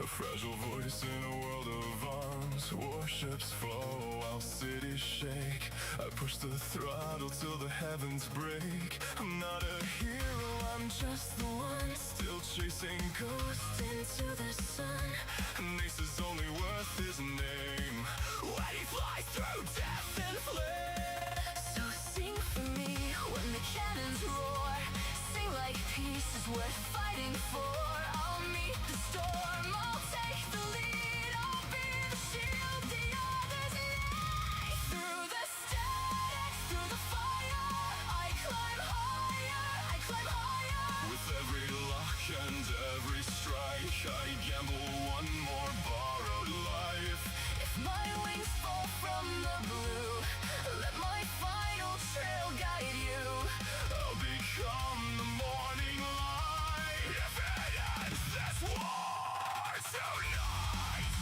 Fragile voice in a world of arms. Warships flow while cities shake. I push the throttle till the heavens break. I'm not a hero, I'm just the one, still chasing ghosts into the sun. An ace is only worth his name when he flies through death and flame. So sing for me when the cannons roar. Sing like peace is worth fighting for. I'll meet the storm, I'll take the lead. I'll be the shield the others need. Through the static, through the fire, I climb higher, I climb higher. With every lock and every strike, I gamble one more borrowed life. If my wings fall from the blue, let my final trail guide you. I'll become the morning light. If it ends this war tonight.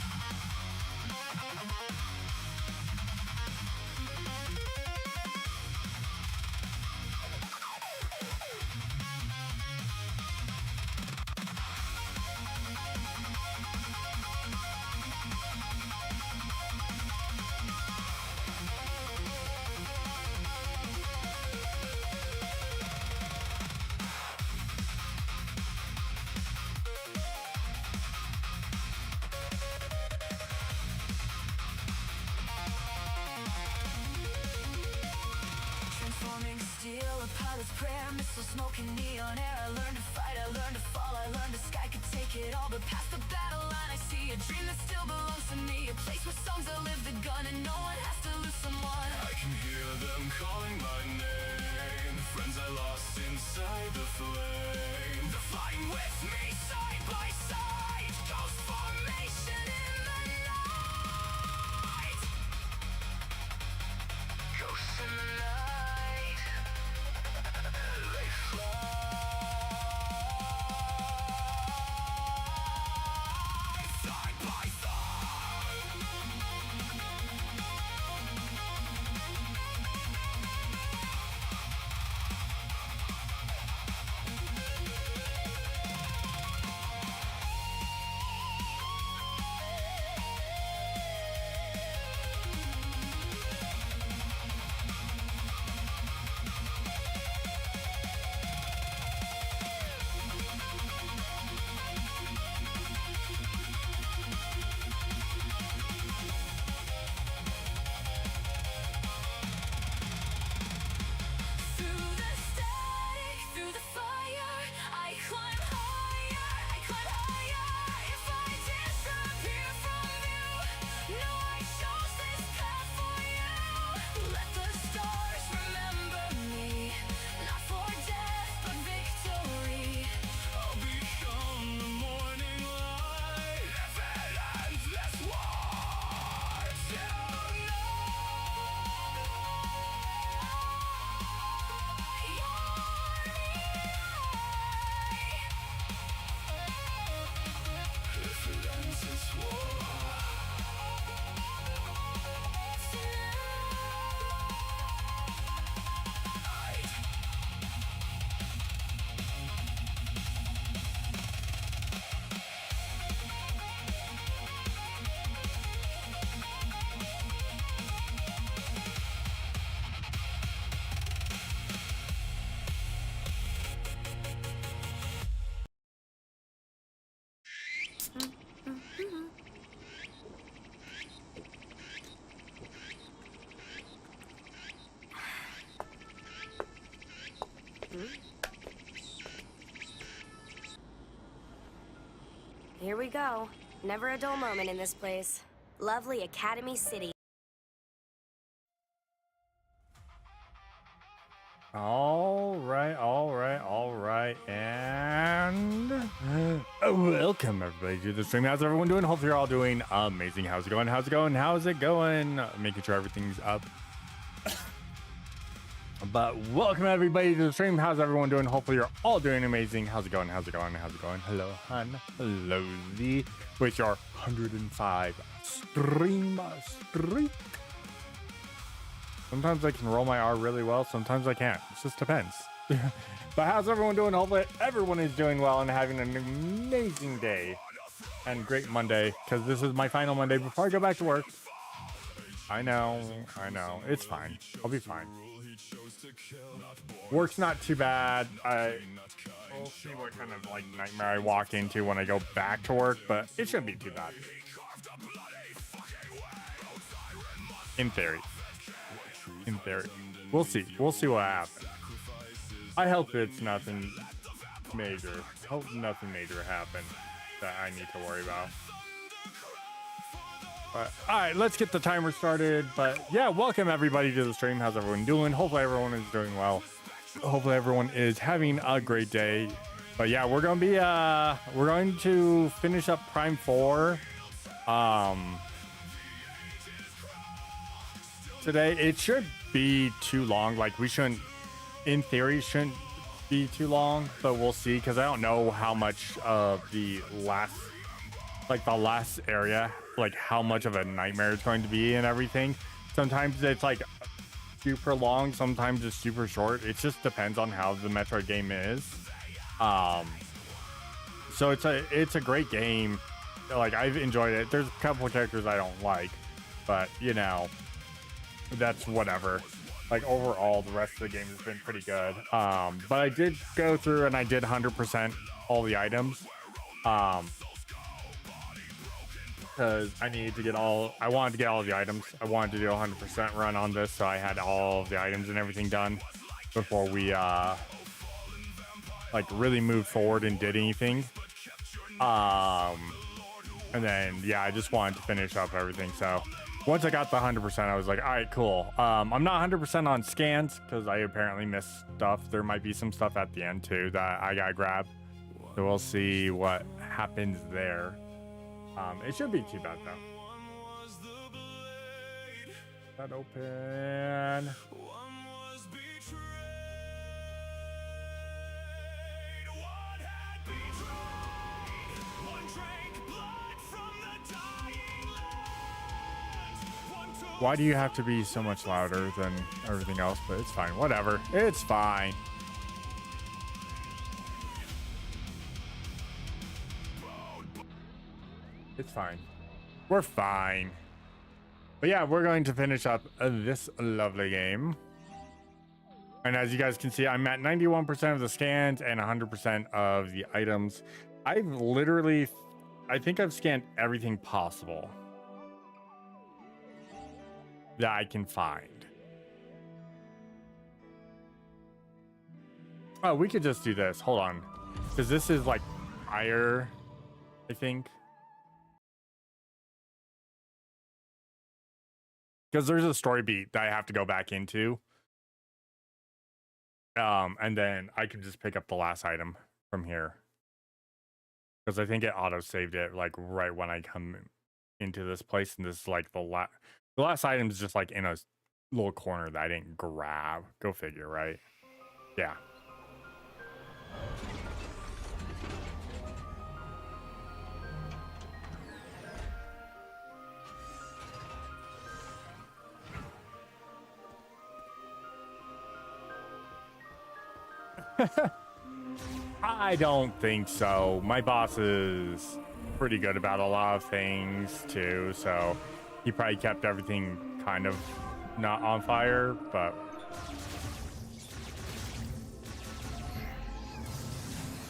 Transforming steel, a pilot's prayer, missile smoke and neon air. I learned to fight, I learned to fall, I learned the sky could take it all. But past the battle line I see a dream that still belongs to me. A place where songs outlive the gun and no one has to lose someone. I can hear them calling my name. Friends I lost inside the flame. They're flying with me side by side. Ghost formation in the night. Ghosts in the night, they fly. Side by side. Through the static, through the fire, I climb higher, I climb higher. If I disappear from view, know I chose this path for you. Let the stars remember me, not for death but victory. I'll become the morning light. If it ends this war tonight. If it ends this war. Here we go. Never a dull moment in this place. Lovely Academy City. All right, and welcome everybody to the stream. How's everyone doing? Hopefully you're all doing amazing. How's it going? How's it going? How's it going? Making sure everything's up. But welcome everybody to the stream. How's everyone doing? Hopefully you're all doing amazing. How's it going? How's it going? How's it going? Hello, hun. Hello, Z. With your 105 stream streak. Sometimes I can roll my R really well. Sometimes I can't. It just depends. But how's everyone doing? Hopefully everyone is doing well and having an amazing day and great Monday, because this is my final Monday before I go back to work. I know. It's fine. I'll be fine. Work's not too bad. We'll see what kind of like nightmare I walk into when I go back to work, but it shouldn't be too bad. In theory. We'll see what happens. I hope it's nothing major. Hope nothing major happened that I need to worry about. But all right, let's get the timer started. But yeah, welcome everybody to the stream. How's everyone doing? Hopefully everyone is doing well. Hopefully everyone is having a great day. But yeah, we're going to finish up Prime 4. Today. It should be too long. Like, we shouldn't, in theory, shouldn't be too long, but we'll see, because I don't know how much of the last area, like how much of a nightmare it's going to be and everything. Sometimes it's like super long, sometimes it's super short. It just depends on how the Metroid game is. So it's a great game. Like, I've enjoyed it. There's a couple of characters I don't like, but you know, that's whatever. Like, overall the rest of the game has been pretty good. But I did go through and I did 100% all the items, because I wanted to get all the items. I wanted to do a 100% run on this, so I had all of the items and everything done before we like really moved forward and did anything. And then yeah, I just wanted to finish up everything. So once I got the 100%, I was like, all right, cool. I'm not 100% on scans because I apparently missed stuff. There might be some stuff at the end too that I gotta grab. So we'll see what happens there. It shouldn't be too bad though. That open. Why do you have to be so much louder than everything else? But it's fine. Whatever. It's fine. It's fine. We're fine. But yeah, we're going to finish up this lovely game. And as you guys can see, I'm at 91% of the scans and 100% of the items. I think I've scanned everything possible that I can find. Oh, we could just do this. Hold on. Because this is like higher, I think. Because there's a story beat that I have to go back into. And then I can just pick up the last item from here. Because I think it auto-saved it like right when I come into this place. And this is like the last item is just like in a little corner that I didn't grab. Go figure, right? Yeah. I don't think so. My boss is pretty good about a lot of things too, so he probably kept everything kind of not on fire, but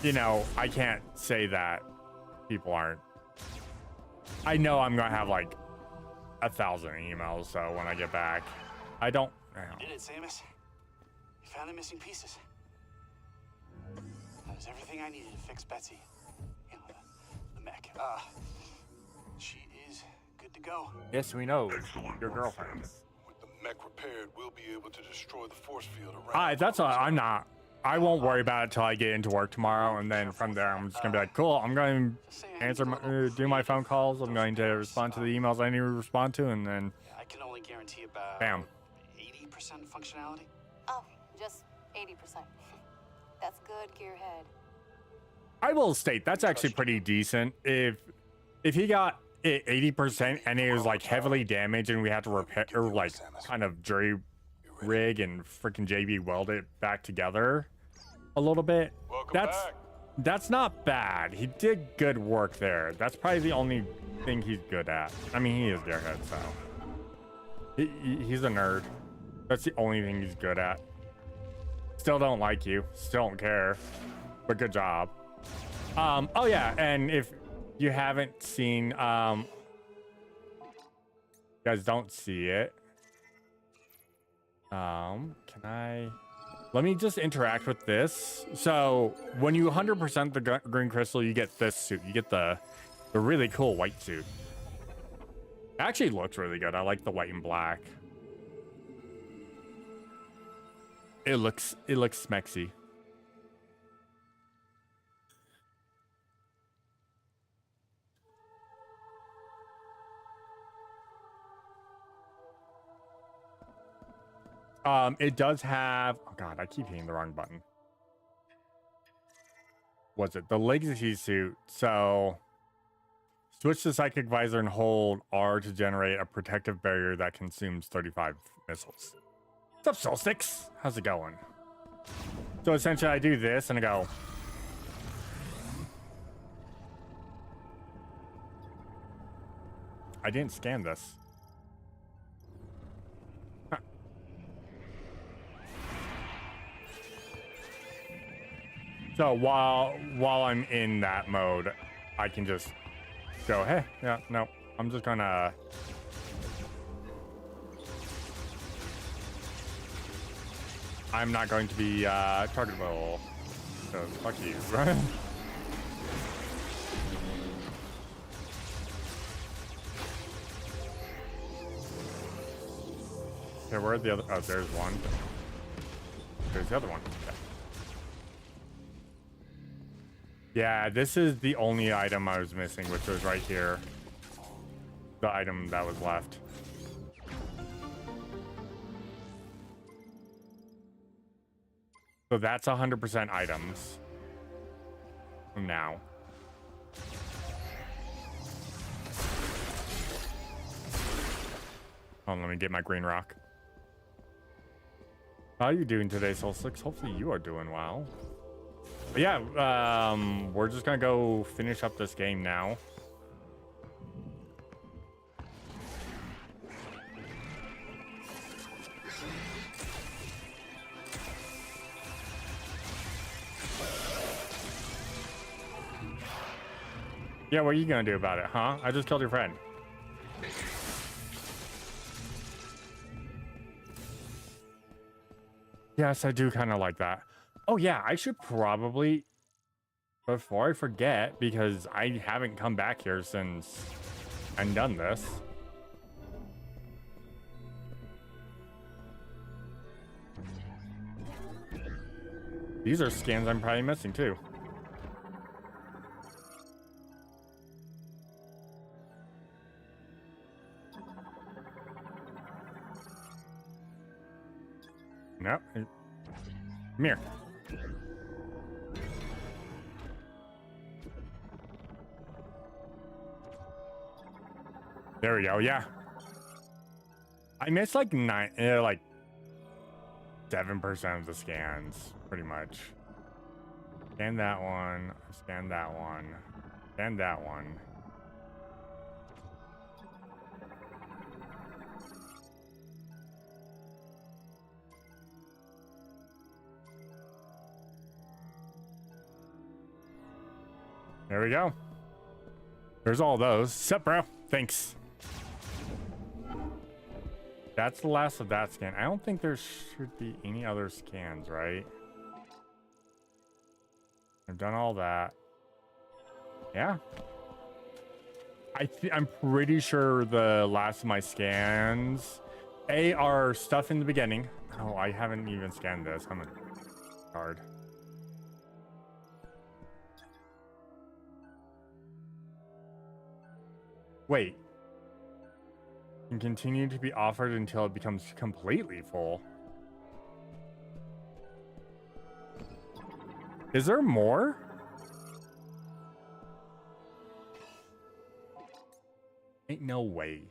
you know, I can't say that people aren't. I know I'm gonna have like 1,000 emails, so when I get back, I don't. You did it, Samus. You found the missing pieces. That was everything I needed to fix Betsy. You know, the mech. She is good to go. Yes, we know. Your girlfriend. With the mech repaired, we'll be able to destroy the force field around. That's all. I'm not. I won't worry about it till I get into work tomorrow, and then from there, I'm just gonna be like, cool. I'm going to answer, do my phone calls. I'm going to respond to the emails I need to respond to, and then, I can only guarantee about bam. 80% functionality. Oh, just 80%. That's good, Gearhead. I will state that's actually pretty decent. If he got it 80% and it was like heavily damaged, and we had to repair or like kind of jury rig and freaking JB weld it back together a little bit, that's not bad. He did good work there. That's probably the only thing he's good at. I mean, he is Gearhead, so he's a nerd. That's the only thing he's good at. Still don't like you, still don't care, but good job. Oh yeah, and if you haven't seen, you guys don't see it, let me just interact with this. So when you 100% the green crystal, you get this suit. You get the really cool white suit. It actually looks really good. I like the white and black. It looks smexy. It does have, oh god, I keep hitting the wrong button. What's it? The legacy suit. So switch to psychic visor and hold R to generate a protective barrier that consumes 35 missiles. What's up, Solstix? How's it going? So essentially I do this and I go. I didn't scan this. Huh. So while I'm in that mode, I can just go, hey, yeah, no, I'm just gonna I'm not going to be targetable. So fuck you. Okay, where are the other? Oh, there's one. There's the other one. Okay. Yeah, this is the only item I was missing, which was right here. The item that was left. So that's 100% items. Now. Oh, let me get my green rock. How are you doing today, Soul6? Hopefully you are doing well. But yeah, we're just gonna go finish up this game now. Yeah, what are you gonna do about it, huh? I just killed your friend. Yes, I do kind of like that. Oh yeah, I should probably, before I forget, because I haven't come back here since I've done this. These are scans I'm probably missing too. No. Come here. There we go. Yeah. I missed like 7% of the scans, pretty much. Scan that one. Scan that one. Scan that one. There we go. There's all those. Sup, bro? Thanks. That's the last of that scan. I don't think there should be any other scans, right? I've done all that. Yeah. I'm pretty sure the last of my scans are stuff in the beginning. Oh, I haven't even scanned this. I'm a card. Wait. Can continue to be offered until it becomes completely full. Is there more? Ain't no way.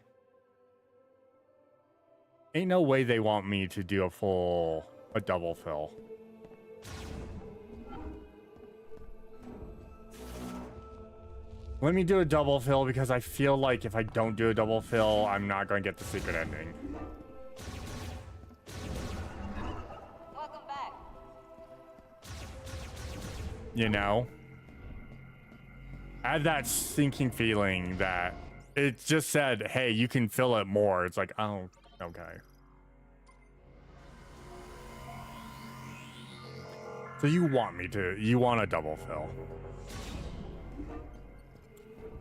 Ain't no way they want me to do a double fill. Let me do a double fill because I feel like if I don't do a double fill, I'm not going to get the secret ending. Welcome back. You know? I had that sinking feeling that it just said, hey, you can fill it more. It's like, oh, okay. So you want a double fill.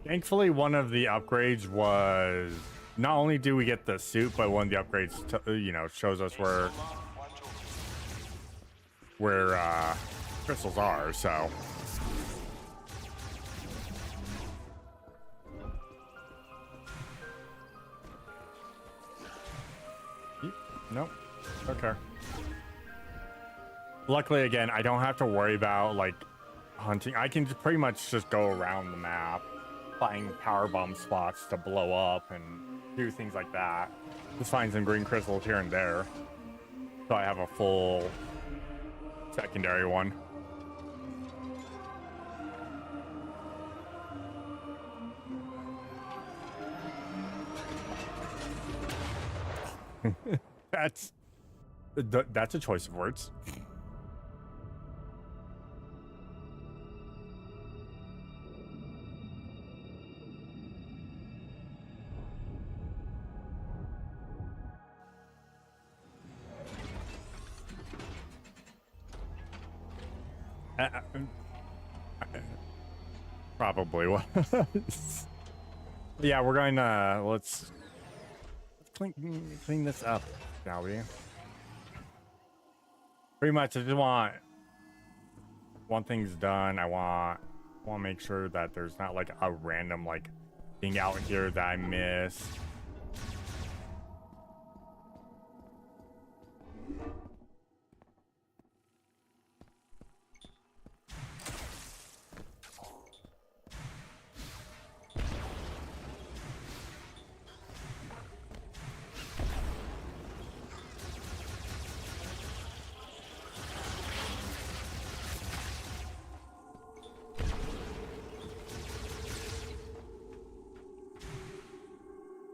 Thankfully, one of the upgrades was, not only do we get the suit, but one of the upgrades, shows us where crystals are, so. Nope. Okay. Luckily, again, I don't have to worry about, like, hunting. I can pretty much just go around the map, find power bomb spots to blow up and do things like that. Just find some green crystals here and there. So I have a full secondary one. That's a choice of words. Probably was. Yeah, we're going to let's clean this up, shall we? Pretty much, I just want things done. I want to make sure that there's not like a random like thing out here that I missed.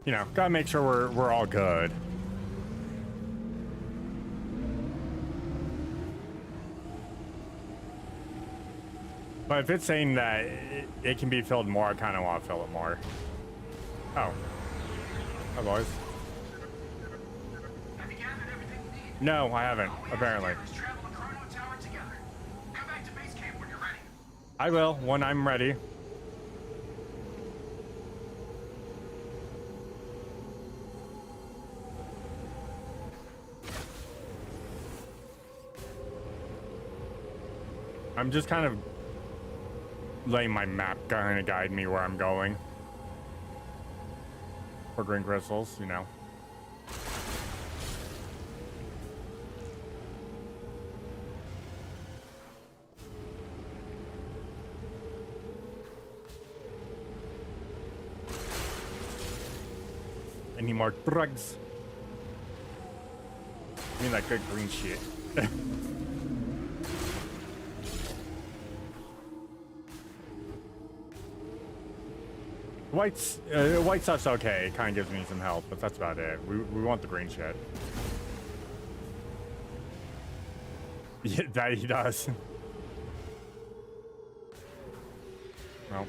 You know, gotta make sure we're all good. But if it's saying that it can be filled more, I kind of want to fill it more. Oh. Hi, boys. Have you gathered everything you need? No, I haven't, apparently. Travel the Chrono Tower together. Come back to base camp when you're ready. I will, when I'm ready. I'm just kind of letting my map kind of guide me where I'm going. For green crystals, you know. I need more drugs. I mean, that good green shit. White stuff's okay. It kind of gives me some help, but that's about it. We want the green shit. Yeah, that he does. Well.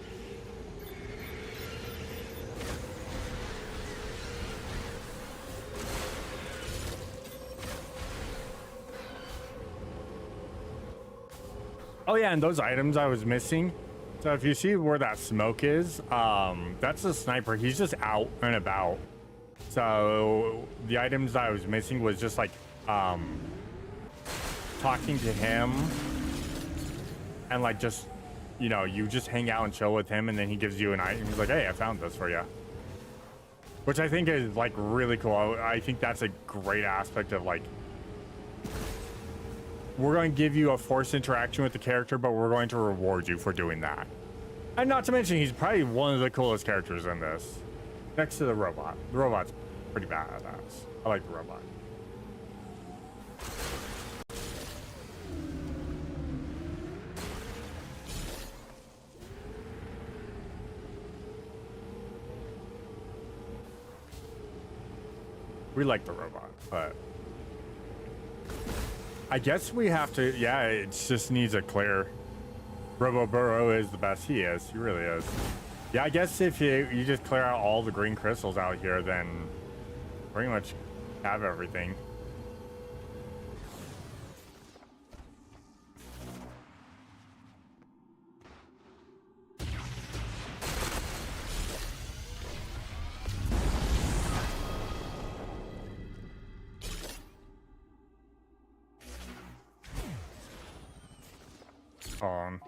Oh yeah, and those items I was missing, So if you see where that smoke is, that's a sniper. He's just out and about. So the items I was missing was just like talking to him and like just, you know, you just hang out and chill with him and then he gives you an item. He's like, hey, I found this for you. Which I think is like really cool. I think that's a great aspect of like, we're going to give you a forced interaction with the character, but we're going to reward you for doing that. And not to mention, he's probably one of the coolest characters in this. Next to the robot. The robot's pretty badass. I like the robot. We like the robot, but I guess we have to, yeah, it just needs a clear. Robo Burrow is the best. He is. He really is. Yeah, I guess if you just clear out all the green crystals out here, then pretty much have everything. On.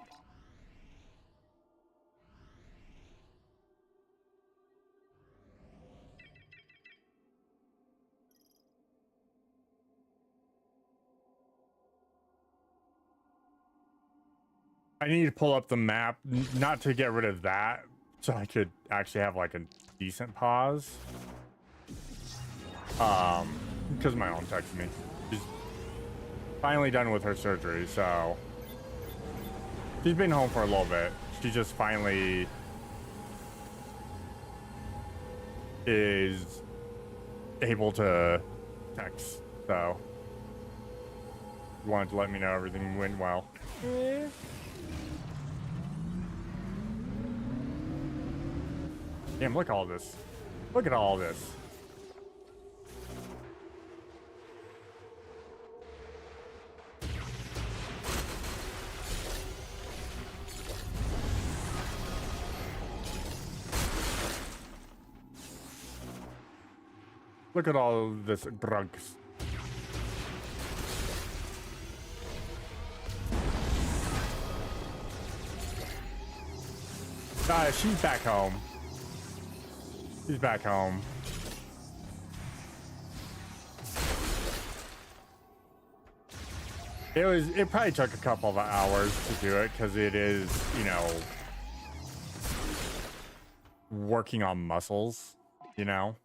I need to pull up the map, not to get rid of that, so I could actually have like a decent pause. Because my mom texted me. She's finally done with her surgery, so she's been home for a little bit. She just finally is able to text, so wanted to let me know everything went well. Damn, look at all this. Look at all this. Look at all this drugs. She's back home. She's back home. It probably took a couple of hours to do it because it is, you know, working on muscles, you know.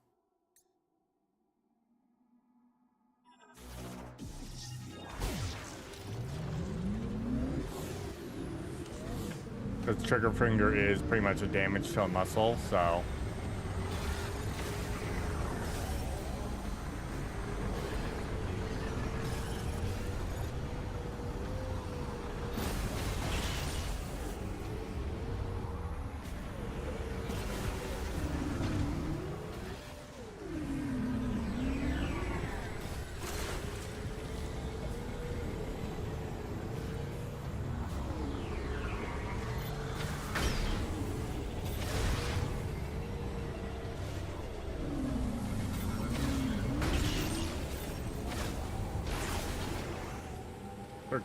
Because trigger finger is pretty much a damage to a muscle, so.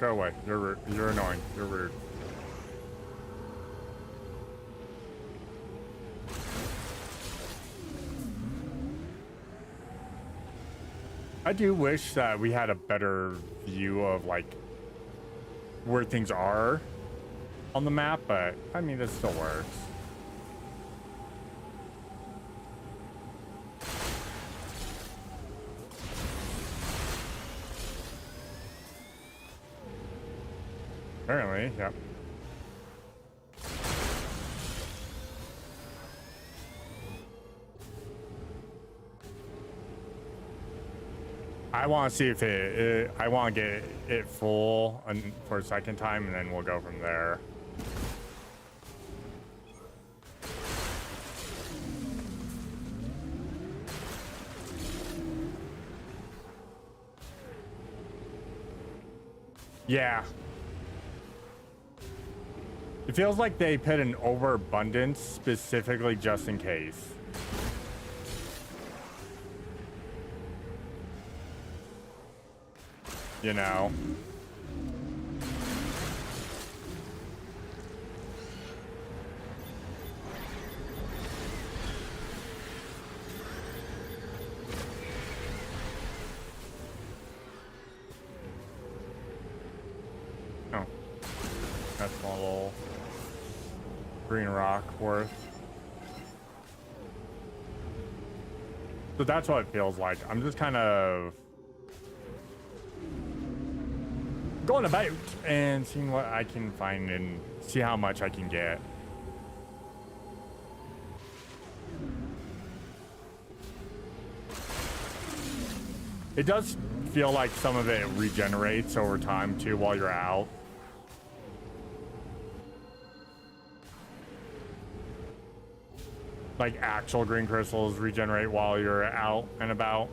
Go away. You're annoying. You're rude. I do wish that we had a better view of like where things are on the map, but I mean, this still works. Apparently, yep. I want to see if I want to get it full for a second time, and then we'll go from there. Yeah. It feels like they put an overabundance specifically just in case. You know? Oh. That's a little green rock worth. So that's what it feels like. I'm just kind of going about and seeing what I can find and see how much I can get. It does feel like some of it regenerates over time too while you're out. Like actual green crystals regenerate while you're out and about.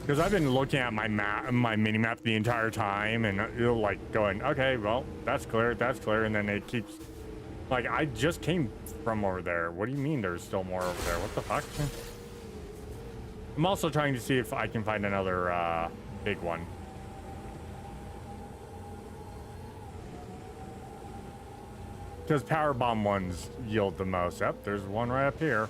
Because I've been looking at my map, my mini map the entire time, and you're like going, okay, well, that's clear, and then it keeps, like, I just came from over there. What do you mean there's still more over there? What the fuck? I'm also trying to see if I can find another big one. Because power bomb ones yield the most. Yep, there's one right up here.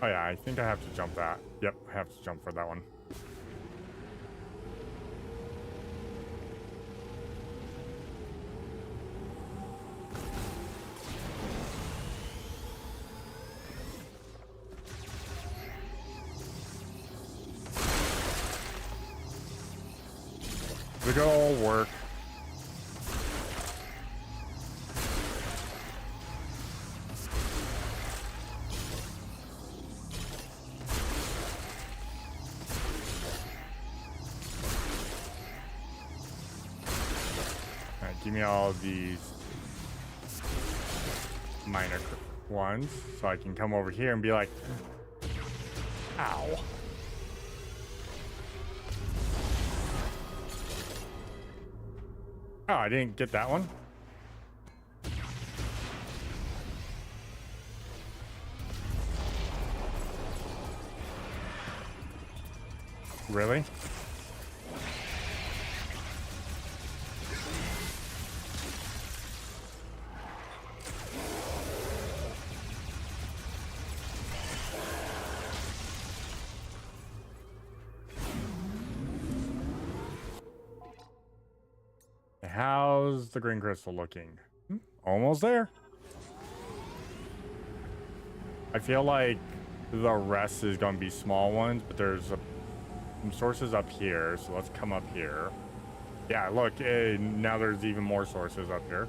Oh yeah, I think I have to jump that. Yep, I have to jump for that one. The good old work. Give me all of these minor ones so I can come over here and be like, ow. Oh, I didn't get that one. Really? How's the green crystal looking? Almost there. I feel like the rest is going to be small ones, but there's some sources up here, so let's come up here. Yeah, look, now there's even more sources up here.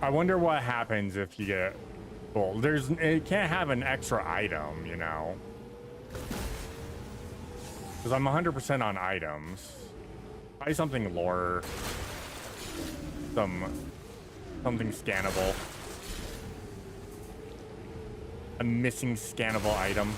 I wonder what happens if you get, well, it can't have an extra item, you know, because I'm 100% on items. Buy something lore, something scannable, a missing scannable item.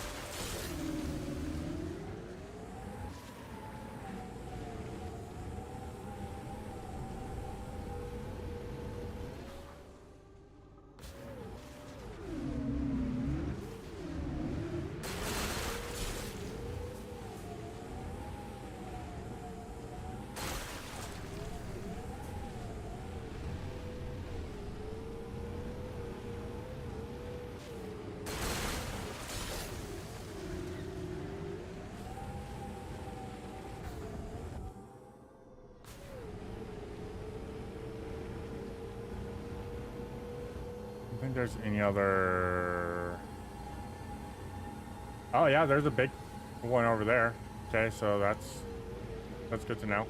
think there's any other... Oh yeah, there's a big one over there. Okay, so that's good to know.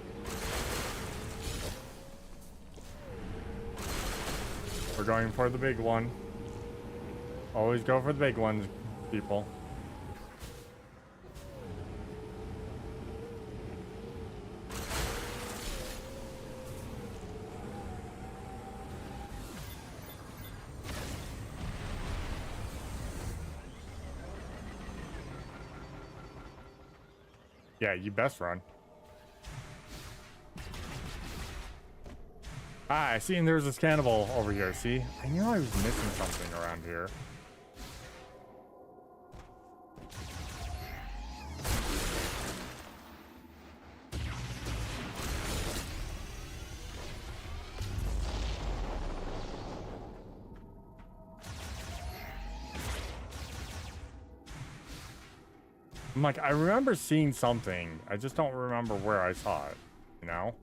We're going for the big one. Always go for the big ones, people. Yeah, you best run. Ah, I seen there's this cannibal over here. See? I knew I was missing something around here. I'm like, I remember seeing something. I just don't remember where I saw it, you know?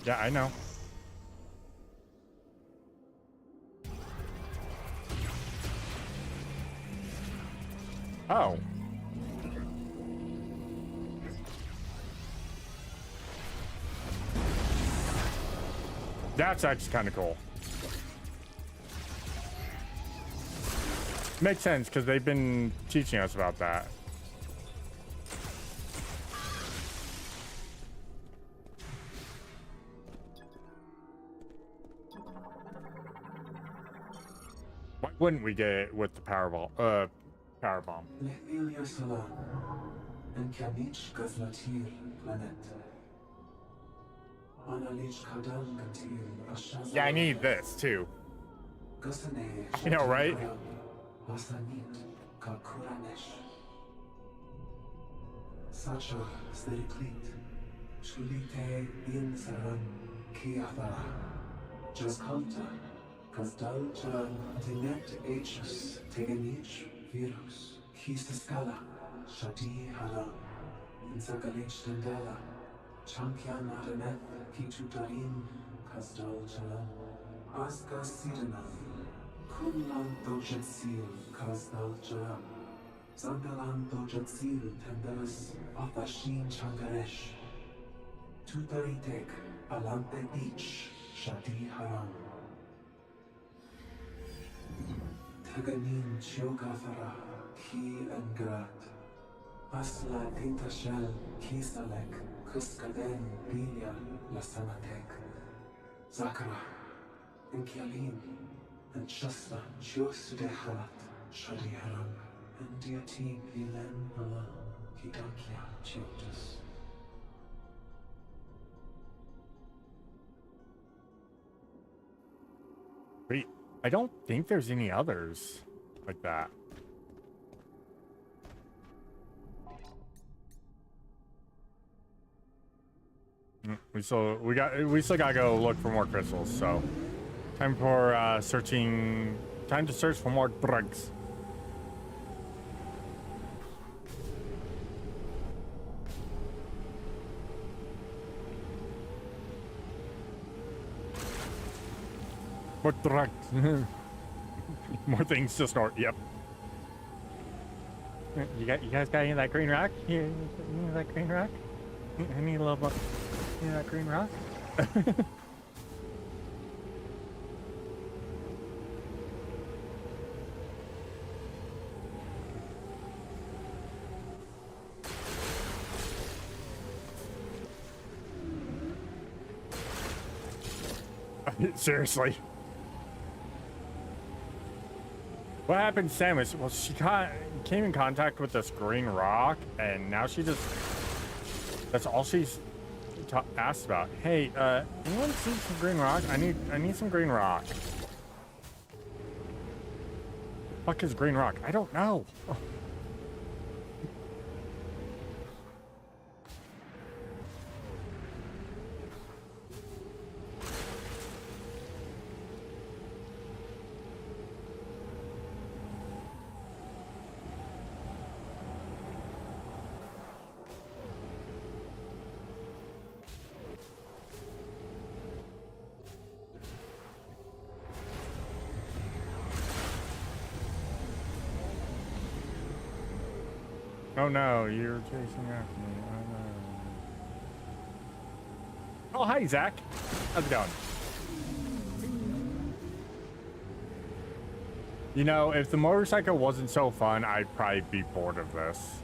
Yeah, I know. Oh. That's actually kind of cool. Makes sense, because they've been teaching us about that. Why wouldn't we get it with the power bomb? Power bomb. Yeah, I need this too. You know, right? Sacha Sderiklit, Chulite in Saran, Kiathara, Jaskalta, Kazdalcha, Dinet Hs, Teganich, Virus, Kistaskala, Shati Haram, Insakalech Tandala, Champion Araneth, Kitutarin, Kazdalcha, Aska Sidanam, Kunlan Dojatsil, Kazdalcha. Zandalan Dojatsil Tendas Athashin Changaresh Tutaritek Alante Beach Shati Haram Taganin Chiogathara Ki Angrat Asla Tintashel Kisalek Kuskaden Bilia Lasanatek Zakara Inkialin and Shasta Chiosudechat Shadi Haram. Ndiati Vilen Ala Kidakia Chiotas. Wait, I don't think there's any others like that. We still gotta go look for more crystals, so time for time to search for more drugs. More drugs. More things to snort. Yep. You guys got any of that green rock? Any of that green rock? I need a little bit. Any of that green rock? Seriously. What happened to Samus? Well, she came in contact with this green rock, and now she just... That's all she's asked about. Hey, anyone see some green rock? I need some green rock. Fuck is green rock? I don't know. Oh. Oh no, you're chasing after me. Oh no. Oh, hi, Zach. How's it going? You know, if the motorcycle wasn't so fun, I'd probably be bored of this.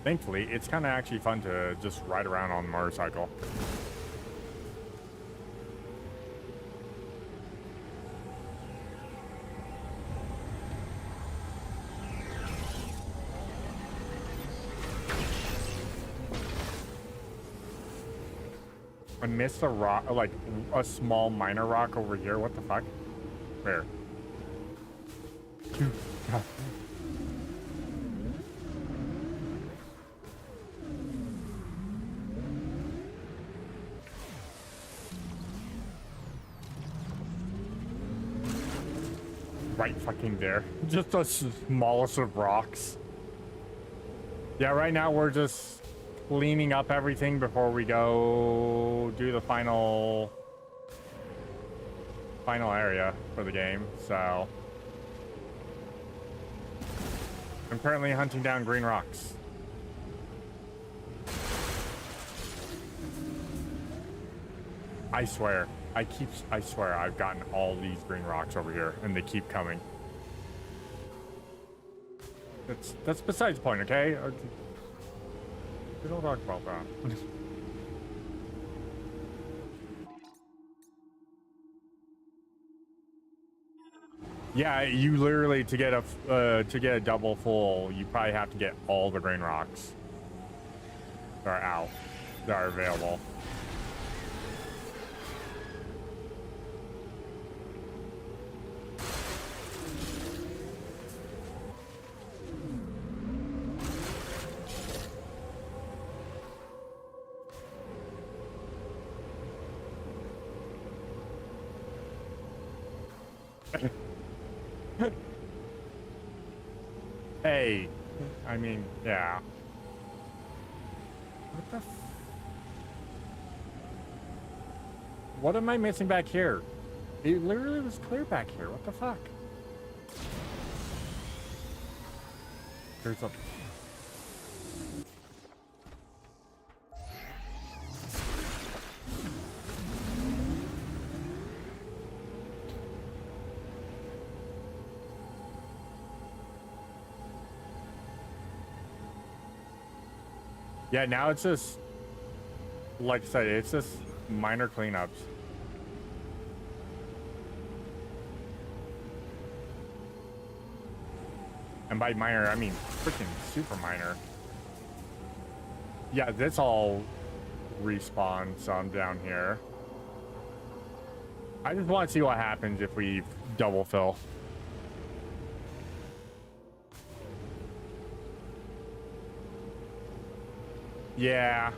Thankfully, it's kind of actually fun to just ride around on the motorcycle. I missed a rock, like a small minor rock over here. What the fuck? Where? Right fucking there. Just the smallest of rocks. Yeah, right now we're just cleaning up everything before we go do the final area for the game. So I'm currently hunting down green rocks. I swear I've gotten all these green rocks over here and they keep coming. That's besides the point, okay? We don't talk about that. Yeah, you literally to get a double full, you probably have to get all the green rocks that are out, that are available. Hey, I mean, yeah. What the what am I missing back here? It literally was clear back here. What the fuck? There's a... Yeah, now it's just, like I said, it's just minor cleanups. And by minor, I mean freaking super minor. Yeah, this all respawned some down here. I just want to see what happens if we double fill. Yeah.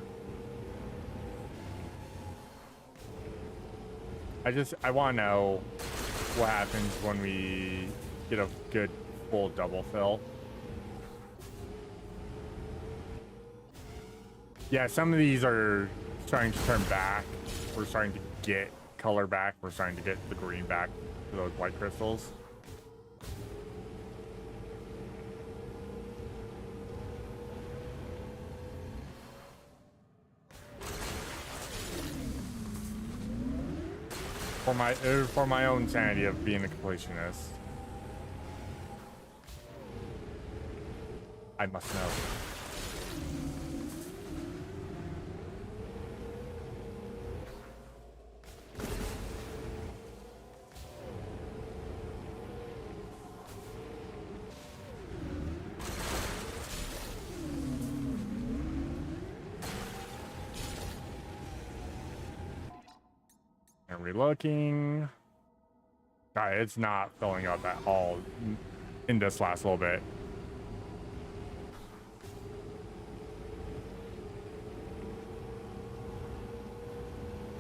I want to know what happens when we get a good full double fill. Yeah, some of these are starting to turn back. We're starting to get color back. We're starting to get the green back to those white crystals. For my own sanity of being a completionist. I must know. And relooking. God, it's not filling up at all in this last little bit.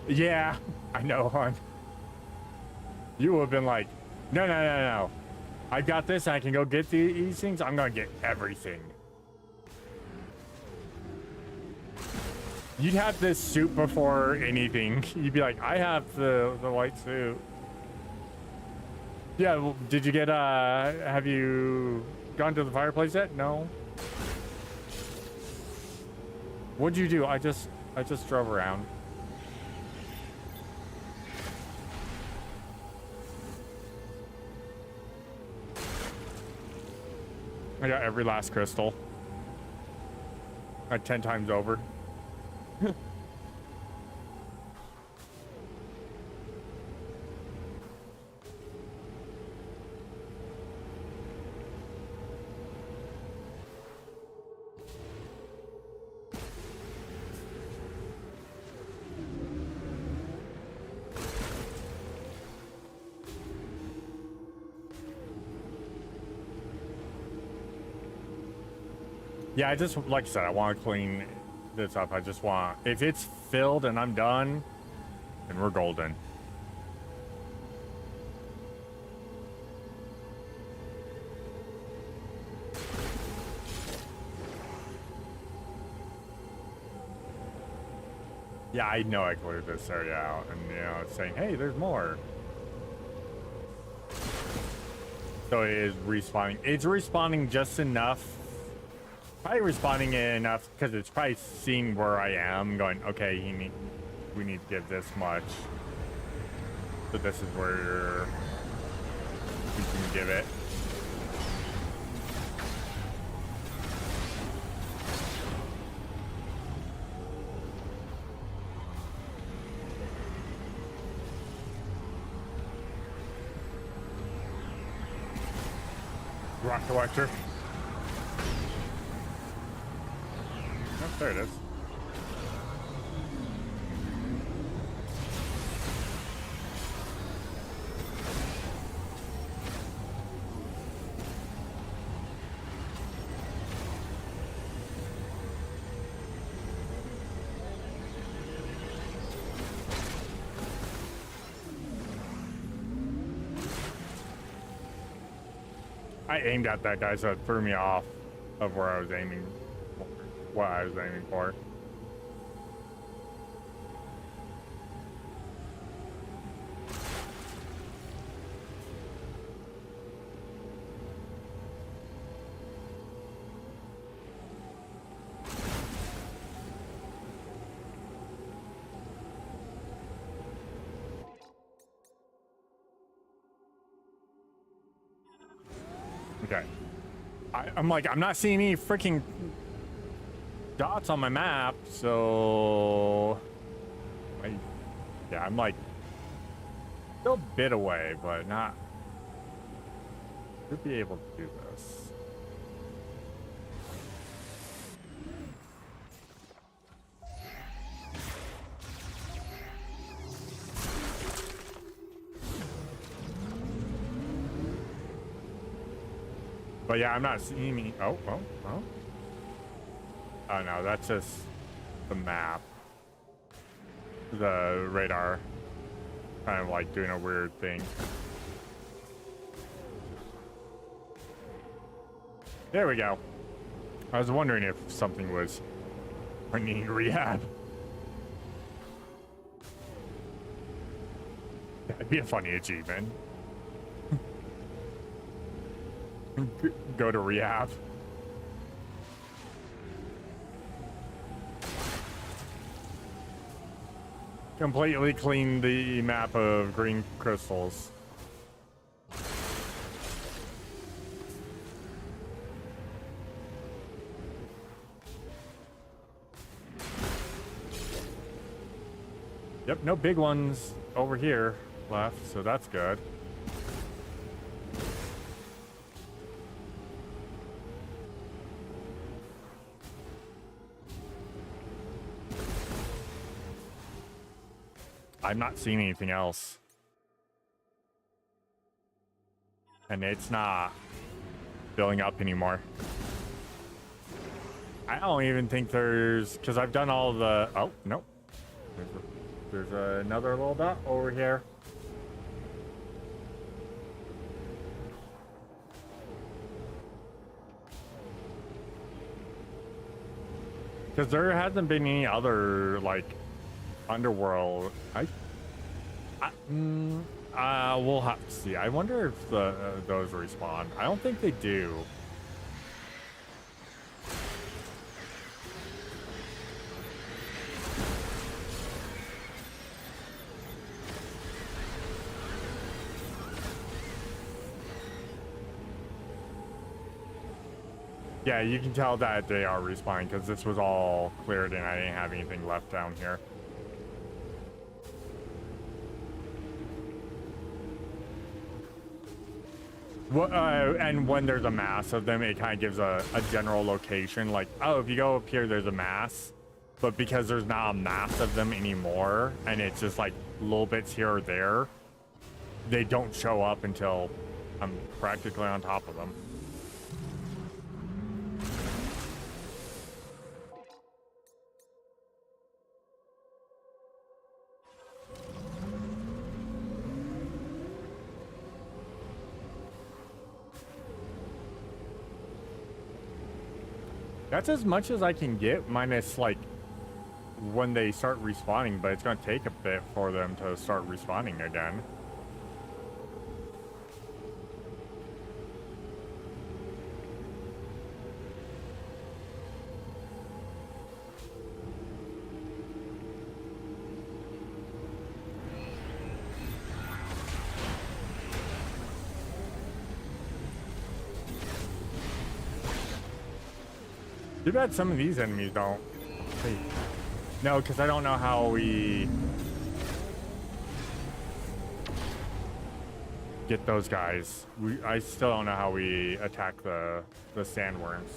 Yeah, I know, hon. You would have been like, no. I got this. I can go get these things. I'm going to get everything. You'd have this suit before anything. You'd be like, I have the white suit. Yeah, well, did you get, have you gone to the fireplace yet? No. What'd you do? I just drove around. I got every last crystal. 10 times over. Yeah, I just, like I said, I want to clean this up. I just want, if it's filled and I'm done, then we're golden. Yeah, I know I cleared this area out, and you know, it's saying, hey, there's more. So it is respawning. It's respawning just enough. Probably respawning enough because it's probably seeing where I am, going, okay, we need to give this much. So this is where we can give it. Rock collector. Oh, there it is. I aimed at that guy, so it threw me off of where I was aiming, what I was aiming for. Okay. I'm like, I'm not seeing any freaking dots on my map, so yeah, I'm like still a bit away, but not. Should be able to do this. But yeah, I'm not seeing any. Oh. Oh no, that's just the map. The radar kind of like doing a weird thing. There we go. I was wondering if something was needing rehab. That'd be a funny achievement. Go to rehab. Completely clean the map of green crystals. Yep, no big ones over here left, so that's good. I'm not seeing anything else. And it's not filling up anymore. I don't even think there's, because I've done all the, oh, nope. There's another little dot over here. Because there hasn't been any other, like, underworld. We'll have to see. I wonder if those respawn. I don't think they do. Yeah, you can tell that they are respawning because this was all cleared and I didn't have anything left down here. What, and when there's a mass of them, it kind of gives a general location. Like, oh, if you go up here, there's a mass. But because there's not a mass of them anymore, and it's just like little bits here or there, they don't show up until I'm practically on top of them. That's as much as I can get, minus like when they start respawning, but it's going to take a bit for them to start respawning again. Too bad some of these enemies don't. Hey. No, because I don't know how we get those guys. I still don't know how we attack the sandworms.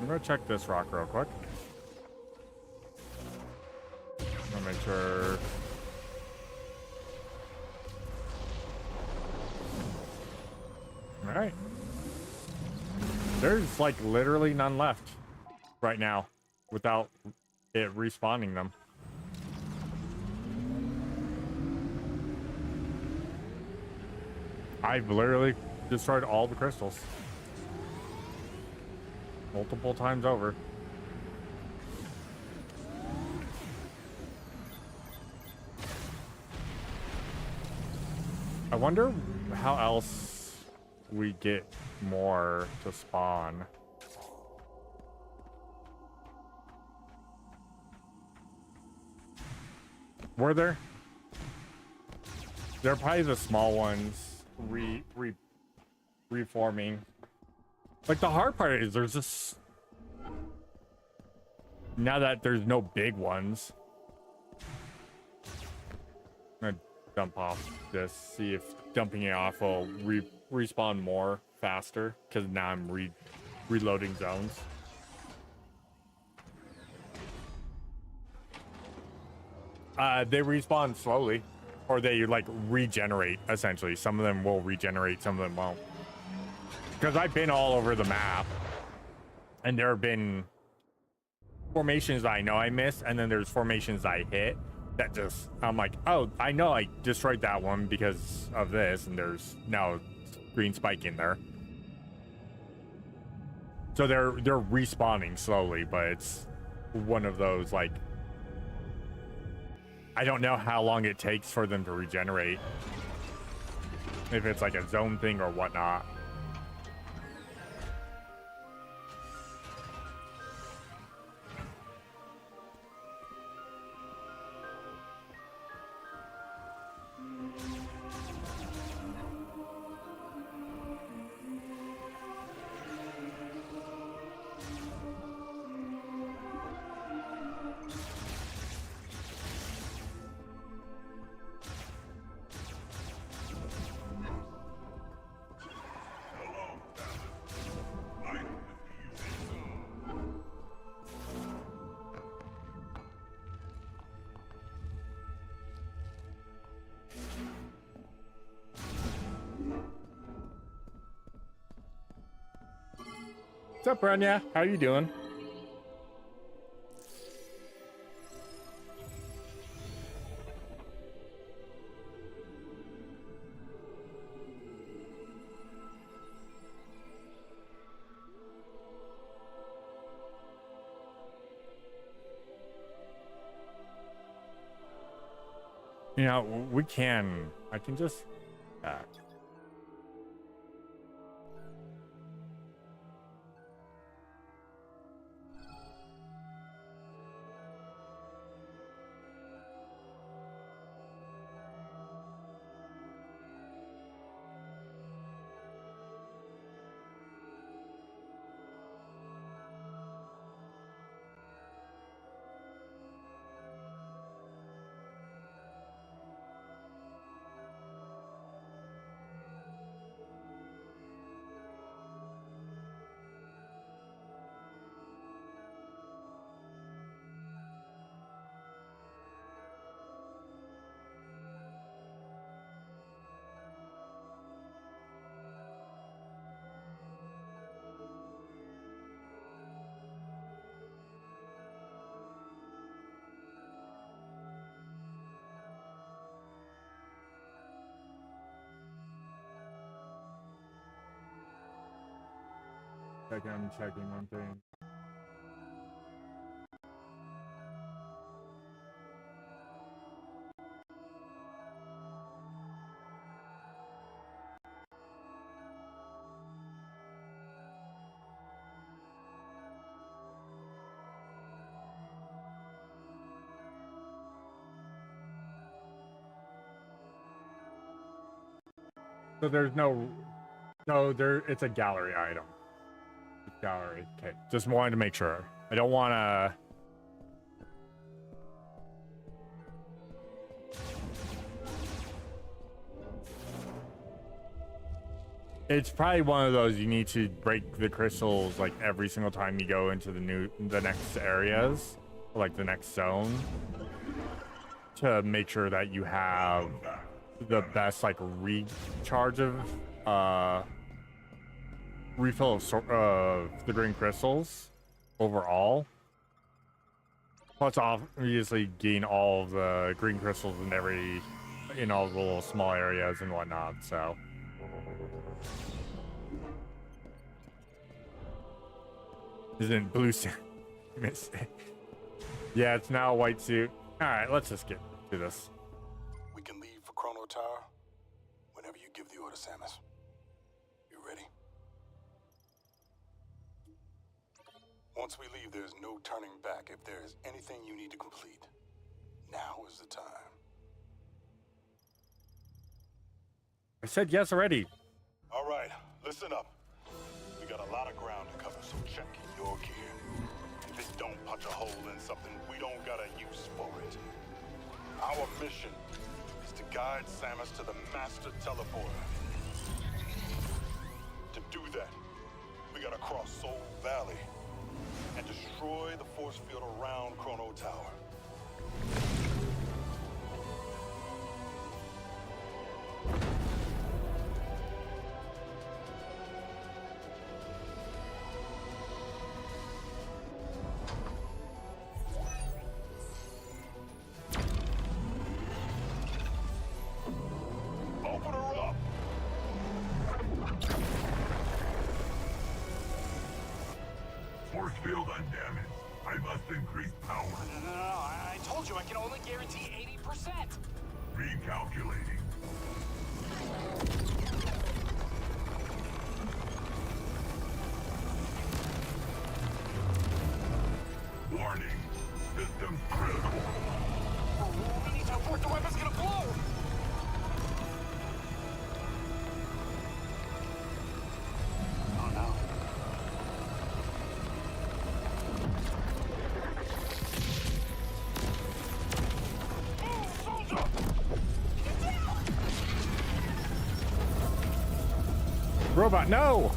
I'm gonna check this rock real quick. Make sure. All right. There's like literally none left right now without it respawning them. I've literally destroyed all the crystals multiple times over. I wonder how else we get more to spawn. Were there? They're probably the small ones reforming. Like the hard part is there's this. Now that there's no big ones. I'm gonna dump off this, see if dumping it off will respawn more faster, because now I'm reloading zones. They respawn slowly, or they like regenerate essentially. Some of them will regenerate, some of them won't. Because I've been all over the map, and there have been formations that I know I missed, and then there's formations I hit that just, I'm like, oh, I know I destroyed that one because of this, and there's now a green spike in there. So they're respawning slowly, but it's one of those, like, I don't know how long it takes for them to regenerate. If it's like a zone thing or whatnot. What's up, Branya? How you doing? You know, I can just back. I'm checking one thing. So there's no, it's a gallery item. Gallery. Okay. Just wanted to make sure. I don't want to. It's probably one of those you need to break the crystals like every single time you go into the next areas, like the next zone, to make sure that you have the best like recharge of refill of the green crystals overall. Plus obviously gain all of the green crystals in all the little small areas and whatnot, so. Isn't blue suit? Yeah, it's now a white suit. All right, let's just get to this. We can leave for Chrono Tower whenever you give the order, Samus. You ready? Once we leave, there's no turning back. If there is anything you need to complete, now is the time. I said yes already. All right, listen up. We got a lot of ground to cover, so check your gear. If it don't punch a hole in something, we don't got a use for it. Our mission is to guide Samus to the Master Teleporter. To do that, we gotta cross Soul Valley and destroy the force field around Chrono Tower. Open her up! Force field undamaged. I must increase power. No, I told you I can only guarantee 80%. Recalculating. Warning. System critical. We need to abort, the weapon's gonna blow! Oh no. Move, soldier! Get down! Robot, no!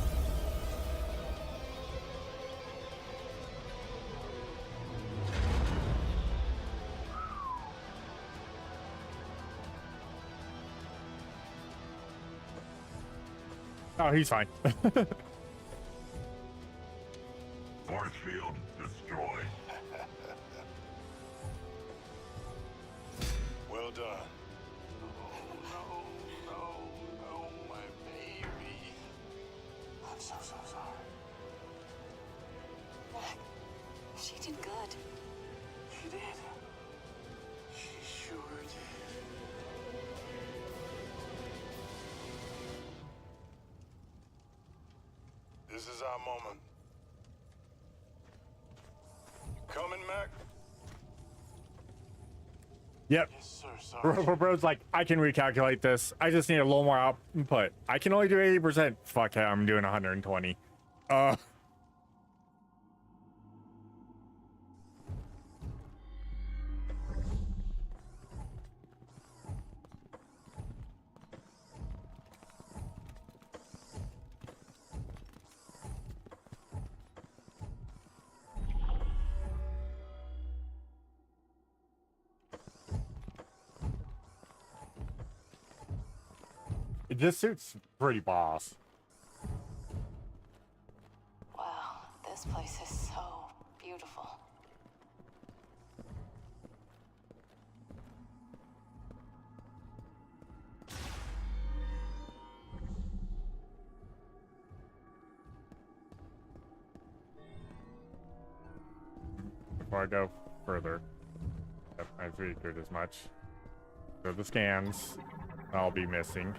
Oh, he's fine. Force field destroyed. Well done. Oh, no, my baby. I'm so sorry. She did good. She did. She sure did. This is our moment. You coming, Mac? Yep. Yes, sir, sorry. Bro's like, I can recalculate this. I just need a little more output. I can only do 80%. Fuck yeah, I'm doing 120. This suit's pretty boss. Wow, this place is so beautiful. before I go further. Yep, I figured as much. So the scans I'll be missing.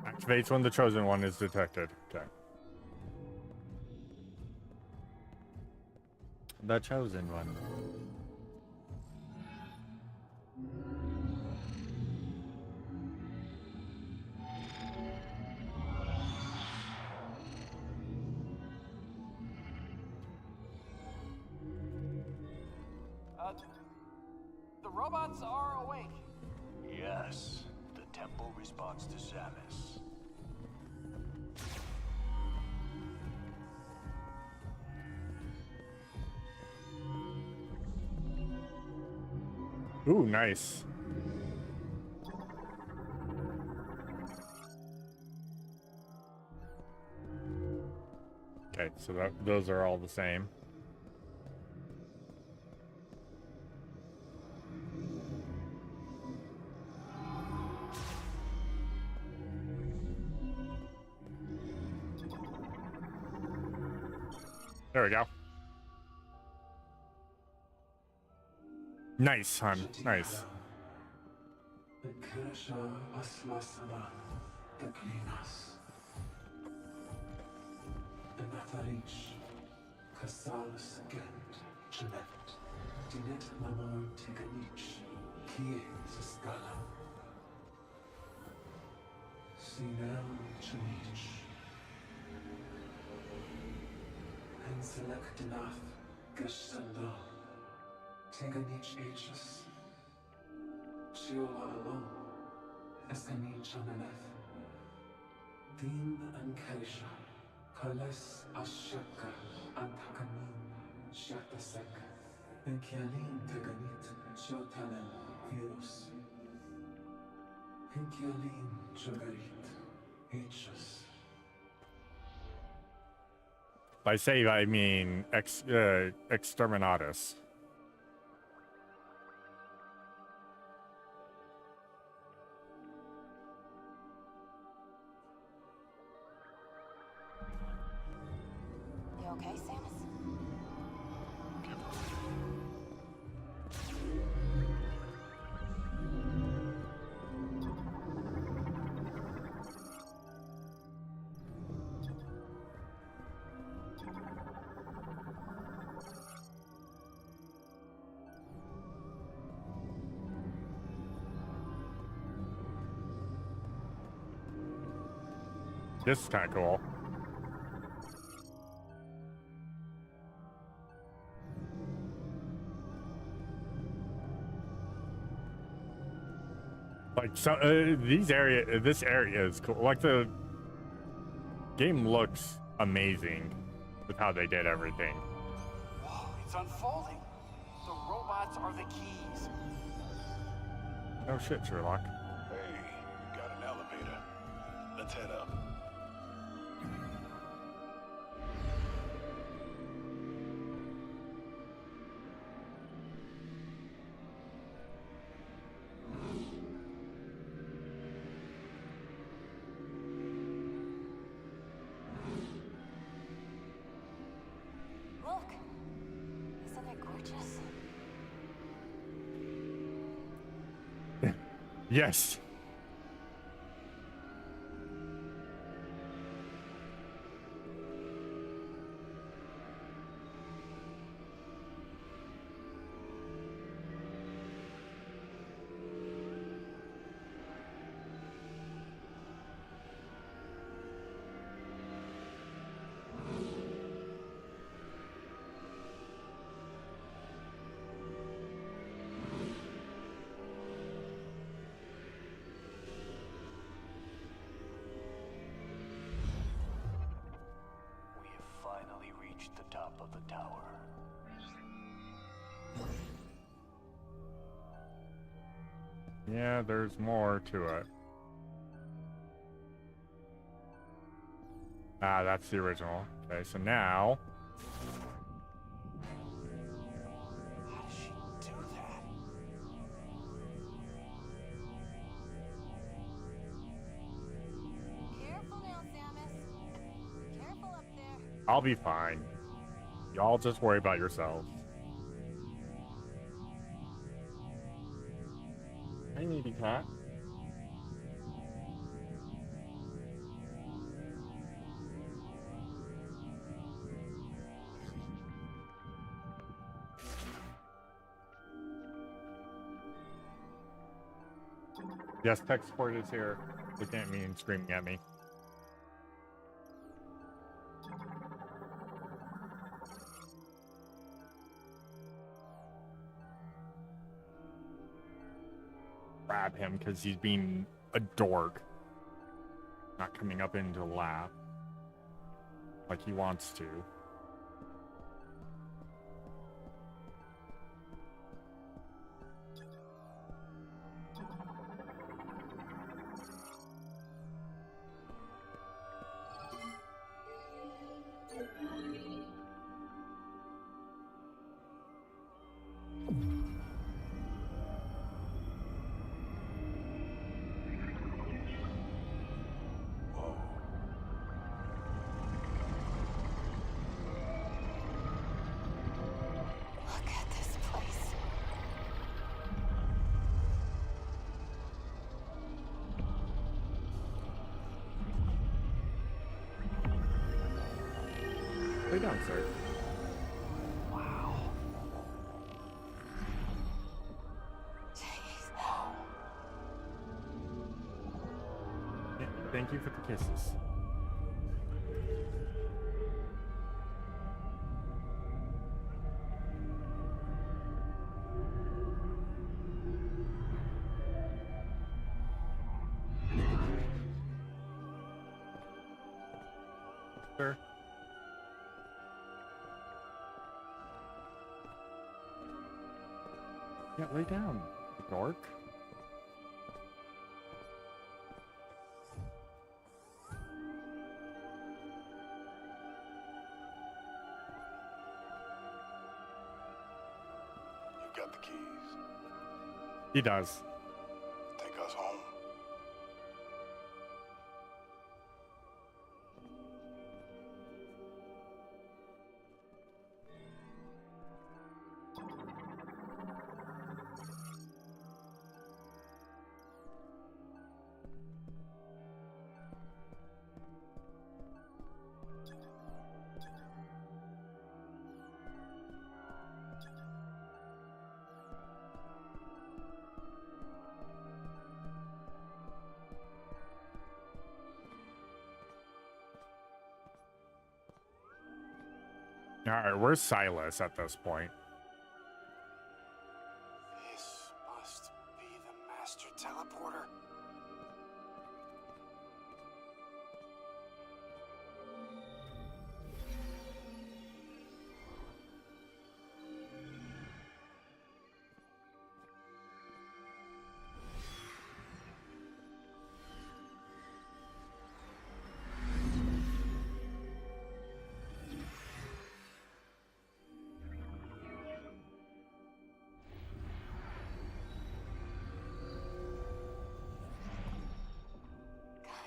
Activates when the chosen one is detected. Okay. The chosen one. The robots are awake. Yes, the temple responds to Samus. Ooh, nice. Okay, so those are all the same. There we go. Nice, hon. Nice. Select enough, Gestando. Teganich H's. Chiola alone. Escanich Ananef. Din and Kaisha. Kales Ashaka. Antakanin. Shatasek. Enkialin Teganit. Shotanen. Virus. Enkialin Chogarit. H's. By save, I mean exterminatus. You okay, Samus? This is kind of cool. Like, so this area is cool. Like, the game looks amazing with how they did everything. Whoa, it's unfolding. The robots are the keys. Oh shit, Sherlock. Hey, got an elevator. Let's head up. Look! Isn't it gorgeous? Yes. We have finally reached the top of the tower. Yeah, there's more to it. Ah, that's the original. Okay, so now... How does she do that? I'll be fine. Y'all just worry about yourselves. Hey, needy cat. Yes, tech support is here. Looking at me and screaming at me. Grab him because he's being a dork. Not coming up into the lab like he wants to. Look at this place. Lay down, sir. Jeez. Thank you for the kisses. Sir. Yeah, lay down, dork. You got the keys. He does. Take us home. All right, where's Silas at this point? This must be the master teleporter.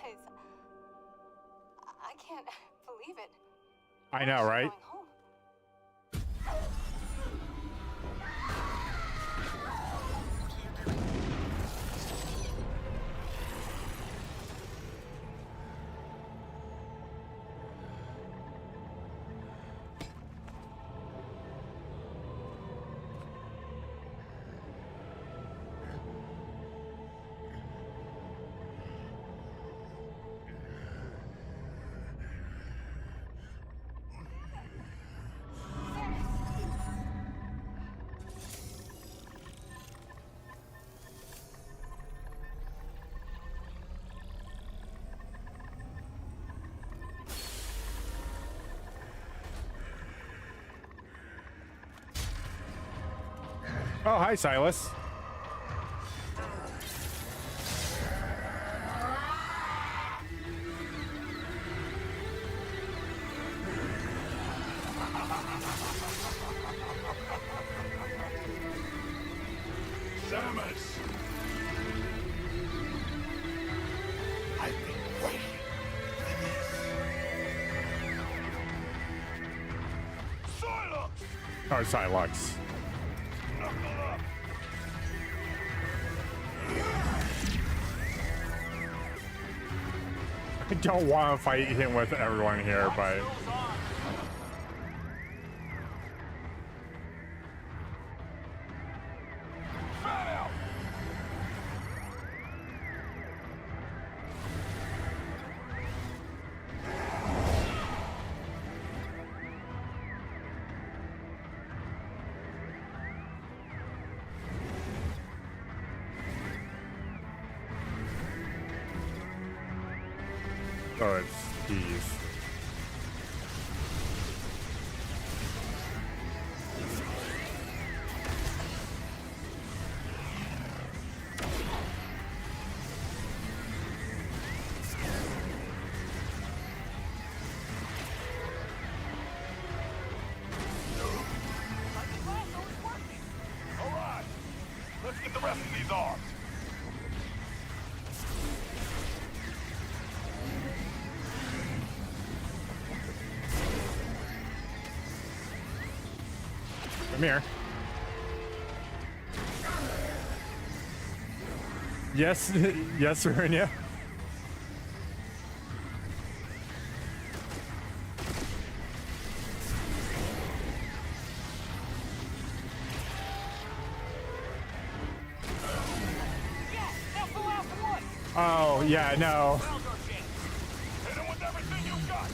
Guys, I can't believe it. I know, right? Going home. Oh, hi, Silas. Samus! I've been waiting for this. Or Silux. I don't want to fight him with everyone here, but... Oh, it's these. Alright, let's get the rest of these arms. Come here. Yes, yes, Serenia. Oh, yeah, no. Hit him with everything you got.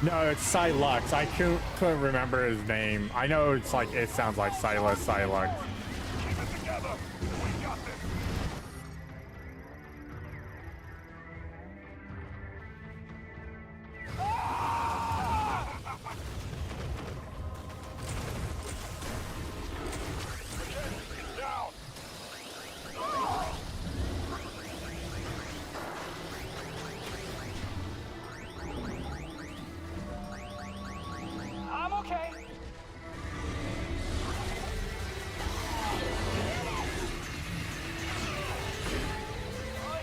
No, it's Silux. I couldn't remember his name. I know it's like, it sounds like Silux. Keep it together. We got this. Down. I'm okay.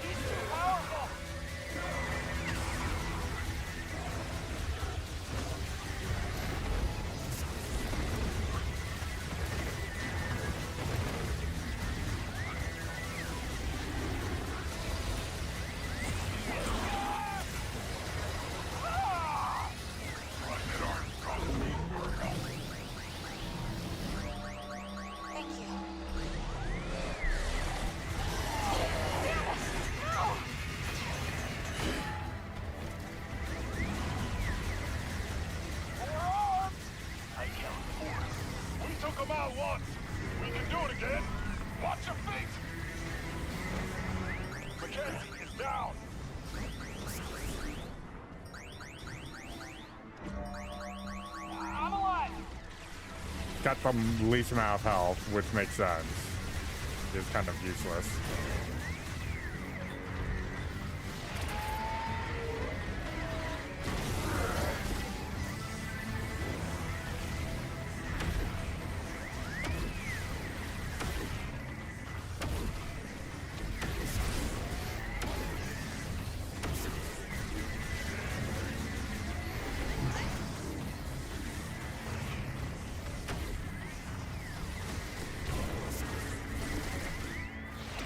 He's too powerful. Thank you. I count four. We took them out once. We can do it again. Watch your feet. Mackenzie is down. I'm alive. Got the least amount of health, which makes sense. It's kind of useless.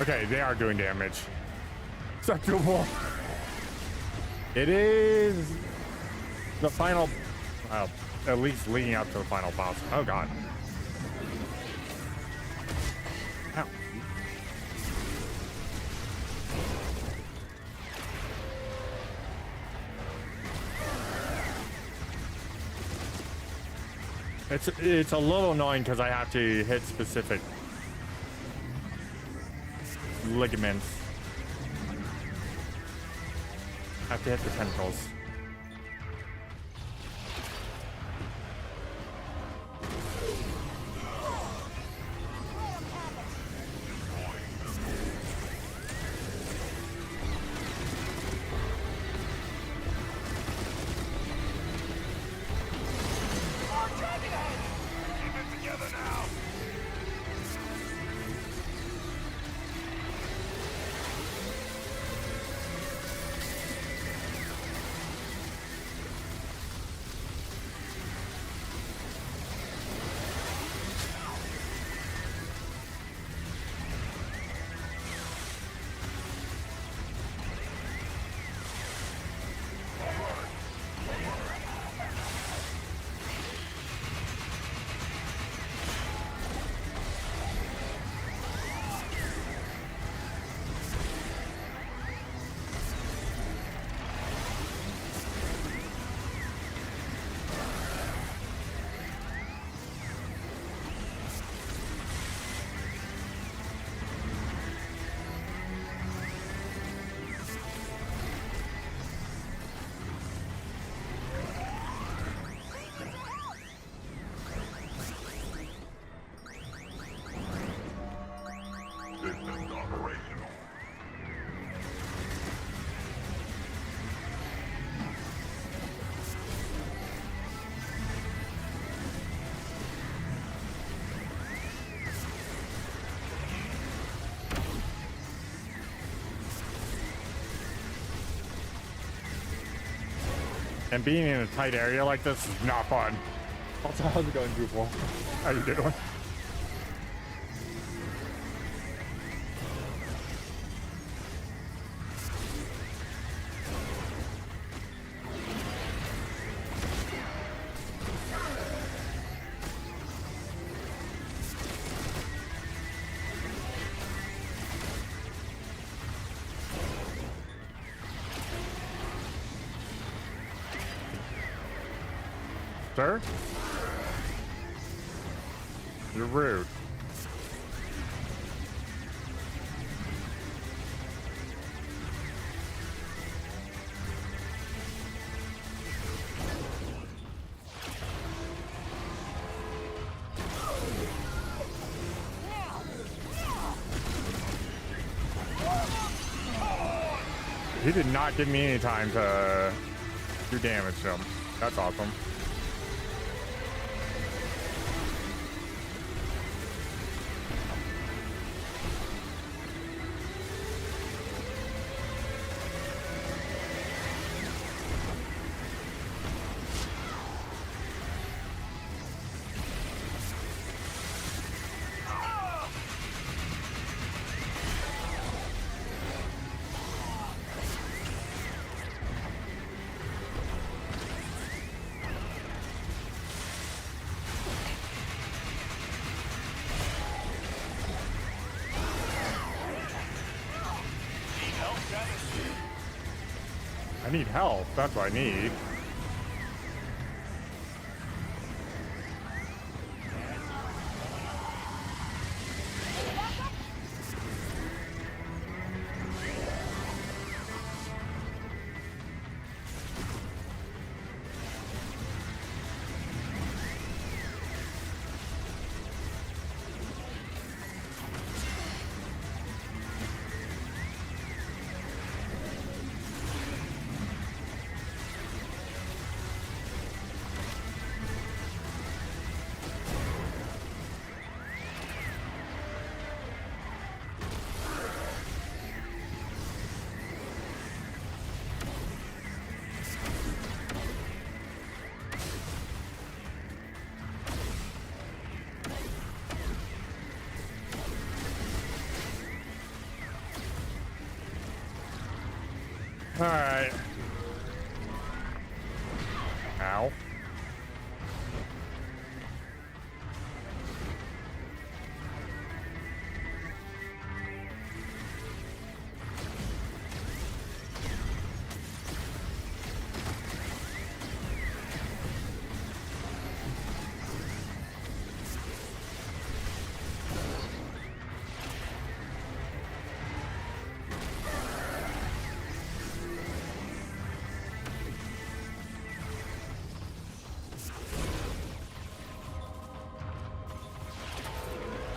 Okay, they are doing damage. Acceptable. It is the final, at least leading up to the final boss. Oh god. Ow. It's a little annoying because I have to hit specific ligaments. Have to hit the tentacles. Keep it together now. And being in a tight area like this is not fun. Also, how's it going, Drupal? How you doing? Sir? You're rude. He did not give me any time to do damage to him. That's awesome. I need help. That's what I need. All right. Ow.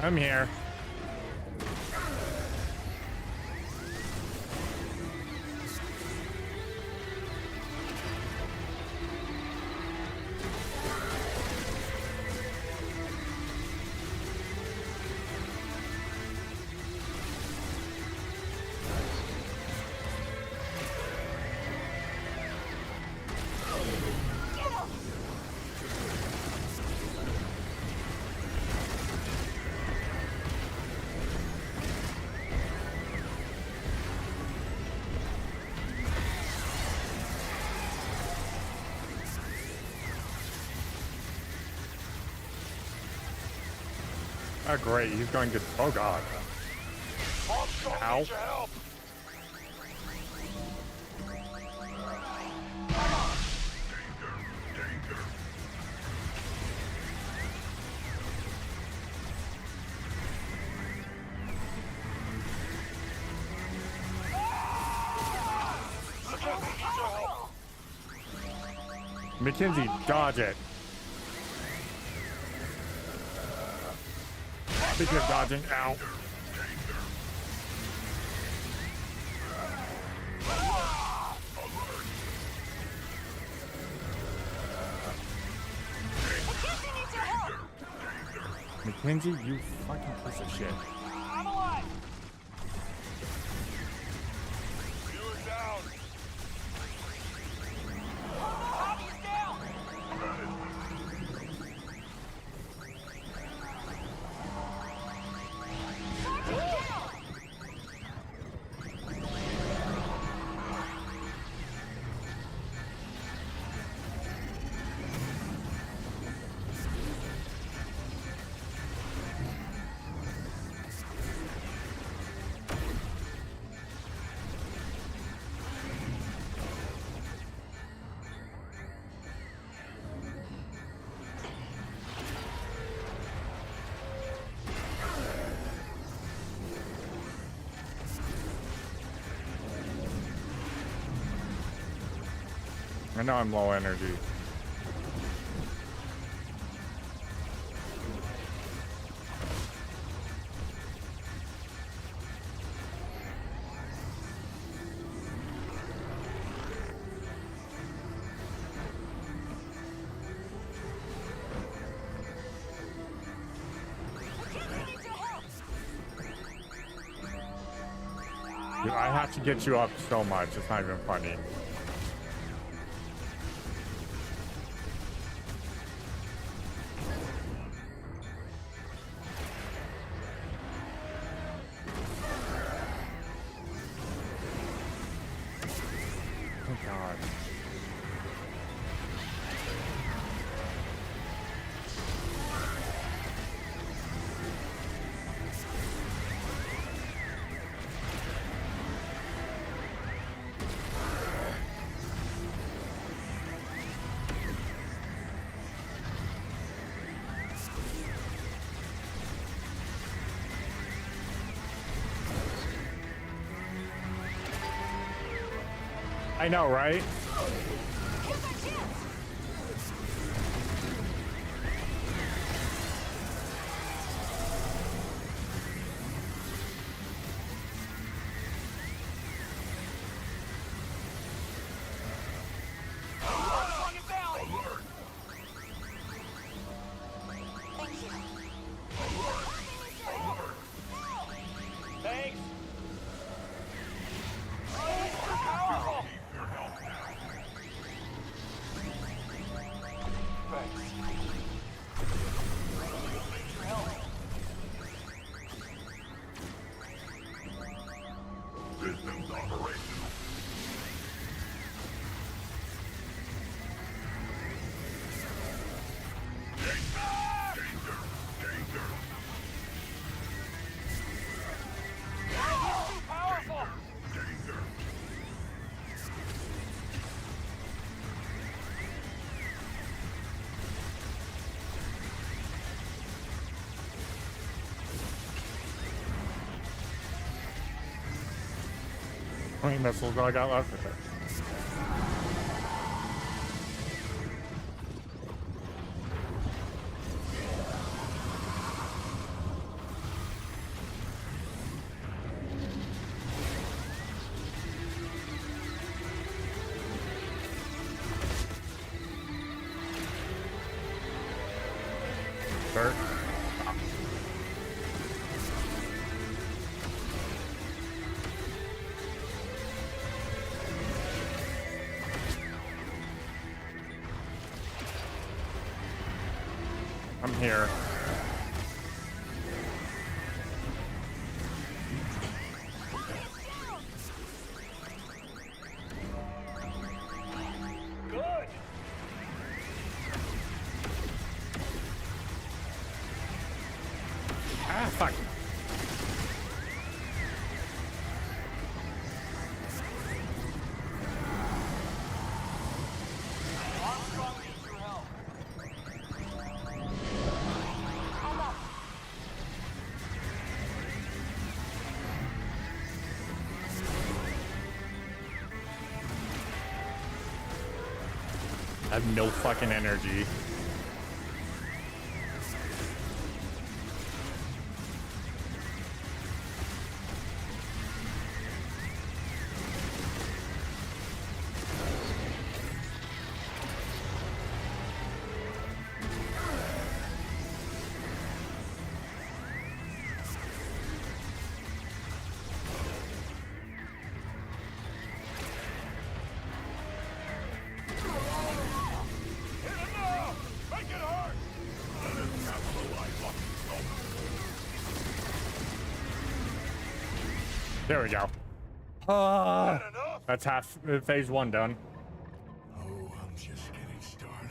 I'm here. Oh, great. He's going to... Oh, God. Ow. Mackenzie, dodge it. Speaking of dodging, ow. Mackenzie, you fucking piece of shit. I'm alive. You're down. know I'm low energy. Dude, I have to get you up so much. It's not even funny. Oh God. I know, right? Thanks. Systems operational. How many missiles do I got left with it? Sure. I'm here. Good. Ah, fuck. Armstrong needs your help. I have no fucking energy. There we go. That's half phase one done. Oh, I'm just getting started.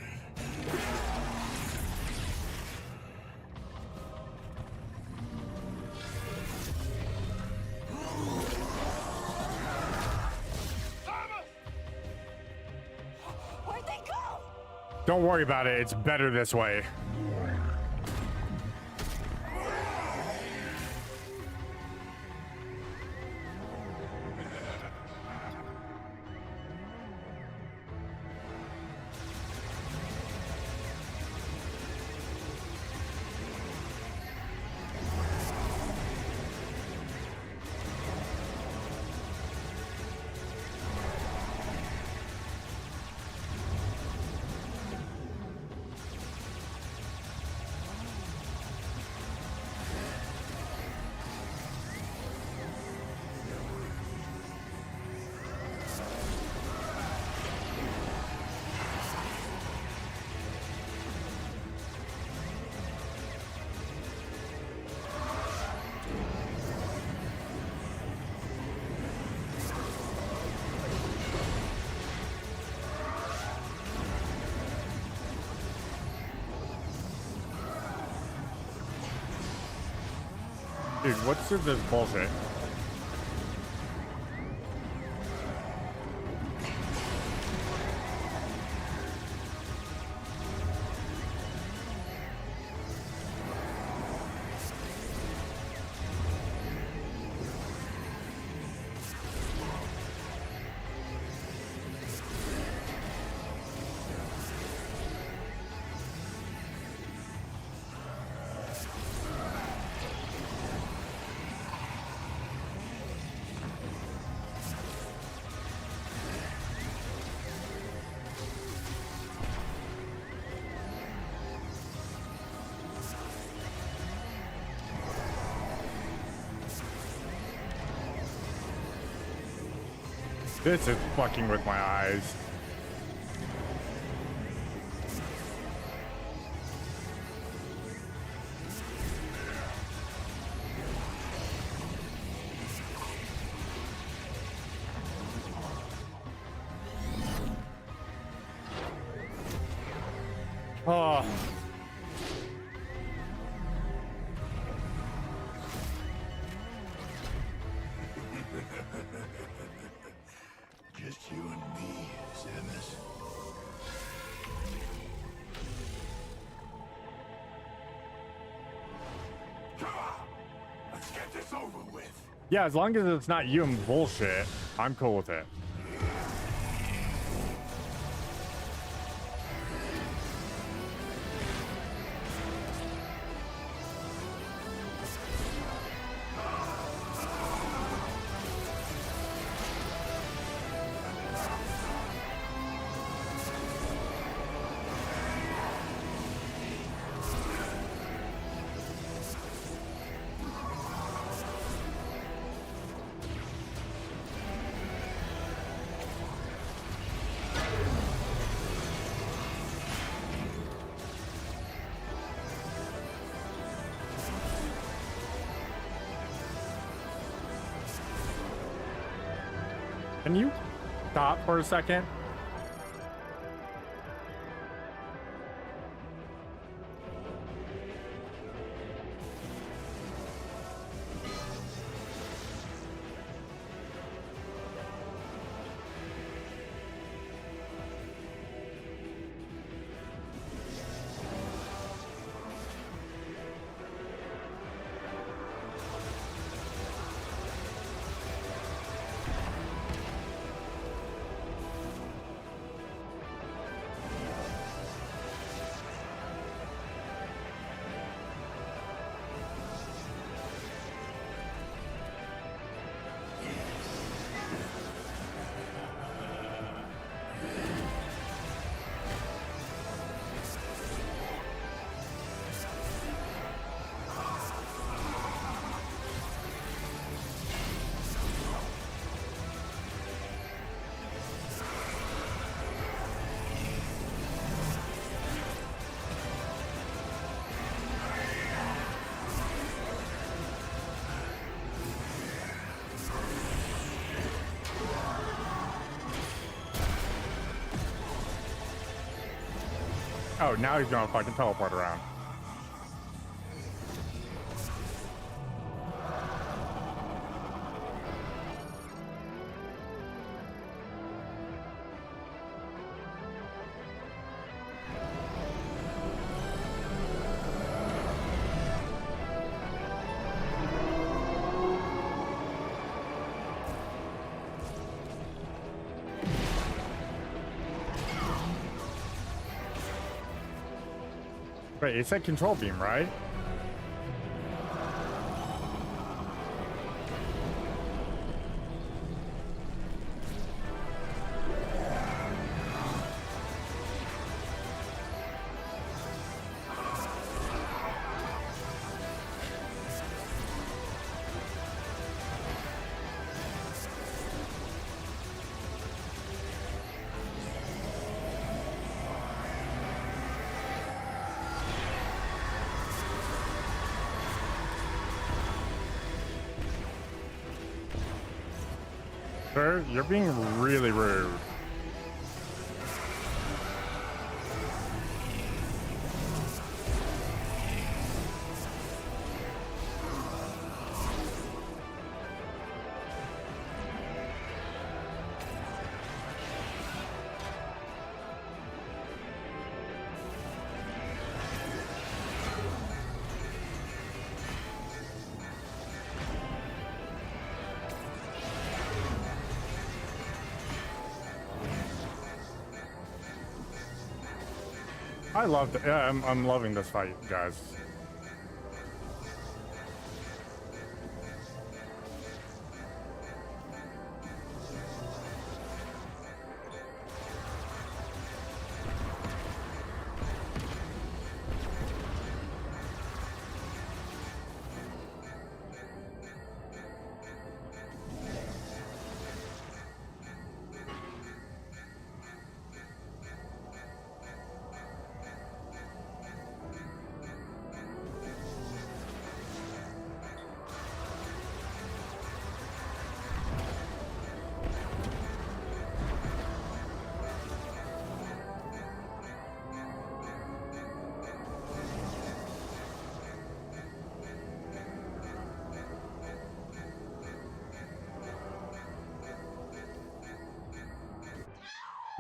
Where'd they go? Don't worry about it. It's better this way. Dude, what's with this bullshit? This is fucking with my eyes. Oh. Just you and me, Samus. Come on, let's get this over with. Yeah, as long as it's not you and bullshit, I'm cool with it. Can you stop for a second? Oh, now he's gonna fucking teleport around. Wait, it said control beam, right? Sir, you're being really rude. I love it. Yeah, I'm loving this fight, guys.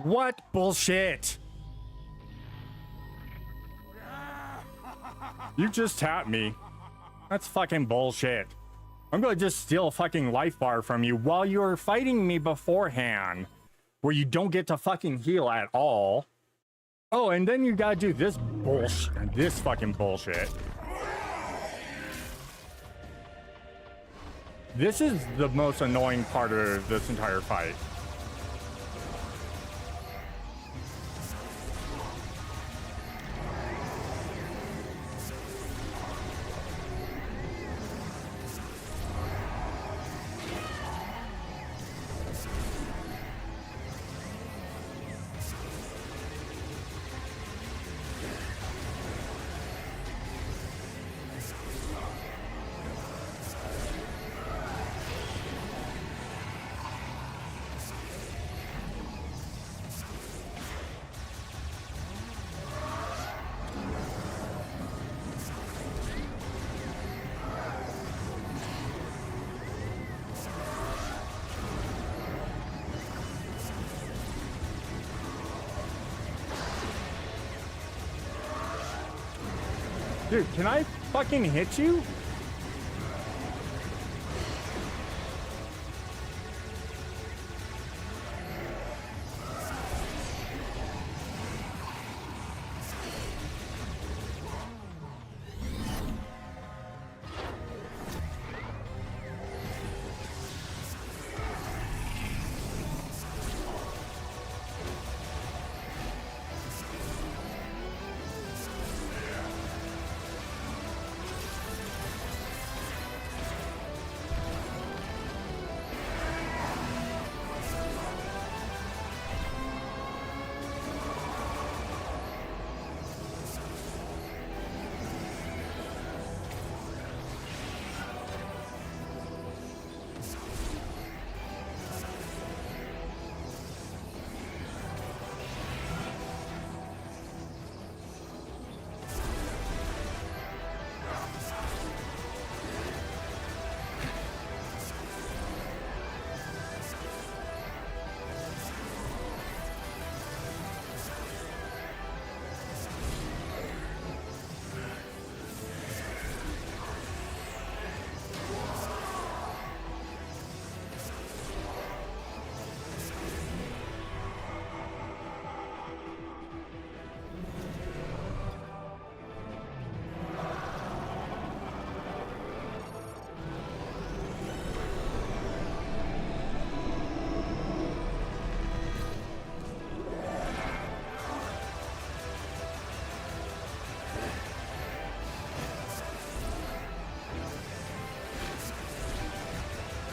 What bullshit? You just tapped me. That's fucking bullshit. I'm gonna just steal a fucking life bar from you while you're fighting me beforehand, where you don't get to fucking heal at all. Oh, and then you gotta do this bullshit, this fucking bullshit. This is the most annoying part of this entire fight. Dude, can I fucking hit you?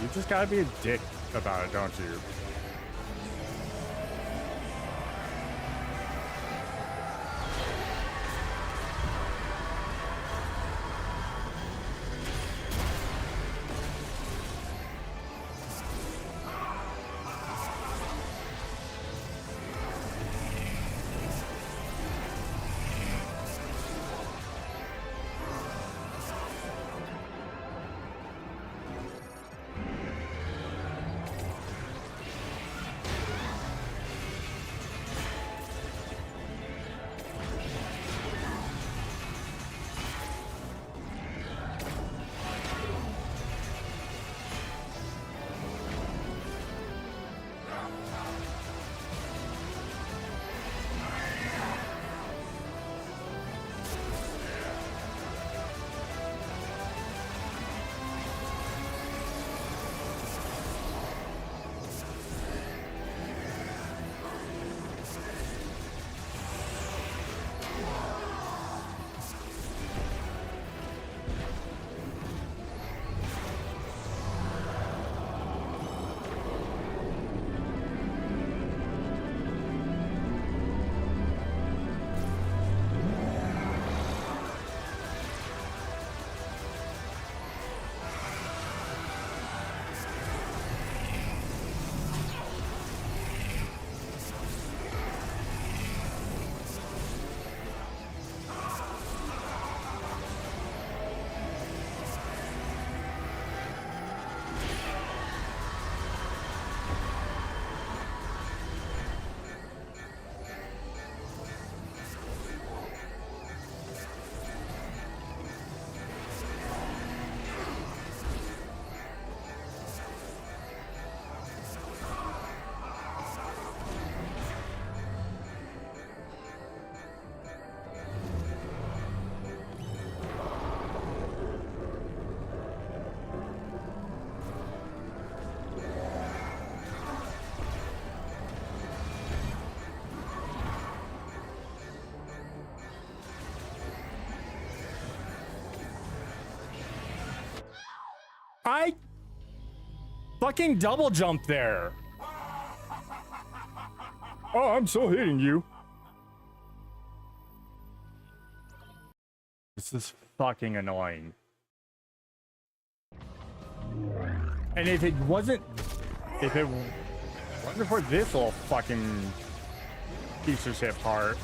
You just gotta be a dick about it, don't you? I fucking double jumped there. Oh, I'm so hitting you. This is fucking annoying. And if it wasn't for this little fucking piece of shit part.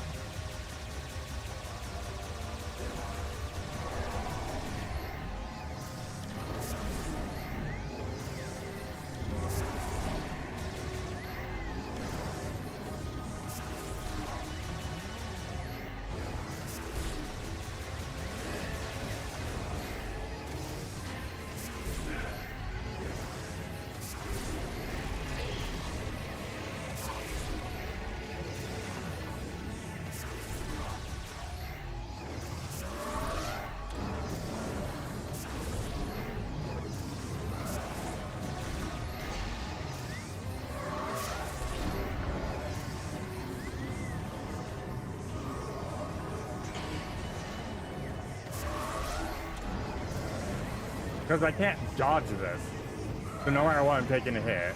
Because I can't dodge this. So no matter what, I'm taking a hit.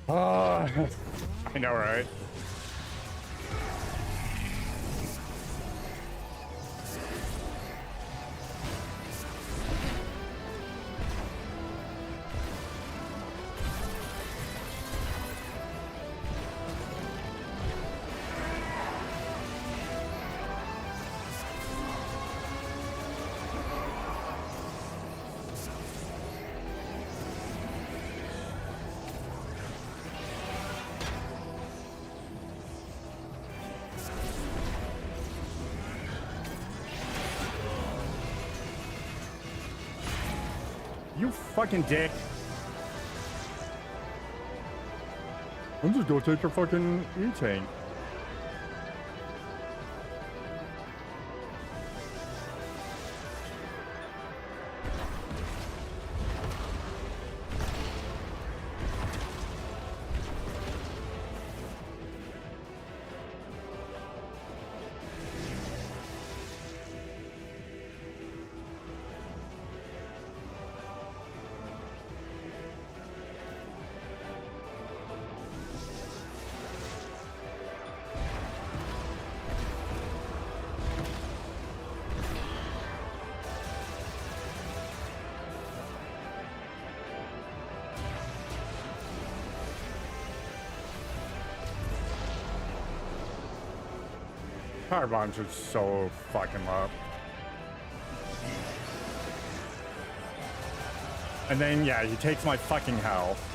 Oh, I know, right? You fucking dick. I'm just gonna take your fucking E-tank. Power bombs are so fucking low. And then, yeah, he takes my fucking health.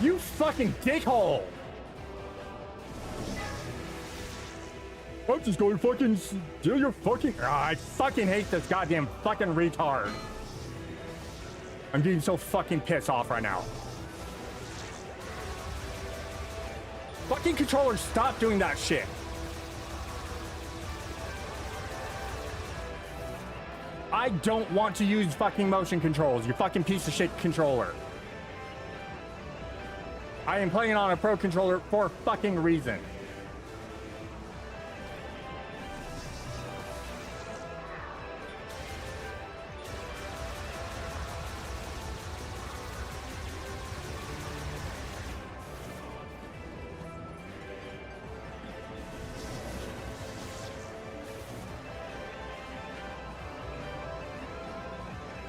You fucking dickhole! I'm just going to fucking steal your fucking... I fucking hate this goddamn fucking retard. I'm getting so fucking pissed off right now. Fucking controllers, stop doing that shit. I don't want to use fucking motion controls, you fucking piece of shit controller. I am playing on a pro controller for a fucking reason.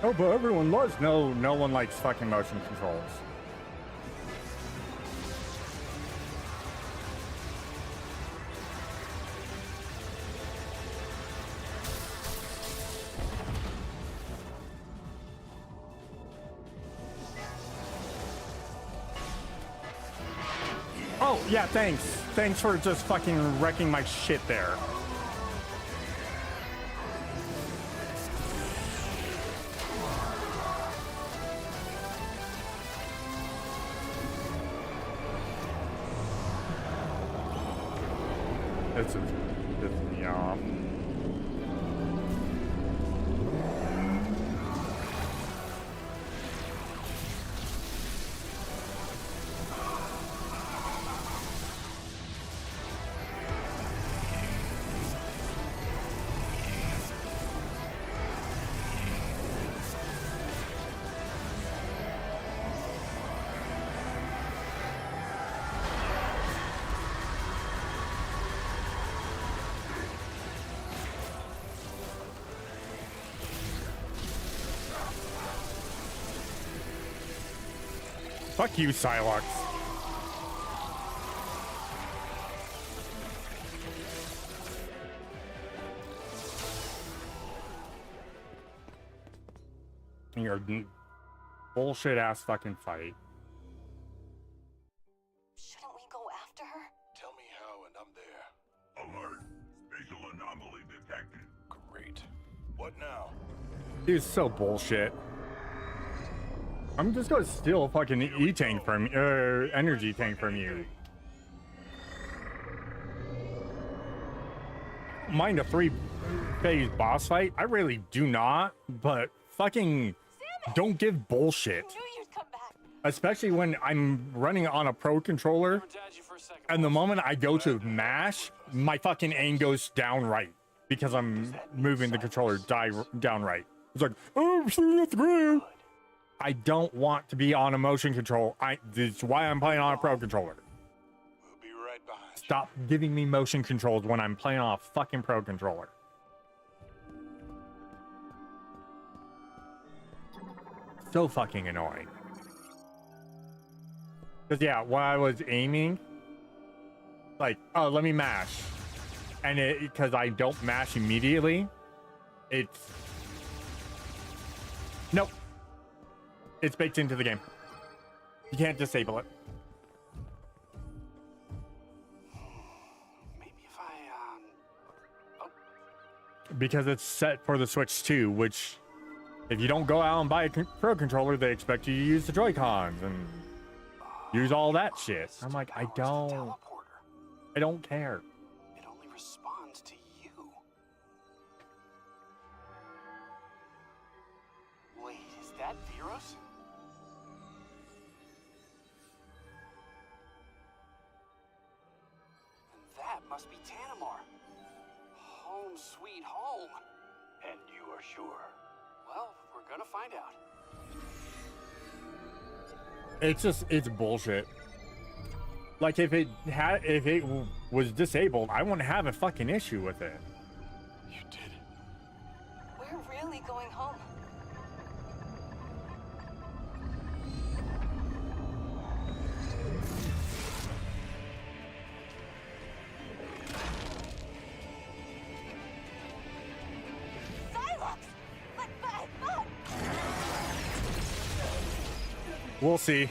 Oh, but everyone loves. No, no one likes fucking motion controls. Oh, yeah, thanks. Thanks for just fucking wrecking my shit there. This is pissing me off. Fuck you, Psylocke. Your bullshit ass fucking fight. Shouldn't we go after her? Tell me how and I'm there. Alert. Spatial anomaly detected. Great. What now? Dude, so bullshit. I'm just gonna steal a fucking E-tank from energy tank from you. Mind a 3-phase boss fight? I really do not, but fucking don't give bullshit. I knew you'd come back. Especially when I'm running on a pro controller, and the moment I go to mash, my fucking aim goes down right because I'm moving the controller down right. It's like, oh, see through. I don't want to be on a motion control. This is why I'm playing on a pro controller. We'll be right behind you. Stop giving me motion controls when I'm playing on a fucking pro controller. So fucking annoying. Because yeah, when I was aiming, like, oh, let me mash. And because I don't mash immediately, it's... Nope. It's baked into the game. You can't disable it. Maybe if I, Because it's set for the Switch 2, which if you don't go out and buy a pro controller, they expect you to use the Joy-Cons and use all that shit. I'm like, I don't care. It only responds to you. Wait, is that Viros? And that must be Tanamar. Home sweet home. And you are sure? Well, we're gonna find out. It's bullshit. Like if it was disabled, I wouldn't have a fucking issue with it. You did it. We're really going home. We'll see.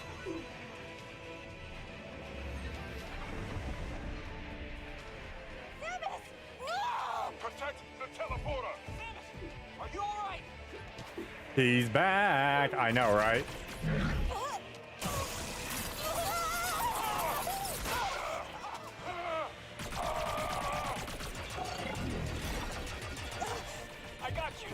Protect the teleporter! Are you alright? He's back. I know, right? I got you.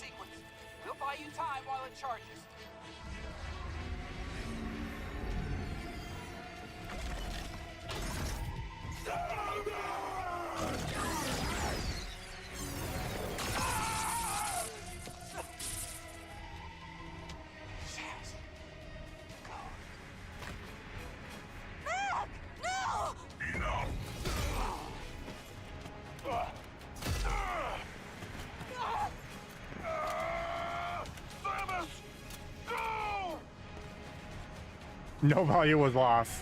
sequence. We'll buy you time while it charges. No value was lost.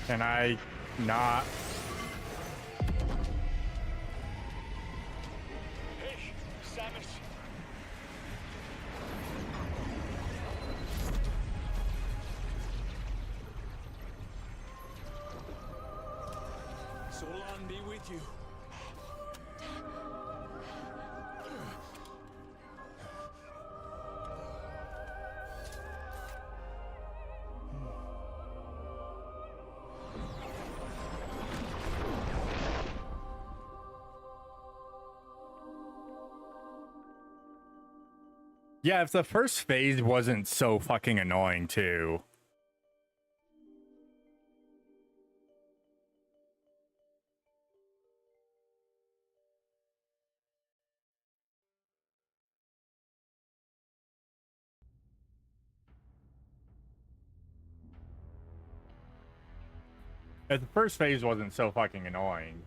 Can I not? Hey, Samus. Solon be with you. Yeah, if the first phase wasn't so fucking annoying too. If the first phase wasn't so fucking annoying.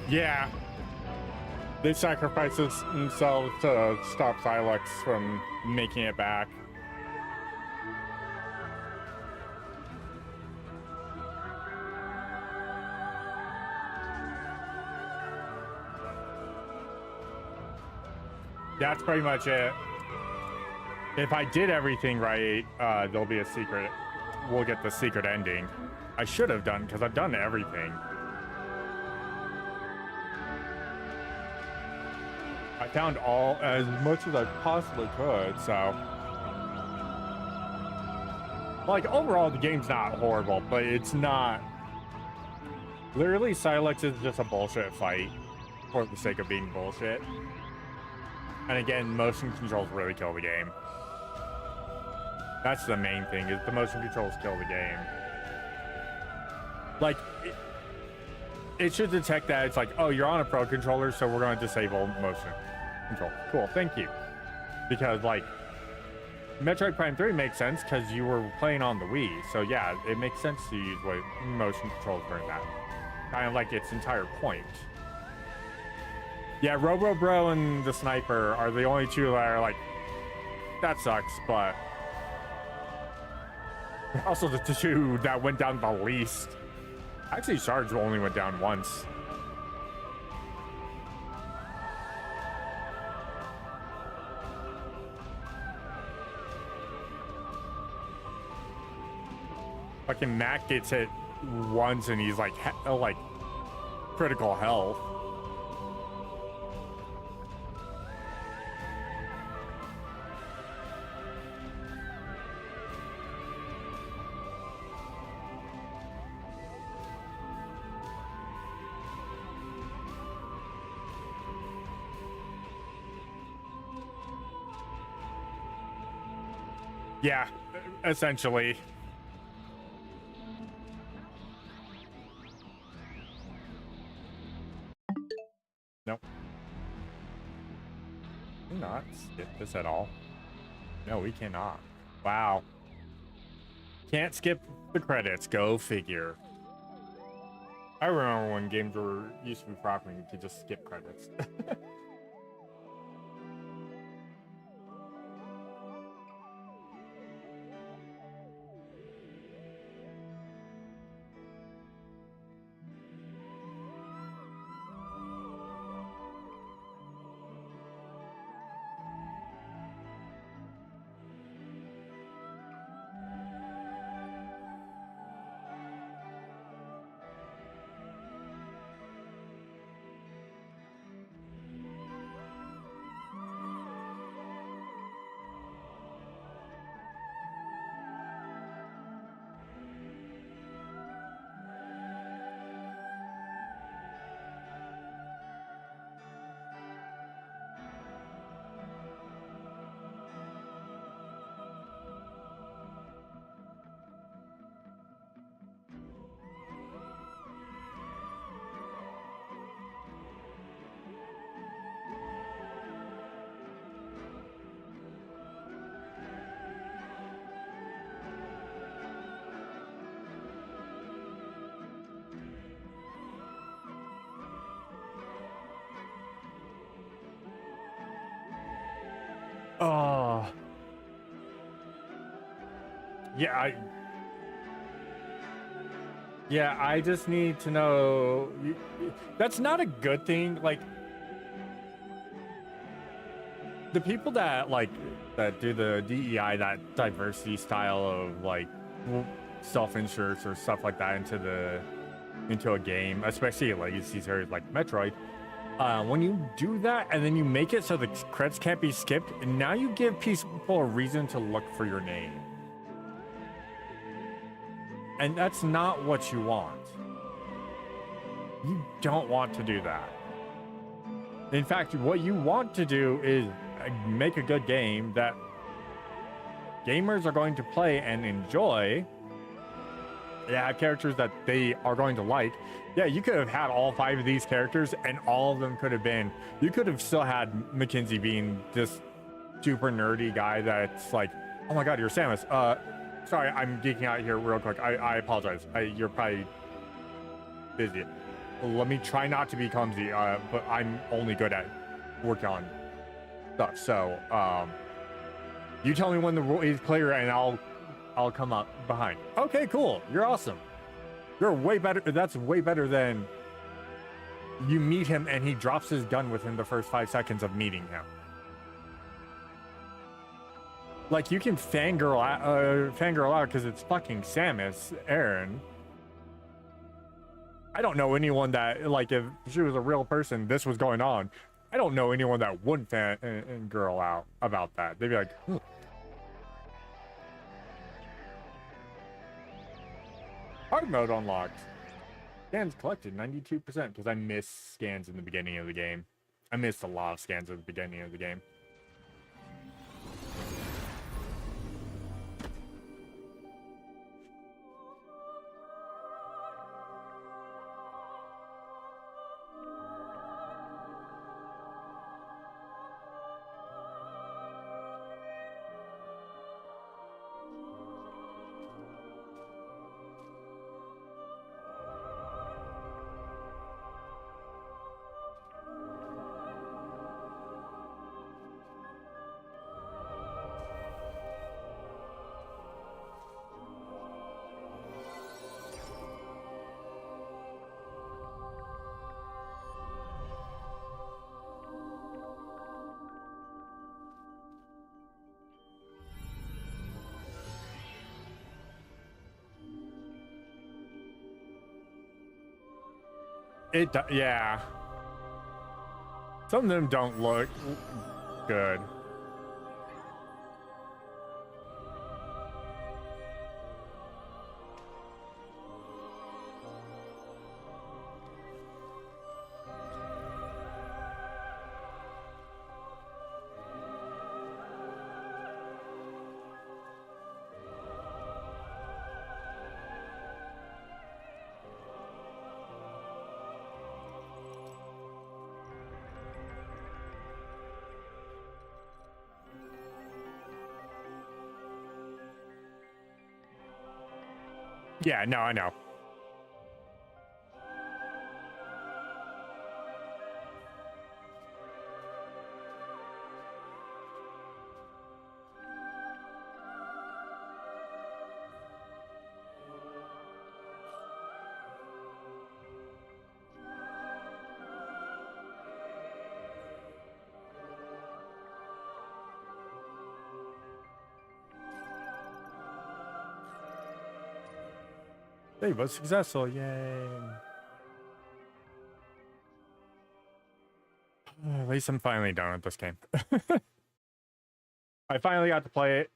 Yeah. They sacrifice themselves to stop Silex from making it back. That's pretty much it. If I did everything right, there'll be a secret. We'll get the secret ending. I should have done, because I've done everything. I found as much as I possibly could, so. Like, overall, the game's not horrible, but it's not. Literally, Silex is just a bullshit fight for the sake of being bullshit. And again, motion controls really kill the game. That's the main thing, is the motion controls kill the game. Like, it should detect that it's like, oh, you're on a pro controller, so we're going to disable motion control. Cool, thank you. Because, like, Metroid Prime 3 makes sense because you were playing on the Wii. So, yeah, it makes sense to use motion controls during that. Kind of like its entire point. Yeah, Robo Bro and the Sniper are the only two that are like, that sucks, but also the two that went down the least. Actually, Charge only went down once. Fucking Mac gets hit once and he's like critical health. Yeah, essentially. Nope. Can we not skip this at all? No, we cannot. Wow. Can't skip the credits. Go figure. I remember when games were used to be proper and you could just skip credits. Oh. Yeah, I just need to know. That's not a good thing. Like, the people that do the DEI, that diversity style of like self-inserts or stuff like that into a game, especially a legacy series like Metroid. When you do that and then you make it so the credits can't be skipped, now you give people a reason to look for your name. And that's not what you want. You don't want to do that. In fact, what you want to do is make a good game that gamers are going to play and enjoy. Yeah, characters that they are going to like. Yeah, you could have had all 5 of these characters and all of them could have been, you could have still had Mackenzie being this super nerdy guy that's like, oh my god, you're Samus. Sorry, I'm geeking out here real quick. I apologize. You're probably busy. Let me try not to be clumsy, but I'm only good at working on stuff. So, you tell me when the rule is clear and I'll come up behind. Okay, cool. You're awesome. You're way better. That's way better than you meet him and he drops his gun within the first 5 seconds of meeting him. Like, you can fangirl out because it's fucking Samus Aran. I don't know anyone that, like, if she was a real person, this was going on. I don't know anyone that wouldn't fangirl out about that. They'd be like, huh. Hard mode unlocked. Scans collected 92% because I missed scans in the beginning of the game. I missed a lot of scans at the beginning of the game. Yeah. Some of them don't look good. Yeah, no, I know. They was successful, yay. At least I'm finally done with this game. I finally got to play it,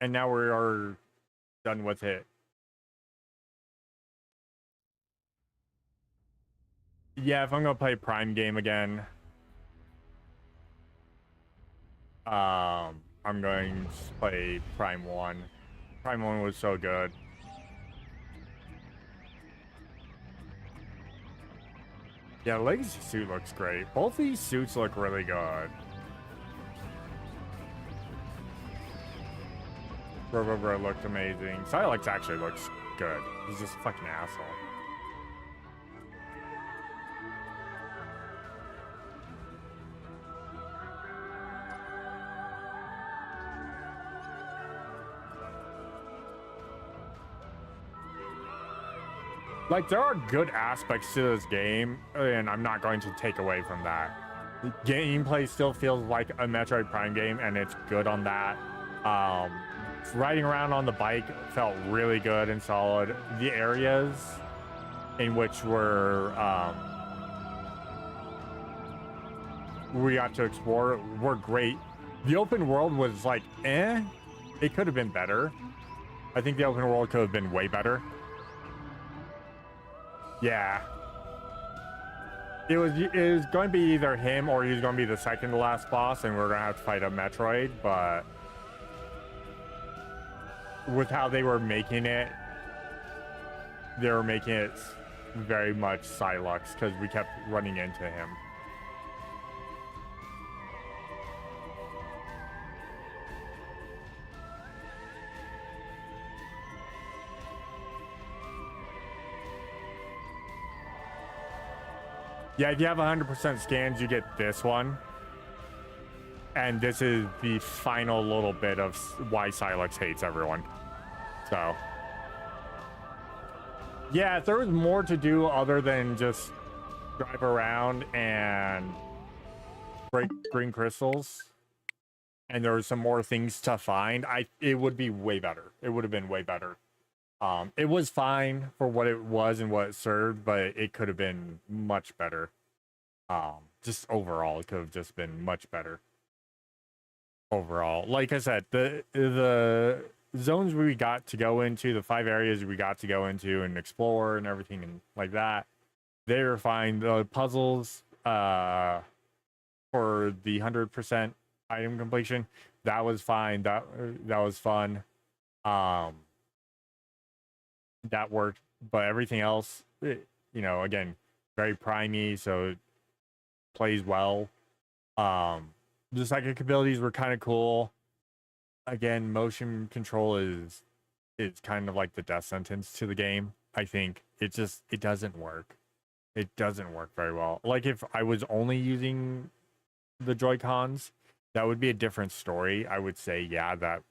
and now we are done with it. Yeah, if I'm gonna play Prime game again, I'm going to play Prime 1. Prime 1 was so good. Yeah, Legacy suit looks great. Both these suits look really good. Robo looked amazing. Silex actually looks good. He's just a fucking asshole. Like, there are good aspects to this game, and I'm not going to take away from that. The gameplay still feels like a Metroid Prime game, and it's good on that. Riding around on the bike felt really good and solid. The areas in which we got to explore were great. The open world was like, eh. It could have been better. I think the open world could have been way better. Yeah. It was going to be either him or he was going to be the second to last boss, and we're going to have to fight a Metroid, but with how they were making it very much Silux, because we kept running into him. Yeah, if you have 100% scans, you get this one. And this is the final little bit of why Silux hates everyone. So, yeah, if there was more to do other than just drive around and break green crystals, and there was some more things to find, it would be way better. It would have been way better. It was fine for what it was and what it served, but it could have been much better. Just overall, it could have just been much better. Overall, like I said, the zones we got to go into, the 5 areas we got to go into and explore and everything and like that, they were fine. The puzzles, for the 100% item completion, that was fine. That was fun. That worked, but everything else, again, very primey, so it plays well. The psychic abilities were kind of cool. Again, motion control is kind of like the death sentence to the game. I think it doesn't work. It doesn't work very well. Like, if I was only using the Joy-Cons, that would be a different story. I would say, yeah, that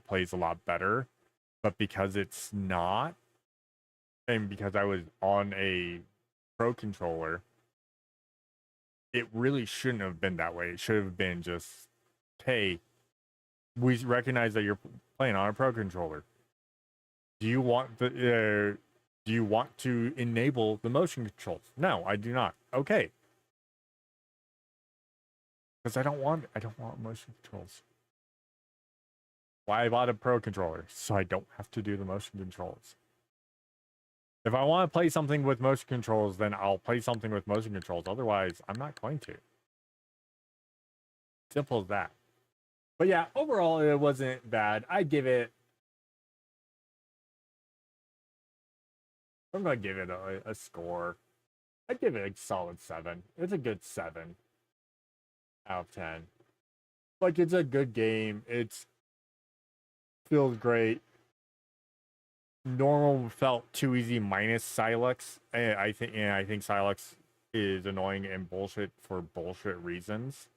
plays a lot better. But because it's not, and because I was on a Pro controller, it really shouldn't have been that way. It should have been just, hey, we recognize that you're playing on a Pro controller. Do you want Do you want to enable the motion controls? No, I do not. Okay. Because I don't want motion controls. Why I bought a Pro controller, so I don't have to do the motion controls. If I want to play something with motion controls, then I'll play something with motion controls. Otherwise, I'm not going to. Simple as that. But yeah, overall, it wasn't bad. I'd give it... I'm going to give it a score. I'd give it a solid 7. It's a good 7 out of 10. Like, it's a good game. It feels great. Normal felt too easy minus Silex. I think Silex is annoying and bullshit for bullshit reasons.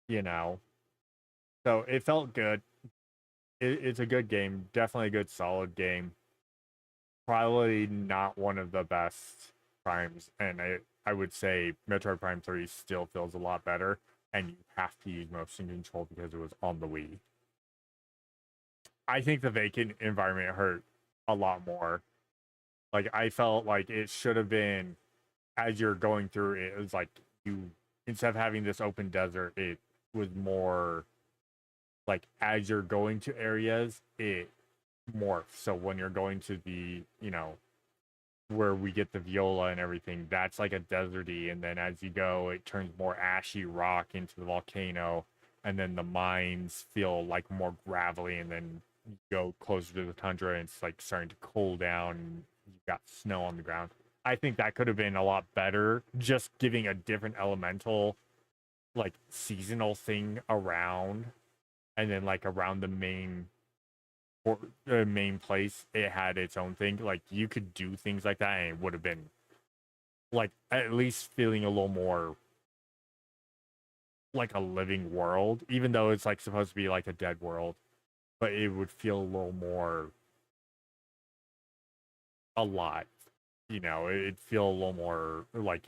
You know. So it felt good. It's a good game. Definitely a good solid game. Probably not one of the best Primes. And I would say Metroid Prime 3 still feels a lot better. And you have to use motion control because it was on the Wii. I think the vacant environment hurt a lot more. Like, I felt like it should have been, as you're going through it, it was like you, instead of having this open desert, it was more like as you're going to areas, it morphs. So when you're going to the, you know, where we get the viola and everything, that's like a deserty. And then as you go, it turns more ashy rock into the volcano. And then the mines feel like more gravelly, and then you go closer to the tundra and it's like starting to cool down and you've got snow on the ground. I think that could have been a lot better, just giving a different elemental, like, seasonal thing around, and then like around the main place, it had its own thing. Like, you could do things like that and it would have been like at least feeling a little more like a living world, even though it's like supposed to be like a dead world. But it would feel a little more alive, you know. It'd feel a little more like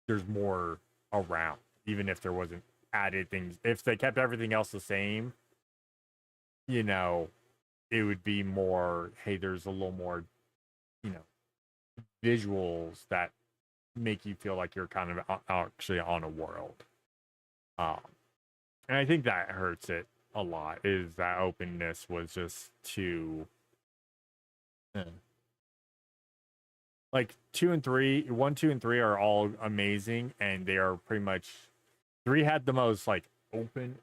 there's more around, even if there wasn't added things. If they kept everything else the same, you know, it would be more, hey, there's a little more, you know, visuals that make you feel like you're kind of actually on a world. And I think that hurts it a lot, is that openness was just too like 1, 2 and 3 are all amazing, and they are pretty much, 3 had the most like open,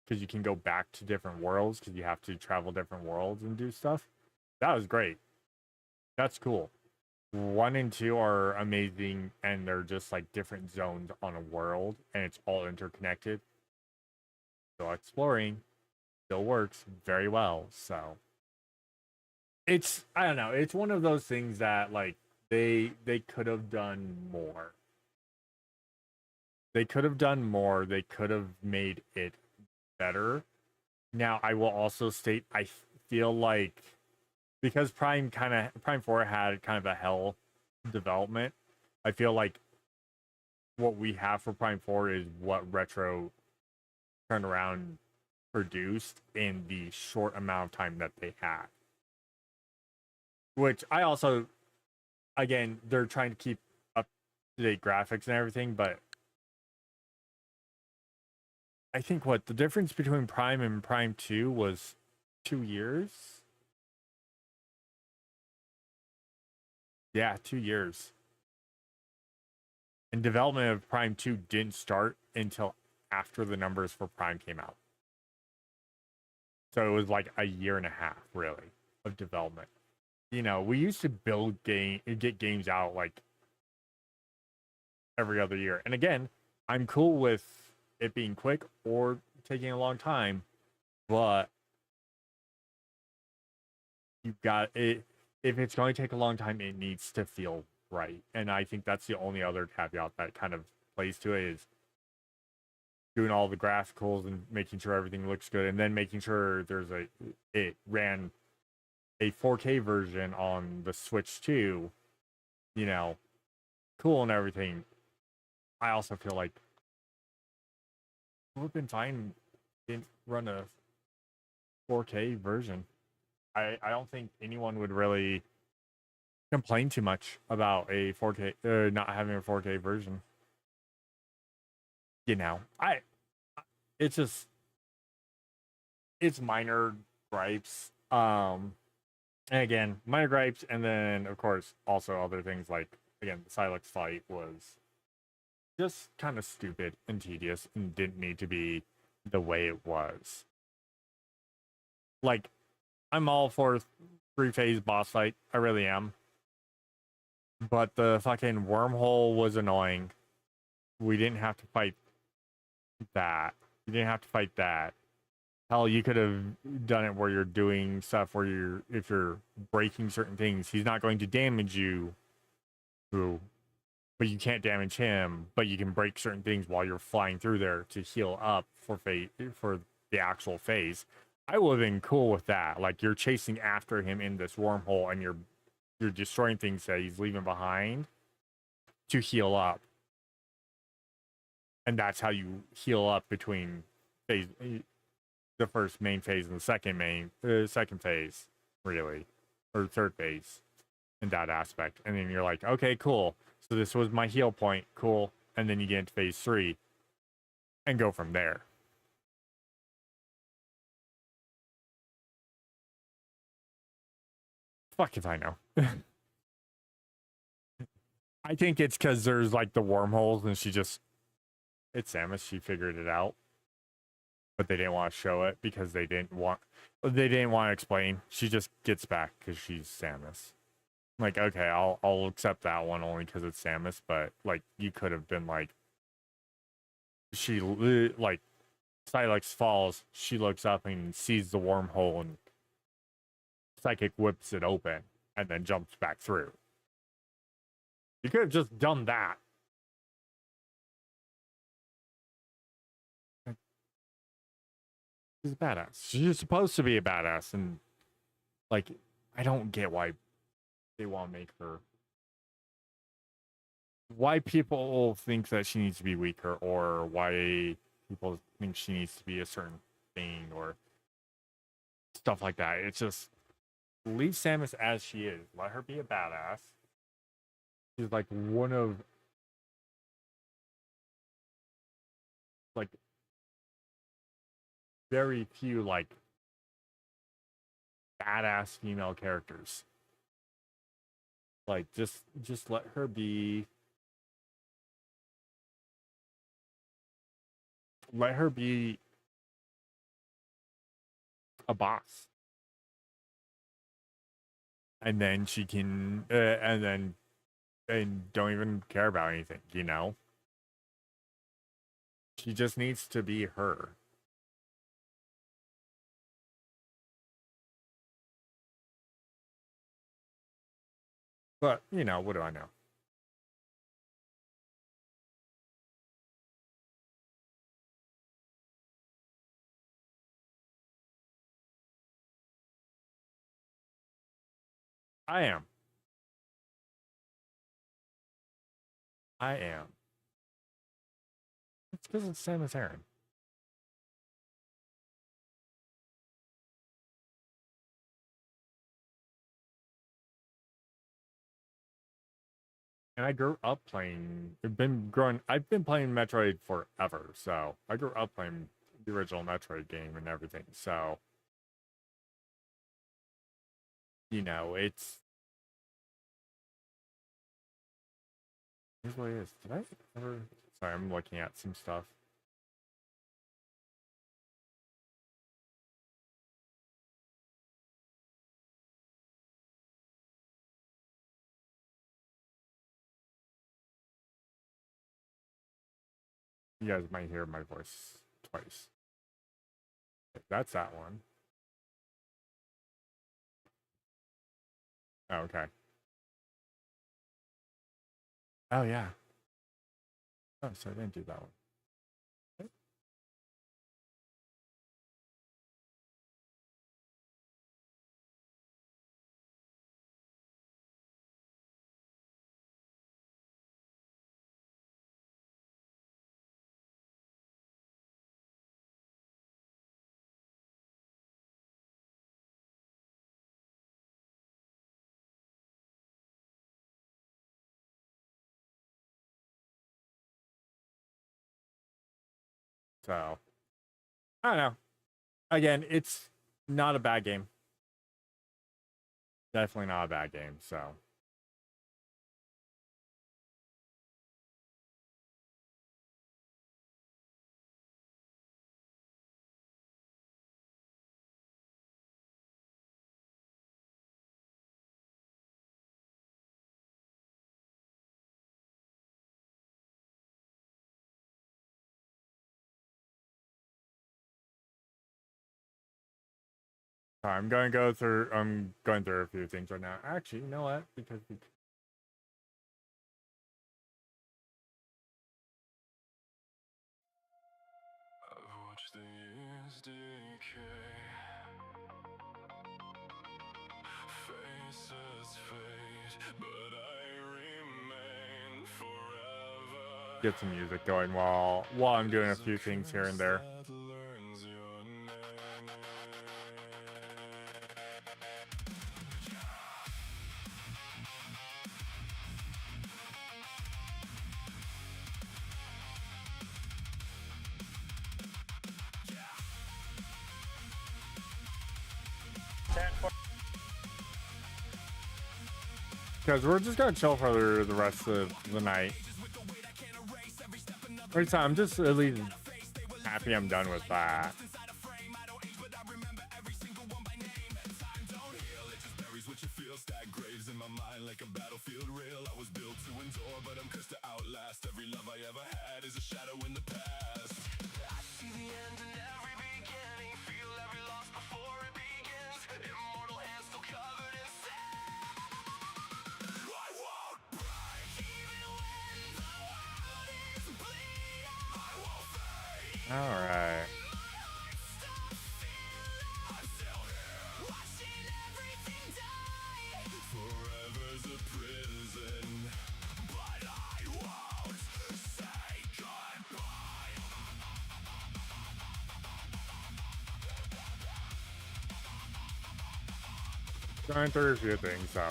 because you can go back to different worlds because you have to travel different worlds and do stuff. That was great. That's cool. 1 and 2 are amazing, and they're just like different zones on a world, and it's all interconnected. So exploring still works very well. So it's, I don't know, it's one of those things that like they could have done more. They could have done more. They could have made it better. Now, I will also state, I feel like because Prime 4 had kind of a hell development, I feel like what we have for Prime 4 is what Retro turned around produced in the short amount of time that they had. Which I also, again, they're trying to keep up to date graphics and everything, but I think what the difference between Prime and Prime 2 was 2 years. Yeah, 2 years. And development of Prime 2 didn't start until after the numbers for Prime came out. So it was like a year and a half, really, of development. You know, we used to get games out like every other year. And again, I'm cool with it being quick or taking a long time, but you've got it. If it's going to take a long time, it needs to feel right. And I think that's the only other caveat that kind of plays to it, is doing all the graphicals and making sure everything looks good, and then making sure it ran a 4K version on the Switch too, you know, cool and everything. I also feel like it would have been fine didn't run a 4K version. I don't think anyone would really complain too much about a 4K, not having a 4K version. You know, it's just, it's minor gripes. And again, minor gripes, and then of course also other things like, again, the Silex fight was just kind of stupid and tedious and didn't need to be the way it was. Like, I'm all for 3-phase boss fight, I really am. But the fucking wormhole was annoying. We didn't have to fight that. You didn't have to fight that. Hell, you could have done it where you're doing stuff where if you're breaking certain things, he's not going to damage you, but you can't damage him, but you can break certain things while you're flying through there to heal up for the actual phase. I would have been cool with that. Like, you're chasing after him in this wormhole and you're destroying things that he's leaving behind to heal up. And that's how you heal up between phase, the first main phase and the second phase, really, or third phase in that aspect. And then you're like, okay, cool. So this was my heal point, cool. And then you get into phase 3 and go from there. Fuck if I know. I think it's because there's like the wormholes and it's Samus, she figured it out. But they didn't want to show it because they didn't want to explain. She just gets back because she's Samus. Like, okay, I'll accept that one only because it's Samus, but like, you could have been like, like, Silex falls, she looks up and sees the wormhole and Psychic whips it open and then jumps back through. You could have just done that. She's a badass. She's supposed to be a badass, and like, I don't get why they want to make her. Why people think that she needs to be weaker, or why people think she needs to be a certain thing, or stuff like that. It's just, leave Samus as she is. Let her be a badass. She's like one of like very few like badass female characters. Like, just let her be. Let her be a boss. And then she can, and don't even care about anything, you know? She just needs to be her. But, you know, what do I know? I am. It's because it's Samus Aran. And I grew up playing. I've been playing Metroid forever, so I grew up playing the original Metroid game and everything. So, you know, it's. Here's what it is. Did I ever? Sorry, I'm looking at some stuff. You guys might hear my voice twice. That's that one. Oh, okay. Oh, yeah. Oh, so I didn't do that one. So I don't know. Again, it's not a bad game. Definitely not a bad game. So. I'm going to go through. I'm going through a few things right now. Actually, you know what? Because I've watched the years decay, faces fade, but I remain forever. get some music going while I'm doing a few things here and there. That learns your name. Because we're just gonna chill for the rest of the night. Right, so I'm just at least happy I'm done with that. All right. Forever's a prison, but I won't say goodbye. Going through a few things, so.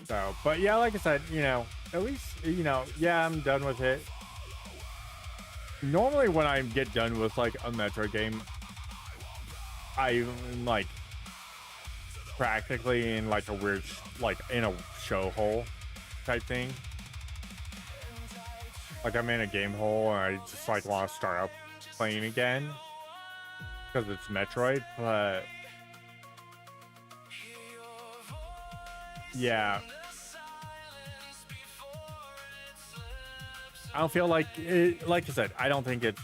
So, but yeah, like I said, you know, at least, you know, yeah, I'm done with it. Normally when I get done with like a Metroid game, I'm like practically in like a weird, like in a show hole type thing. Like I'm in a game hole and I just like want to start up playing again because it's Metroid, but yeah. I don't feel like it, like I said, I don't think it's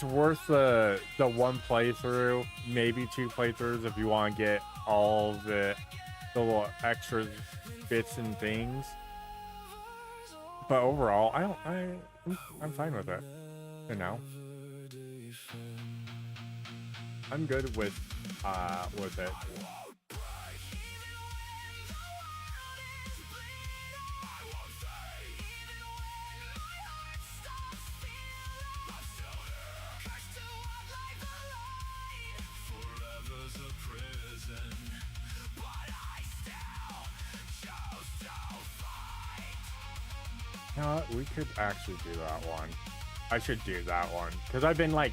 worth the one playthrough, maybe two playthroughs if you want to get all the little extra bits and things. But overall, I'm fine with it. You know, I'm good with it. You know what? We could actually do that one. I should do that one because I've been like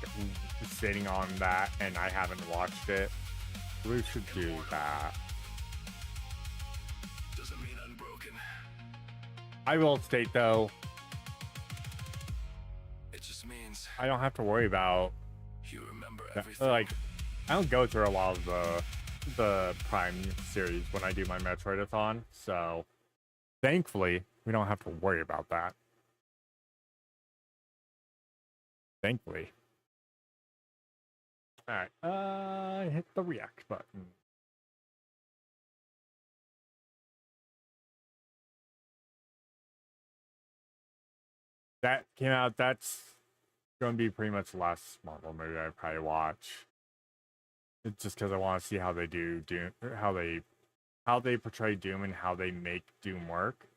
sitting on that and I haven't watched it. We should do that. Doesn't mean unbroken. I will state though, It just means I don't have to worry about you remember everything. like I don't go through a lot of the Prime series when I do my Metroid-a-thon, so thankfully we don't have to worry about that. Thankfully. Alright, hit the react button. That came out, that's gonna be pretty much the last Marvel movie I probably watch. It's just because I want to see how they do Doom, how they portray Doom and how they make Doom work.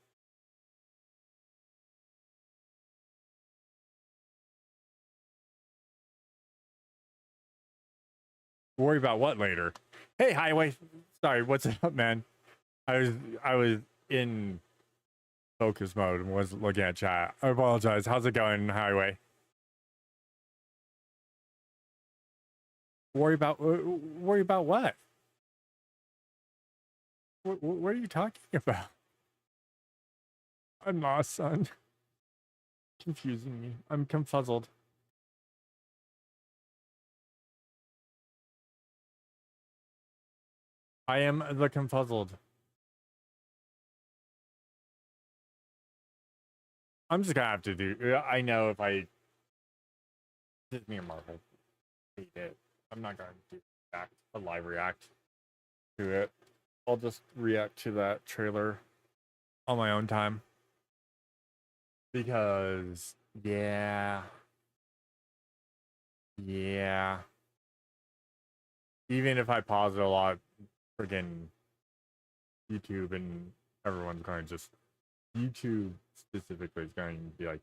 Worry about what later? Hey, Highway. Sorry, what's up, man? I was in focus mode and wasn't looking at chat. I apologize. How's it going, Highway? Worry about what? What are you talking about? I'm lost, son. Confusing me. I'm confuzzled. I am the confuzzled. I'm just gonna have to do. I know if I. Disney or Marvel. Hate it. I'm not gonna do a live react to it. I'll just react to that trailer on my own time. Because yeah. Even if I pause it a lot, friggin' YouTube and everyone's going to just YouTube specifically is going to be like,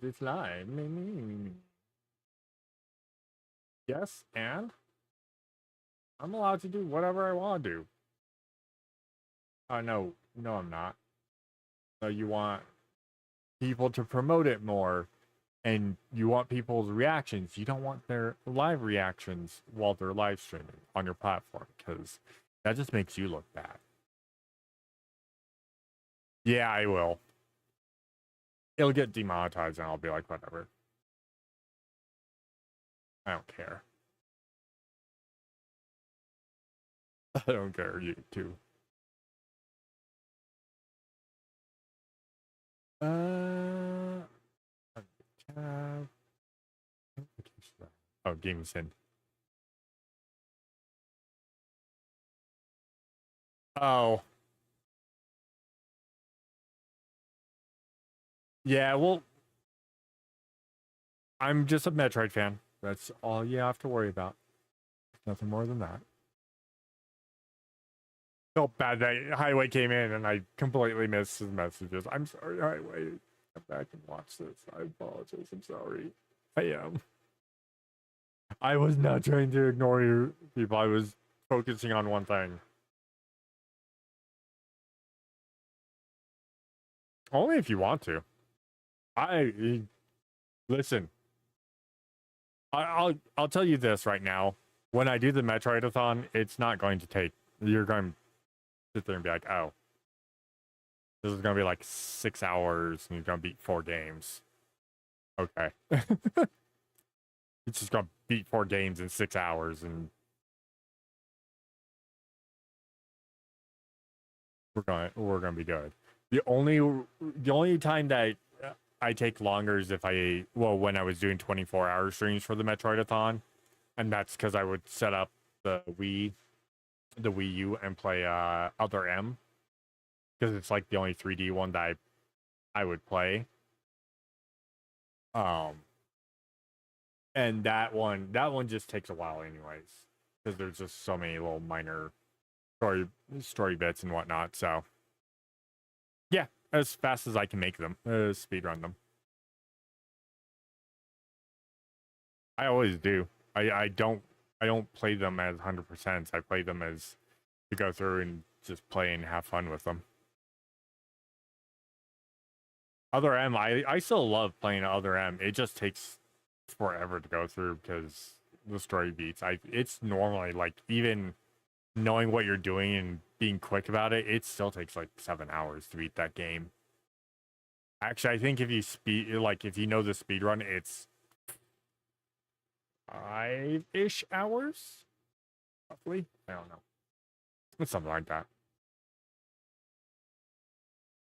this live. Yes, and I'm allowed to do whatever I want to do. No, I'm not. So you want people to promote it more, and you want people's reactions. You don't want their live reactions while they're live streaming on your platform, because that just makes you look bad. Yeah, I will. It'll get demonetized, and I'll be like, whatever. I don't care. I don't care, you too. Oh, game sin. Oh. Yeah, well, I'm just a Metroid fan. That's all you have to worry about. Nothing more than that. Felt bad that Highway came in and I completely missed his messages. I'm sorry, Highway. Come back and watch this. I apologize. I'm sorry. I am. I was not trying to ignore you people. I was focusing on one thing. Only if you want to. Listen. I'll tell you this right now. When I do the Metroid-a-thon, it's not going to take. You're going to sit there and be like, oh, this is going to be like 6 hours and you're going to beat 4 games. Okay. It's just going to beat 4 games in 6 hours and we're going to be good. The only time that I take longer is if when I was doing 24-hour streams for the Metroid-a-thon, and that's because I would set up the Wii U and play Other M, because it's like the only 3D one that I would play. And that one just takes a while anyways, because there's just so many little minor story bits and whatnot. So yeah, as fast as I can make them, speedrun them. I always do. I don't play them as 100%. I play them as to go through and just play and have fun with them. Other M, I still love playing Other M. It just takes forever to go through because the story beats. It's normally like, even knowing what you're doing and being quick about it, it still takes like 7 hours to beat that game. Actually, I think if you know the speed run, it's 5-ish hours, roughly. I don't know. It's something like that.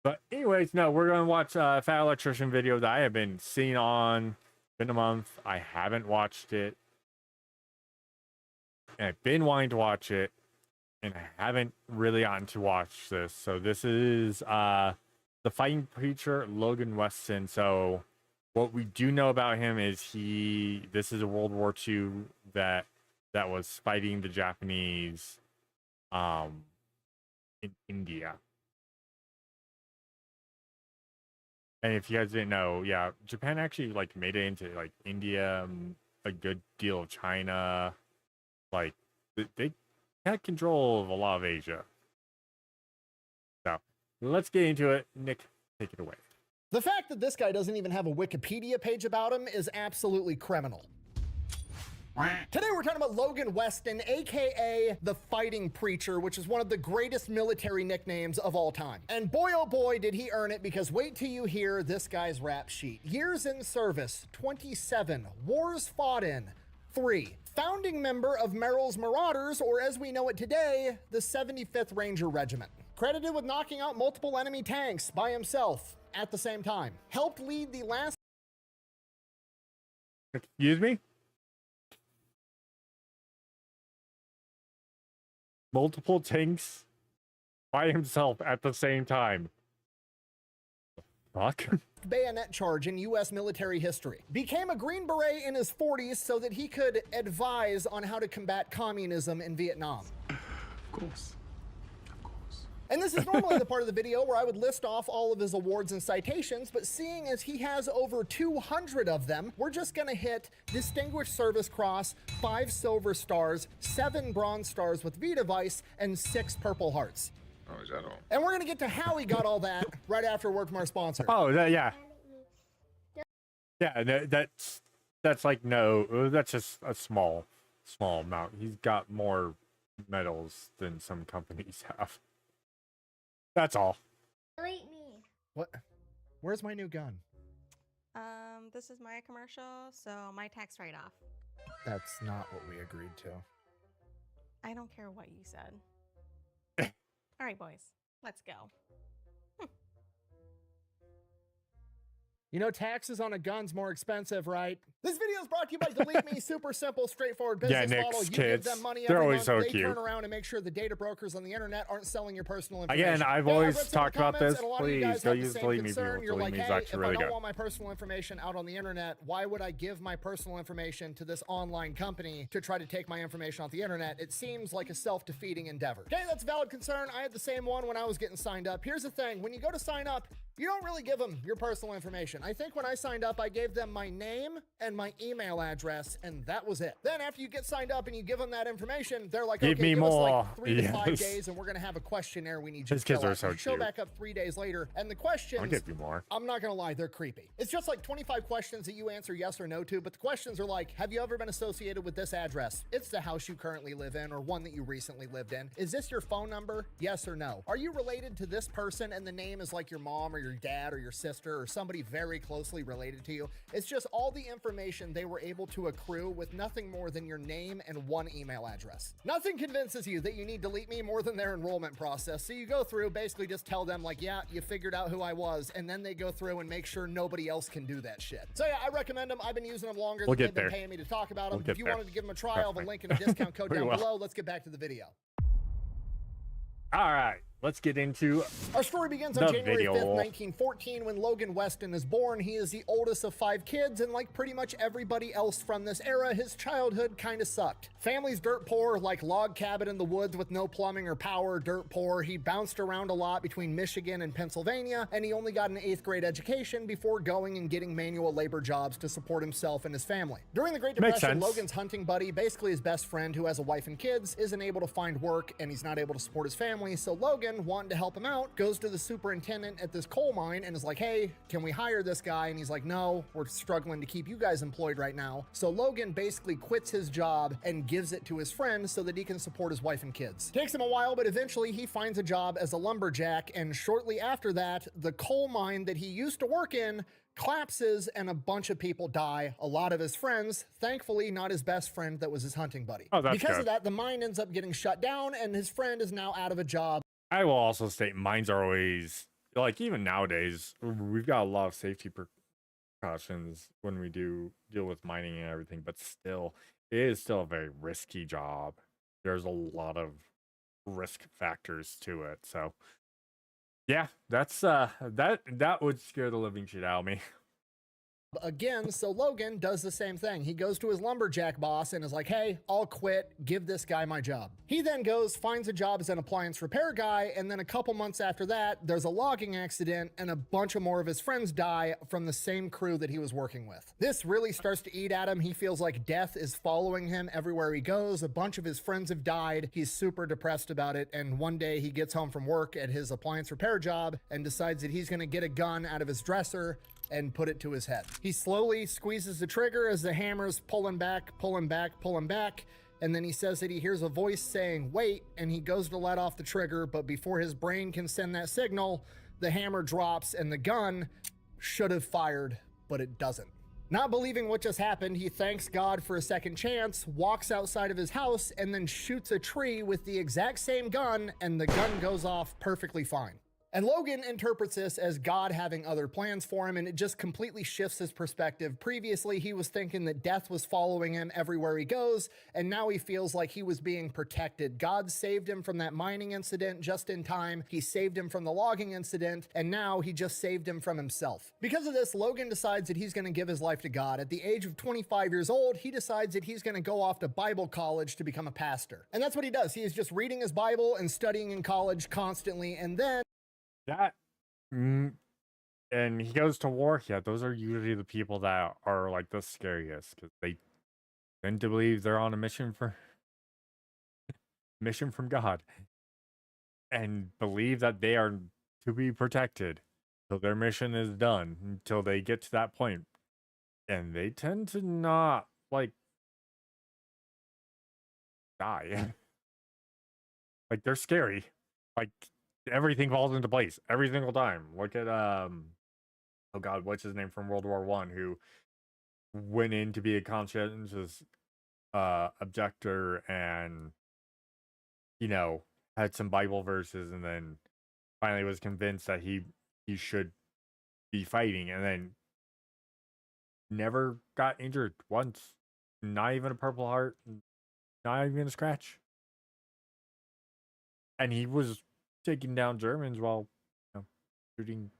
But anyways, no, we're gonna watch Fat Electrician video that I have been seeing on. Been a month. I haven't watched it, and I've been wanting to watch it, and I haven't really gotten to watch this. So this is the fighting preacher Logan Weston. So what we do know about him is this is a World War II that was fighting the Japanese in India. And if you guys didn't know, yeah, Japan actually like made it into like India a good deal of China. Like, they had control of a lot of Asia. So, let's get into it. Nick, take it away. The fact that this guy doesn't even have a Wikipedia page about him is absolutely criminal. Today we're talking about Logan Weston, aka the Fighting Preacher, which is one of the greatest military nicknames of all time. And boy oh boy did he earn it, because wait till you hear this guy's rap sheet. Years in service, 27. Wars fought in, 3. Founding member of Merrill's Marauders, or as we know it today, the 75th Ranger Regiment. Credited with knocking out multiple enemy tanks by himself at the same time. Helped lead the last... Excuse me? Multiple tanks by himself at the same time. Fuck. bayonet charge in U.S. military history. Became a Green Beret in his 40s so that he could advise on how to combat communism in Vietnam. Of course. And this is normally the part of the video where I would list off all of his awards and citations, but seeing as he has over 200 of them, we're just gonna hit Distinguished Service Cross, 5 Silver Stars, 7 Bronze Stars with V device, and 6 Purple Hearts. Oh, is that all? And we're gonna get to how he got all that right after a word from our sponsor. Oh, yeah. Yeah, that's like, no, that's just a small amount. He's got more medals than some companies have. That's all. Delete me. What? Where's my new gun? This is my commercial, so my tax write-off. That's not what we agreed to. I don't care what you said. All right, boys, let's go. You know, taxes on a gun's more expensive, right? This video is brought to you by Delete Me. Super simple, straightforward business model. You kids. give them money They're every always month. so They cute. turn around and make sure the data brokers on the internet aren't selling your personal information. Again, I've Yeah, always read some of the talked about comments, this. and a lot of you Please, guys don't have the use same Delete Me, concern. people. You're Delete like, Me is hey, actually if really I don't good. want my personal information out on the internet, why would I give my personal information to this online company to try to take my information off the internet? It seems like a self-defeating endeavor. Okay, that's a valid concern. I had the same one when I was getting signed up. Here's the thing. When you go to sign up, you don't really give them your personal information. I think when I signed up, I gave them my name and my email address, and that was it. Then after you get signed up and you give them that information, they're like, Give okay, me give us more. like 3 to 5 Yes. days, and we're gonna have a questionnaire we need you His to fill kids are out. so You show cute. back up 3 days later, and the questions, I'll give you more. I'm not gonna lie, they're creepy. It's just like 25 questions that you answer yes or no to, but the questions are like, have you ever been associated with this address? It's the house you currently live in, or one that you recently lived in. Is this your phone number? Yes or no? Are you related to this person and the name is like your mom or your dad or your sister or somebody very closely related to you? It's just all the information they were able to accrue with nothing more than your name and 1 email address. Nothing convinces you that you need Delete Me more than their enrollment process. So you go through, basically just tell them like, yeah, you figured out who I was, and then they go through and make sure nobody else can do that shit. So yeah, I recommend them. I've been using them longer than they've been paying me to talk about them. If you wanted to give them a try, I'll have a link and a discount code down below. Let's get back to the video. All right, let's get into Our story begins the on January video. 5th, 1914, when Logan Weston is born. He is the oldest of 5 kids, and like pretty much everybody else from this era, his childhood kind of sucked. Family's dirt poor, like log cabin in the woods with no plumbing or power, dirt poor. He bounced around a lot between Michigan and Pennsylvania, and he only got an 8th grade education before going and getting manual labor jobs to support himself and his family. During the Great Makes Depression, sense. Logan's hunting buddy, basically his best friend who has a wife and kids, isn't able to find work, and he's not able to support his family, so Logan, wanting to help him out, goes to the superintendent at this coal mine and is like, hey, can we hire this guy? And he's like, no, we're struggling to keep you guys employed right now. So Logan basically quits his job and gives it to his friend so that he can support his wife and kids. Takes him a while, but eventually he finds a job as a lumberjack, and shortly after that, the coal mine that he used to work in collapses and a bunch of people die. A lot of his friends, thankfully not his best friend that was his hunting buddy. Oh, that's because good. of that, the mine ends up getting shut down and his friend is now out of a job. I will also state mines are always, like, even nowadays, we've got a lot of safety precautions when we do deal with mining and everything, but still, it is still a very risky job. There's a lot of risk factors to it. So, yeah, that's that would scare the living shit out of me. again, so Logan does the same thing. He goes to his lumberjack boss and is like, hey, I'll quit, give this guy my job. He then goes, finds a job as an appliance repair guy, and then a couple months after that, there's a logging accident and a bunch of more of his friends die from the same crew that he was working with. This really starts to eat at him. He feels like death is following him everywhere he goes. A bunch of his friends have died. He's super depressed about it, and one day he gets home from work at his appliance repair job and decides that he's gonna get a gun out of his dresser and put it to his head. He slowly squeezes the trigger as the hammer's pulling back, pulling back, pulling back, and then he says that he hears a voice saying, wait, and he goes to let off the trigger, but before his brain can send that signal, the hammer drops and the gun should have fired, but it doesn't. Not believing what just happened, he thanks God for a second chance, walks outside of his house, and then shoots a tree with the exact same gun, and the gun goes off perfectly fine. And Logan interprets this as God having other plans for him, and it just completely shifts his perspective. Previously, he was thinking that death was following him everywhere he goes, and now he feels like he was being protected. God saved him from that mining incident just in time. He saved him from the logging incident, and now he just saved him from himself. Because of this, Logan decides that he's going to give his life to God. At the age of 25 years old, he decides that he's going to go off to Bible college to become a pastor. And that's what he does. He is just reading his Bible and studying in college constantly, and then and he goes to war. Yeah, those are usually the people that are like the scariest because they tend to believe they're on a mission from God and believe that they are to be protected till their mission is done, until they get to that point. And they tend to not like die. Like they're scary. Like everything falls into place every single time. Look at oh god, what's his name from World War I, who went in to be a conscientious objector and, you know, had some Bible verses and then finally was convinced that he should be fighting, and then never got injured once. Not even a Purple Heart, not even a scratch. And he was taking down Germans while, you know,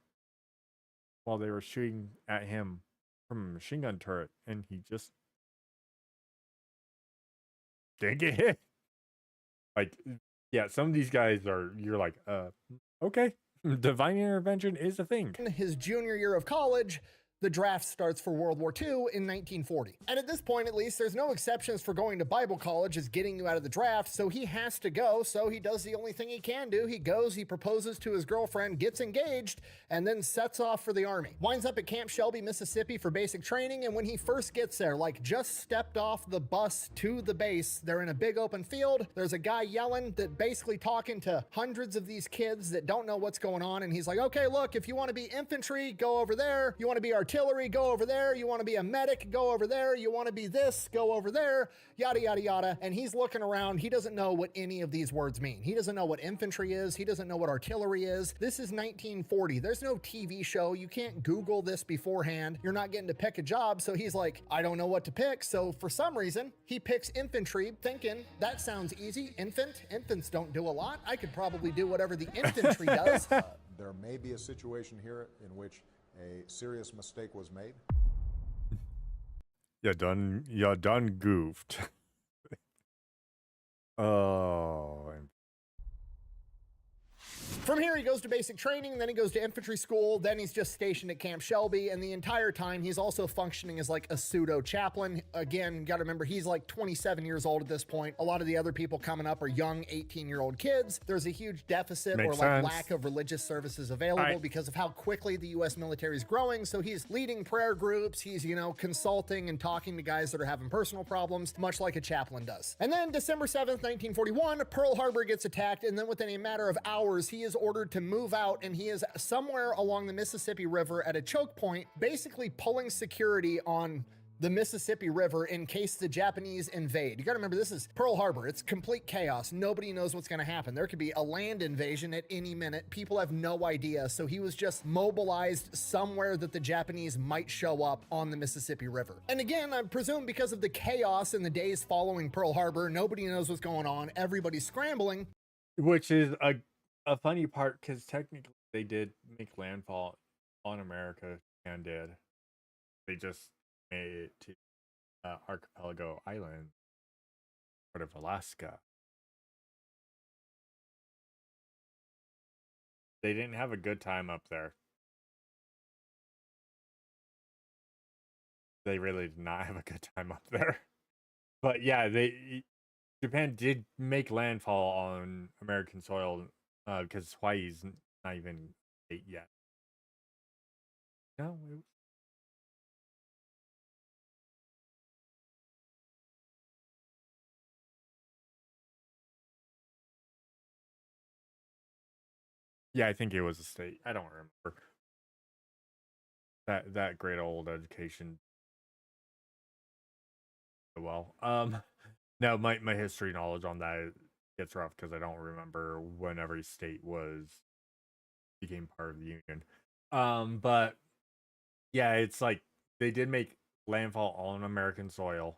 while they were shooting at him from a machine gun turret, and he just didn't get hit. Like, yeah, some of these guys you're like, okay, divine intervention is a thing. In his junior year of college, the draft starts for World War II in 1940. And at this point, at least, there's no exceptions for going to Bible college as getting you out of the draft, so he has to go, so he does the only thing he can do. He goes, he proposes to his girlfriend, gets engaged, and then sets off for the army. Winds up at Camp Shelby, Mississippi for basic training, and when he first gets there, like just stepped off the bus to the base, they're in a big open field. There's a guy yelling that basically talking to hundreds of these kids that don't know what's going on, and he's like, okay, look, if you want to be infantry, go over there. You want to be artillery, go over there. You want to be a medic, go over there. You want to be this, go over there, yada, yada, yada. And he's looking around. He doesn't know what any of these words mean. He doesn't know what infantry is. He doesn't know what artillery is. This is 1940. There's no TV show. You can't Google this beforehand. You're not getting to pick a job. So he's like, I don't know what to pick. So for some reason, he picks infantry, thinking that sounds easy. Infants don't do a lot. I could probably do whatever the infantry does. There may be a situation here in which a serious mistake was made. You done goofed. Oh. From here, he goes to basic training, then he goes to infantry school, then he's just stationed at Camp Shelby, and the entire time he's also functioning as like a pseudo chaplain. Again, you gotta remember, he's like 27 years old at this point. A lot of the other people coming up are young 18-year-old kids. There's a huge deficit or like lack of religious services available because of how quickly the U.S. military is growing. So he's leading prayer groups, he's, you know, consulting and talking to guys that are having personal problems, much like a chaplain does. And then December 7th, 1941, Pearl Harbor gets attacked, and then within a matter of hours, he is ordered to move out, and he is somewhere along the Mississippi River at a choke point, basically pulling security on the Mississippi River in case the Japanese invade. You gotta remember, this is Pearl Harbor. It's complete chaos. Nobody knows what's gonna happen. There could be a land invasion at any minute. People have no idea. So he was just mobilized somewhere that the Japanese might show up on the Mississippi River. And again, I presume because of the chaos in the days following Pearl Harbor, nobody knows what's going on. Everybody's scrambling. Which is a funny part, because technically they did make landfall on America and did. they just made it to Archipelago Island, part of Alaska. They didn't have a good time up there. They really did not have a good time up there. But yeah, Japan did make landfall on American soil because Hawaii's not even state yet. No, yeah, I think it was a state. I don't remember. That great old education. Well, no, my history knowledge on that gets rough because I don't remember when every state became part of the union. But yeah, it's like they did make landfall on American soil,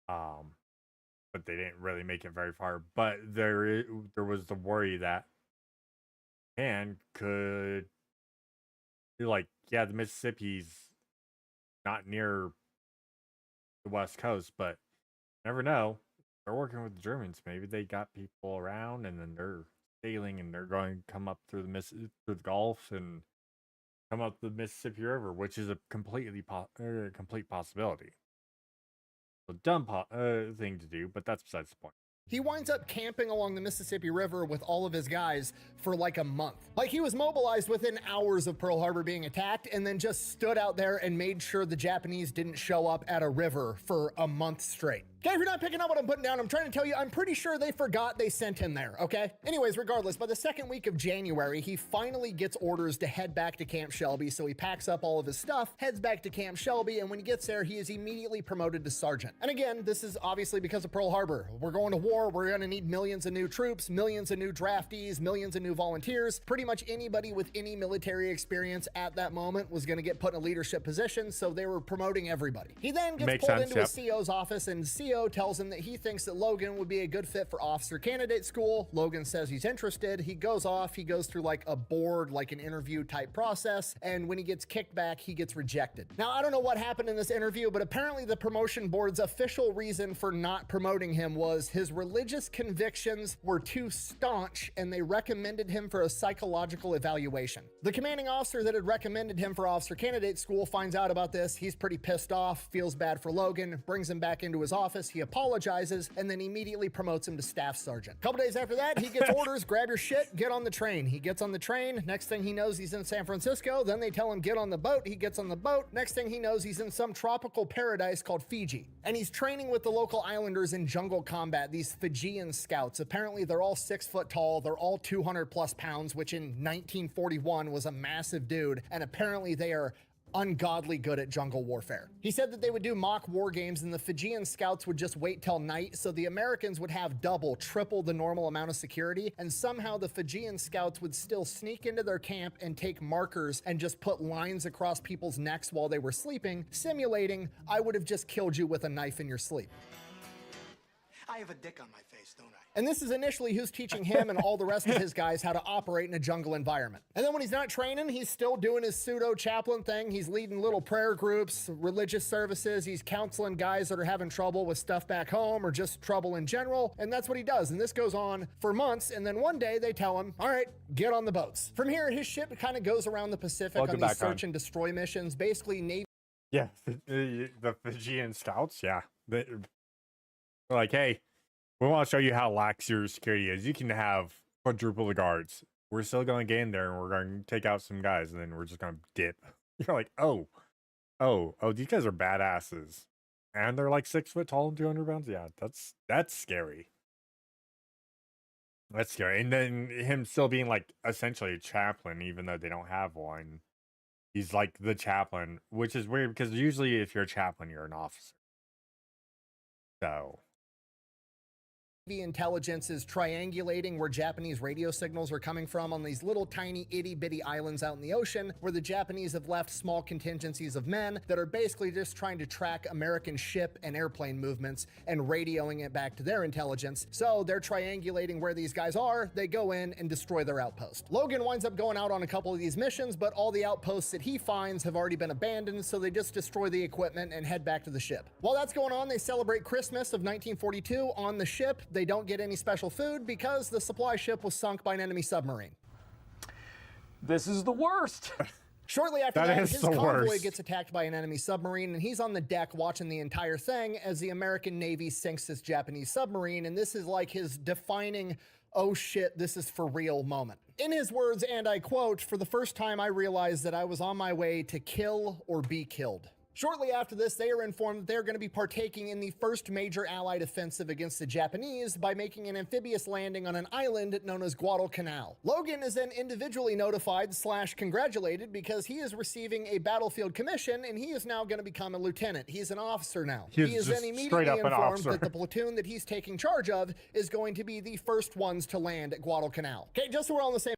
but they didn't really make it very far. But there was the worry that Japan could, like, yeah, the Mississippi's not near the West Coast, but you never know. They're working with the Germans. Maybe they got people around, and then they're sailing, and they're going to come up through the Gulf and come up the Mississippi River, which is a complete possibility. A dumb thing to do, but that's besides the point. He winds up camping along the Mississippi River with all of his guys for like a month. Like, he was mobilized within hours of Pearl Harbor being attacked and then just stood out there and made sure the Japanese didn't show up at a river for a month straight. Okay, if you're not picking up what I'm putting down, I'm trying to tell you, I'm pretty sure they forgot they sent him there, okay? Anyways, regardless, by the second week of January, he finally gets orders to head back to Camp Shelby, so he packs up all of his stuff, heads back to Camp Shelby, and when he gets there, he is immediately promoted to sergeant. And again, this is obviously because of Pearl Harbor. We're going to war, we're gonna need millions of new troops, millions of new draftees, millions of new volunteers. Pretty much anybody with any military experience at that moment was gonna get put in a leadership position, so they were promoting everybody. He then gets pulled into his CO's office, and CO tells him that he thinks that Logan would be a good fit for officer candidate school. Logan says he's interested. He goes off, he goes through like a board, like an interview type process, and when he gets kicked back, he gets rejected. Now, I don't know what happened in this interview, but apparently the promotion board's official reason for not promoting him was his religious convictions were too staunch, and they recommended him for a psychological evaluation. The commanding officer that had recommended him for officer candidate school finds out about this. He's pretty pissed off, feels bad for Logan, brings him back into his office. He apologizes, and then immediately promotes him to staff sergeant. A couple days after that, he gets orders, grab your shit, get on the train. He gets on the train. Next thing he knows, he's in San Francisco. Then they tell him, get on the boat. He gets on the boat. Next thing he knows, he's in some tropical paradise called Fiji. And he's training with the local islanders in jungle combat, these Fijian scouts. Apparently, they're all 6 foot tall. They're all 200 plus pounds, which in 1941 was a massive dude. And apparently they are ungodly good at jungle warfare. He said that they would do mock war games and the Fijian scouts would just wait till night, so the Americans would have double, triple the normal amount of security, and somehow the Fijian scouts would still sneak into their camp and take markers and just put lines across people's necks while they were sleeping, simulating, I would have just killed you with a knife in your sleep. I have a dick on my face, don't I? And this is initially who's teaching him and all the rest of his guys how to operate in a jungle environment. And then when he's not training, he's still doing his pseudo chaplain thing. He's leading little prayer groups, religious services. He's counseling guys that are having trouble with stuff back home or just trouble in general. And that's what he does. And this goes on for months. And then one day they tell him, all right, get on the boats. From here, his ship kind of goes around the Pacific on these search and destroy missions, basically Navy. Yeah, the Fijian scouts, yeah. They're like, hey, we want to show you how lax your security is. You can have quadruple the guards. We're still going to get in there and we're going to take out some guys and then we're just going to dip. You're like, oh, these guys are badasses. And they're like 6 foot tall and 200 pounds. Yeah, that's scary. That's scary. And then him still being like essentially a chaplain, even though they don't have one. He's like the chaplain, which is weird because usually if you're a chaplain, you're an officer. So intelligence is triangulating where Japanese radio signals are coming from on these little tiny itty-bitty islands out in the ocean, where the Japanese have left small contingencies of men that are basically just trying to track American ship and airplane movements and radioing it back to their intelligence. So they're triangulating where these guys are, they go in and destroy their outpost. Logan winds up going out on a couple of these missions, but all the outposts that he finds have already been abandoned, so they just destroy the equipment and head back to the ship. While that's going on, they celebrate Christmas of 1942 on the ship. They don't get any special food because the supply ship was sunk by an enemy submarine. This is the worst. Shortly after that, his convoy worst. gets attacked by an enemy submarine, and he's on the deck watching the entire thing as the American Navy sinks this Japanese submarine, and this is like his defining, oh shit, this is for real moment. In his words, and I quote, "For the first time I realized that I was on my way to kill or be killed." Shortly after this, they are informed that they're going to be partaking in the first major Allied offensive against the Japanese by making an amphibious landing on an island known as Guadalcanal. Logan is then individually notified / congratulated because he is receiving a battlefield commission and he is now going to become a lieutenant. He's an officer now. He is then immediately informed that the platoon that he's taking charge of is going to be the first ones to land at Guadalcanal. Okay, just so we're all on the same.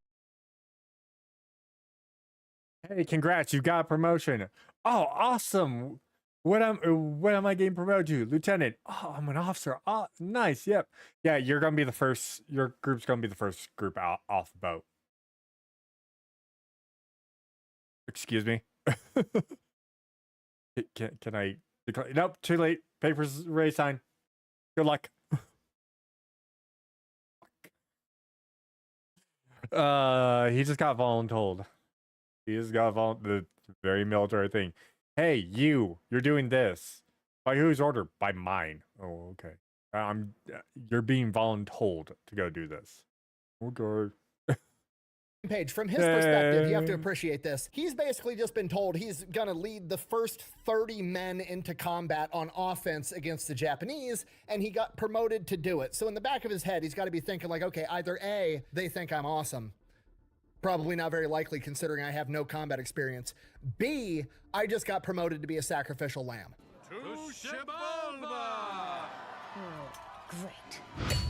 Hey, congrats, you got a promotion. Oh, awesome. What am I getting promoted to? Lieutenant. Oh, I'm an officer. Oh, nice. Yep. Yeah, you're gonna be the first, your group's gonna be the first group out off the boat. Excuse me. Can I decline? Nope, too late. Papers ready, sign. Good luck. He just got voluntold. He just got the very military thing. Hey, you're doing this. By whose order? By mine. Oh, okay. You're being voluntold to go do this. Okay. Page. From his perspective, you have to appreciate this. He's basically just been told he's gonna lead the first 30 men into combat on offense against the Japanese, and he got promoted to do it. So in the back of his head, he's got to be thinking like, okay, either A, they think I'm awesome. Probably not very likely considering I have no combat experience. B, I just got promoted to be a sacrificial lamb. Great.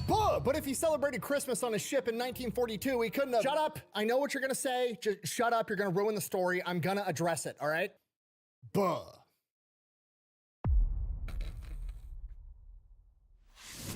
But if he celebrated Christmas on a ship in 1942, he couldn't have. Shut up. I know what you're going to say. Just shut up. You're going to ruin the story. I'm going to address it. All right?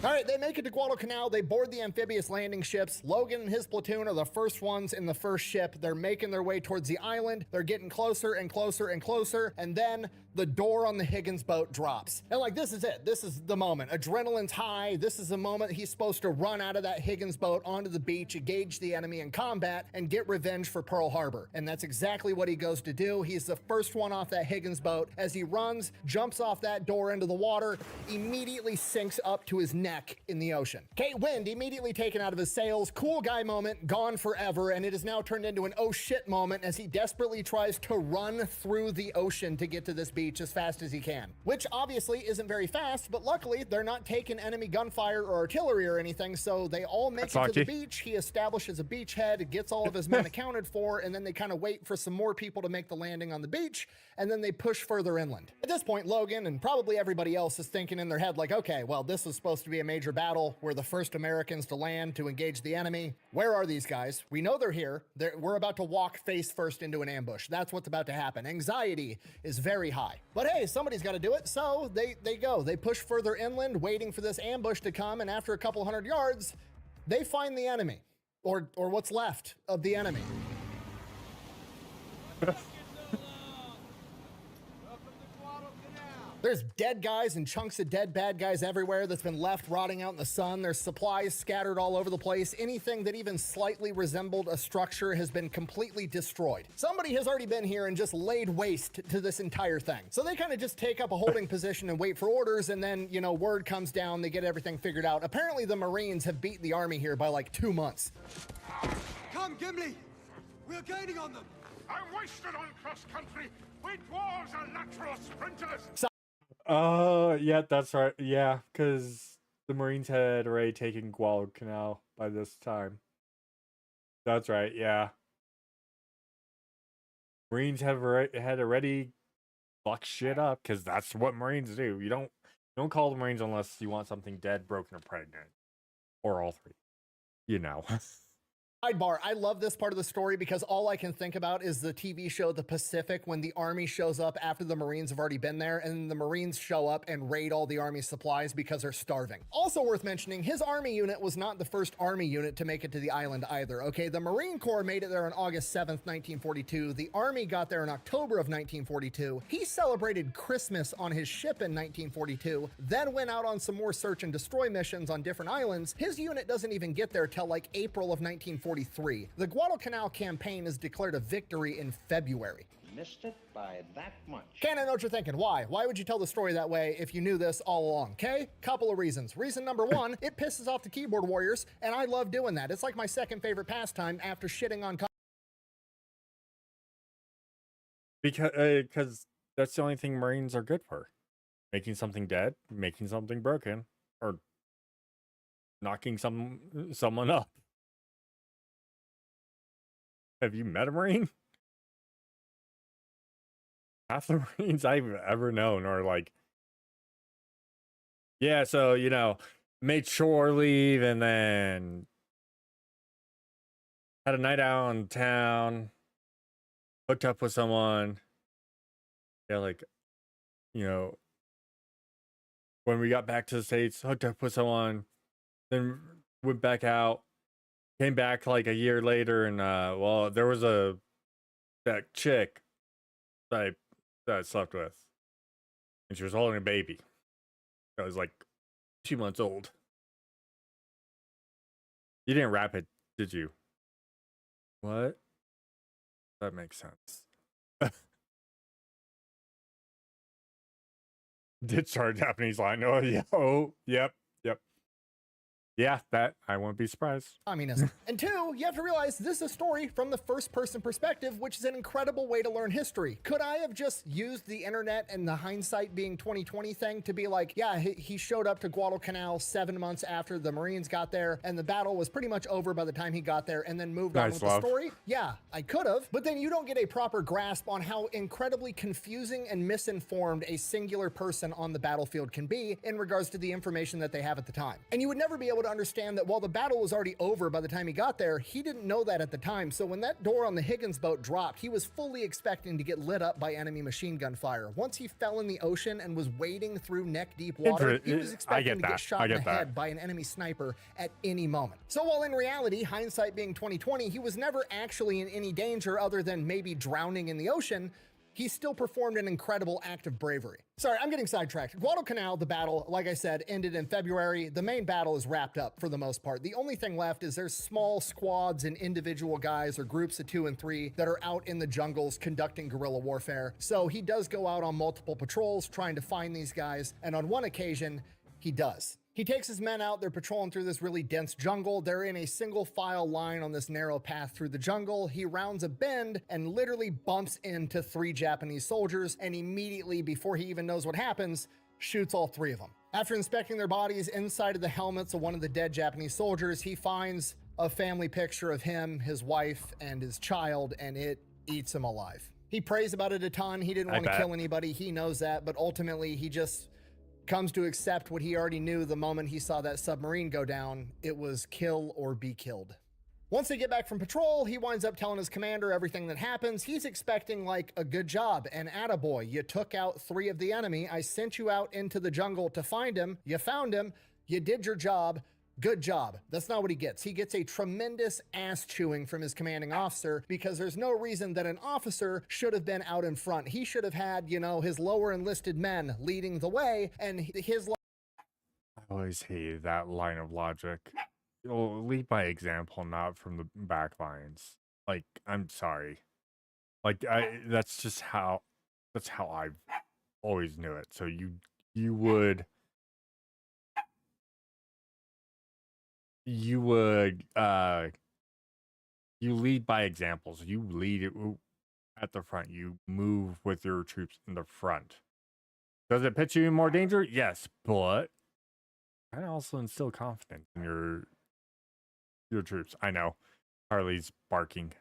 All right, they make it to Guadalcanal. They board the amphibious landing ships. Logan and his platoon are the first ones in the first ship. They're making their way towards the island. They're getting closer and closer and closer. And then the door on the Higgins boat drops. And like, this is it. This is the moment. Adrenaline's high. This is the moment he's supposed to run out of that Higgins boat onto the beach, engage the enemy in combat, and get revenge for Pearl Harbor. And that's exactly what he goes to do. He's the first one off that Higgins boat. As he runs, jumps off that door into the water, immediately sinks up to his neck in the ocean. Okay, wind immediately taken out of his sails. Cool guy moment, gone forever, and it is now turned into an oh shit moment as he desperately tries to run through the ocean to get to this beach as fast as he can. Which obviously isn't very fast, but luckily they're not taking enemy gunfire or artillery or anything, so they all make it to the beach. He establishes a beachhead, gets all of his men accounted for, and then they kind of wait for some more people to make the landing on the beach, and then they push further inland. At this point, Logan and probably everybody else is thinking in their head like, okay, well, this was supposed to be a major battle. We're the first Americans to land to engage the enemy. Where are these guys? We know they're here. We're about to walk face first into an ambush. That's what's about to happen. Anxiety is very high. But hey, somebody's got to do it. So they go. They push further inland, waiting for this ambush to come. And after a couple hundred yards, they find the enemy, or what's left of the enemy. There's dead guys and chunks of dead bad guys everywhere that's been left rotting out in the sun. There's supplies scattered all over the place. Anything that even slightly resembled a structure has been completely destroyed. Somebody has already been here and just laid waste to this entire thing. So they kind of just take up a holding position and wait for orders, and then, you know, word comes down, they get everything figured out. Apparently the Marines have beaten the army here by like 2 months. Come, Gimli! We're gaining on them! I'm wasted on cross-country! We dwarves are natural sprinters! Yeah, that's right. Yeah, because the Marines had already taken Guadalcanal by this time. That's right, yeah. Marines had already fucked shit up, because that's what Marines do. You don't call the Marines unless you want something dead, broken, or pregnant. or all three. You know. Sidebar, I love this part of the story because all I can think about is the TV show The Pacific, when the army shows up after the Marines have already been there, and the Marines show up and raid all the army supplies because they're starving. Also worth mentioning, his army unit was not the first army unit to make it to the island either, okay? The Marine Corps made it there on August 7th, 1942. The Army got there in October of 1942. He celebrated Christmas on his ship in 1942, then went out on some more search and destroy missions on different islands. His unit doesn't even get there till like April of 1943. The Guadalcanal campaign is declared a victory in February. Missed it by that much. Can't I know what you're thinking? Why? Why would you tell the story that way if you knew this all along? Okay? Couple of reasons. Reason number one, it pisses off the keyboard warriors, and I love doing that. It's like my second favorite pastime after shitting on because that's the only thing Marines are good for. Making something dead, making something broken, or knocking someone up. Have you met a Marine? Half the Marines I've ever known are like, yeah, so, you know, made shore leave and then had a night out in town, hooked up with someone. Yeah, like, you know, when we got back to the States, hooked up with someone, then went back out. Came back like a year later, and well, there was that chick that I slept with, and she was holding a baby. I was like 2 months old. You didn't wrap it, did you? What? That makes sense. Did start a Japanese line? Oh yeah. Oh yep. Yeah, that I won't be surprised. Communism. And two, you have to realize this is a story from the first person perspective, which is an incredible way to learn history. Could I have just used the internet and the hindsight being 2020 thing to be like, yeah, he showed up to Guadalcanal 7 months after the Marines got there, and the battle was pretty much over by the time he got there, and then moved on with the story? Yeah, I could have, but then you don't get a proper grasp on how incredibly confusing and misinformed a singular person on the battlefield can be in regards to the information that they have at the time. And you would never be able to understand that while the battle was already over by the time he got there, he didn't know that at the time. So when that door on the Higgins boat dropped, he was fully expecting to get lit up by enemy machine gun fire. Once he fell in the ocean and was wading through neck-deep water, he was expecting to get shot in the head by an enemy sniper at any moment. So while in reality, hindsight being 2020, he was never actually in any danger other than maybe drowning in the ocean, he still performed an incredible act of bravery. Sorry, I'm getting sidetracked. Guadalcanal, the battle, like I said, ended in February. The main battle is wrapped up for the most part. The only thing left is there's small squads and individual guys or groups of 2 and 3 that are out in the jungles conducting guerrilla warfare. So he does go out on multiple patrols trying to find these guys, and on one occasion, he does. He takes his men out, they're patrolling through this really dense jungle. They're in a single file line on this narrow path through the jungle. He rounds a bend and literally bumps into 3 Japanese soldiers, and immediately, before he even knows what happens, shoots all 3 of them. After inspecting their bodies inside of the helmets of one of the dead Japanese soldiers, he finds a family picture of him, his wife, and his child, and it eats him alive. He prays about it a ton. He didn't want to kill anybody. He knows that, but ultimately he just comes to accept what he already knew the moment he saw that submarine go down. It was kill or be killed. Once they get back from patrol, he winds up telling his commander everything that happens. He's expecting like a good job, and attaboy, you took out 3 of the enemy. I sent you out into the jungle to find him. You found him. You did your job. Good job. That's not what he gets. He gets a tremendous ass chewing from his commanding officer because there's no reason that an officer should have been out in front. He should have had, you know, his lower enlisted men leading the way, and his... I always hated that line of logic. You'll lead by example, not from the back lines. Like, I'm sorry. Like, that's just how... That's how I always knew it. So you would... You lead by examples. You lead at the front. You move with your troops in the front. Does it put you in more danger? Yes, but I also instill confidence in your troops. I know Harley's barking.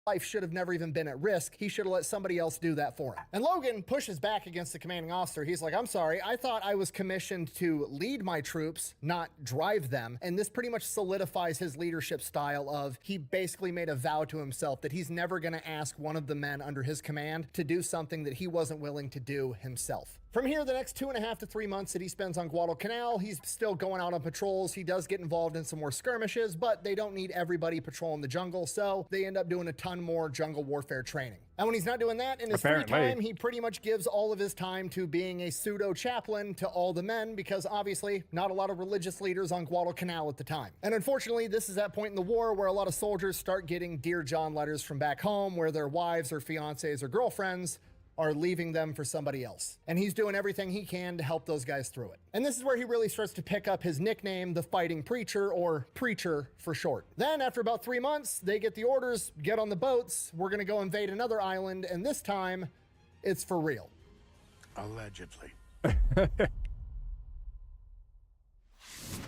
life should have never even been at risk. He should have let somebody else do that for him. And Logan pushes back against the commanding officer. He's like, I'm sorry, I thought I was commissioned to lead my troops, not drive them. And this pretty much solidifies his leadership style of, he basically made a vow to himself that he's never gonna ask one of the men under his command to do something that he wasn't willing to do himself. From here, the next 2.5 to 3 months that he spends on Guadalcanal, he's still going out on patrols. He does get involved in some more skirmishes, but they don't need everybody patrolling the jungle, so they end up doing a ton more jungle warfare training. And when he's not doing that, in his free time, he pretty much gives all of his time to being a pseudo-chaplain to all the men, because obviously not a lot of religious leaders on Guadalcanal at the time. And unfortunately, this is that point in the war where a lot of soldiers start getting Dear John letters from back home where their wives or fiancés or girlfriends are leaving them for somebody else. And he's doing everything he can to help those guys through it. And this is where he really starts to pick up his nickname, the Fighting Preacher, or Preacher for short. Then after about 3 months, they get the orders, get on the boats, we're gonna go invade another island, and this time, it's for real. Allegedly.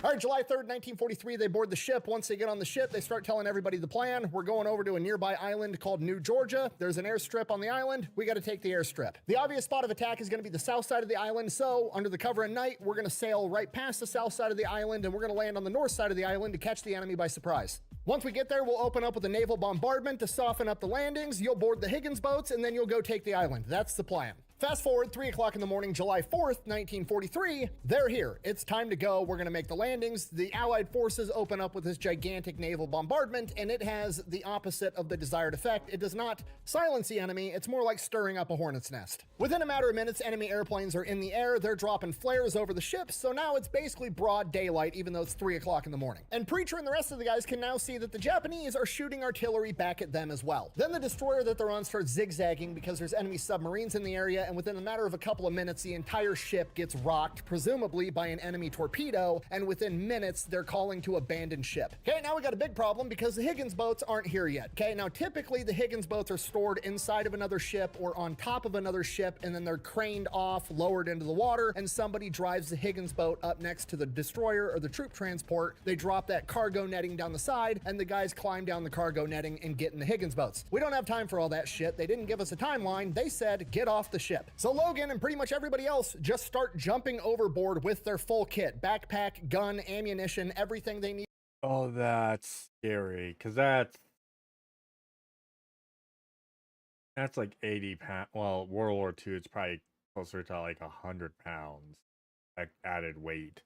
All right, July 3rd, 1943, they board the ship. Once they get on the ship, they start telling everybody the plan. We're going over to a nearby island called New Georgia. There's an airstrip on the island. We got to take the airstrip. The obvious spot of attack is going to be the south side of the island, so under the cover of night, we're going to sail right past the south side of the island, and we're going to land on the north side of the island to catch the enemy by surprise. Once we get there, we'll open up with a naval bombardment to soften up the landings. You'll board the Higgins boats, and then you'll go take the island. That's the plan. Fast forward 3 o'clock in the morning, July 4th, 1943, they're here. It's time to go. We're gonna make the landings. The Allied forces open up with this gigantic naval bombardment, and it has the opposite of the desired effect. It does not silence the enemy. It's more like stirring up a hornet's nest. Within a matter of minutes, enemy airplanes are in the air. They're dropping flares over the ships, so now it's basically broad daylight, even though it's 3 o'clock in the morning. And Preacher and the rest of the guys can now see that the Japanese are shooting artillery back at them as well. Then the destroyer that they're on starts zigzagging because there's enemy submarines in the area, and within a matter of a couple of minutes, the entire ship gets rocked, presumably by an enemy torpedo, and within minutes, they're calling to abandon ship. Okay, now we got a big problem because the Higgins boats aren't here yet. Okay, now typically the Higgins boats are stored inside of another ship or on top of another ship, and then they're craned off, lowered into the water, and somebody drives the Higgins boat up next to the destroyer or the troop transport. They drop that cargo netting down the side, and the guys climb down the cargo netting and get in the Higgins boats. We don't have time for all that shit. They didn't give us a timeline. They said, get off the ship. So Logan and pretty much everybody else just start jumping overboard with their full kit. Backpack, gun, ammunition, everything they need. Oh, that's scary, because that's like 80 pounds. Well, World War II, it's probably closer to like 100 pounds added weight.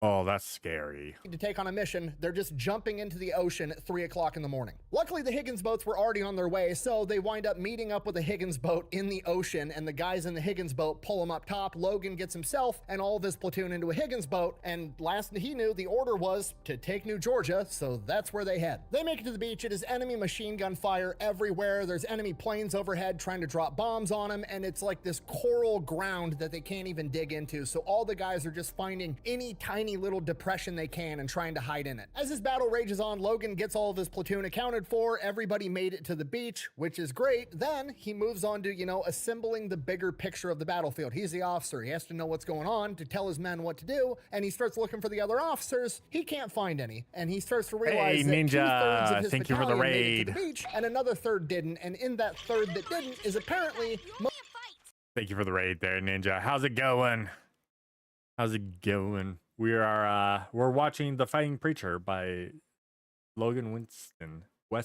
Oh, that's scary. To take on a mission, they're just jumping into the ocean at 3 o'clock in the morning. Luckily, the Higgins boats were already on their way, so they wind up meeting up with a Higgins boat in the ocean, and the guys in the Higgins boat pull him up top. Logan gets himself and all of his platoon into a Higgins boat, and last he knew, the order was to take New Georgia, so that's where they head. They make it to the beach. It is enemy machine gun fire everywhere. There's enemy planes overhead trying to drop bombs on them, and it's like this coral ground that they can't even dig into, so all the guys are just finding any tiny little depression they can and trying to hide in it. As this battle rages on, Logan gets all of his platoon accounted for. Everybody made it to the beach, which is great. Then he moves on to, assembling the bigger picture of the battlefield. He's the officer. He has to know what's going on to tell his men what to do, and he starts looking for the other officers. He can't find any, and he starts to realize that Ninja, 2/3 of his thank you for the battalion made it to raid. the beach, and another third didn't, and in that third that didn't is apparently... Thank you for the raid there, Ninja. How's it going? How's it going? We're watching The Fighting Preacher by Logan Weston. By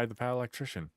the Power Electrician.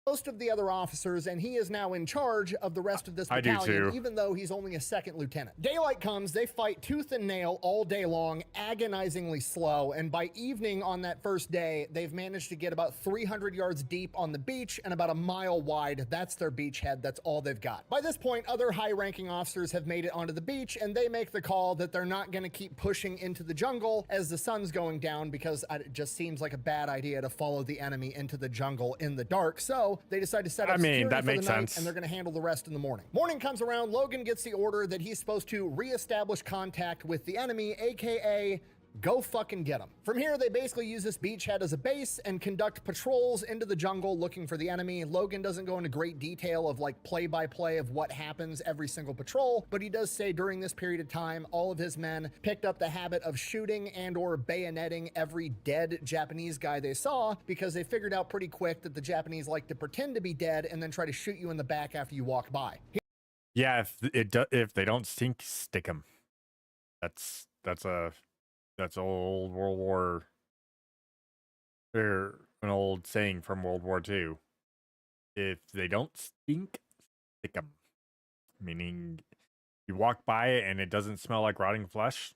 Most of the other officers, and he is now in charge of the rest of this I do battalion, too. even though he's only a second lieutenant. Daylight comes, they fight tooth and nail all day long, agonizingly slow, and by evening on that first day, they've managed to get about 300 yards deep on the beach and about a mile wide. That's their beachhead. That's all they've got. By this point, other high-ranking officers have made it onto the beach, and they make the call that they're not going to keep pushing into the jungle as the sun's going down, because it just seems like a bad idea to follow the enemy into the jungle in the dark. So they decide to set up security that for makes the night, sense. and they're going to handle the rest in the morning. Morning comes around, Logan gets the order that he's supposed to reestablish contact with the enemy, aka go fucking get them. From here, they basically use this beachhead as a base and conduct patrols into the jungle looking for the enemy. Logan doesn't go into great detail of like play-by-play of what happens every single patrol, but he does say during this period of time, all of his men picked up the habit of shooting and or bayoneting every dead Japanese guy they saw because they figured out pretty quick that the Japanese like to pretend to be dead and then try to shoot you in the back after you walk by. Yeah, if they don't stink, stick them. That's old World War, or an old saying from World War II. If they don't stink, stick them. Meaning, you walk by it and it doesn't smell like rotting flesh.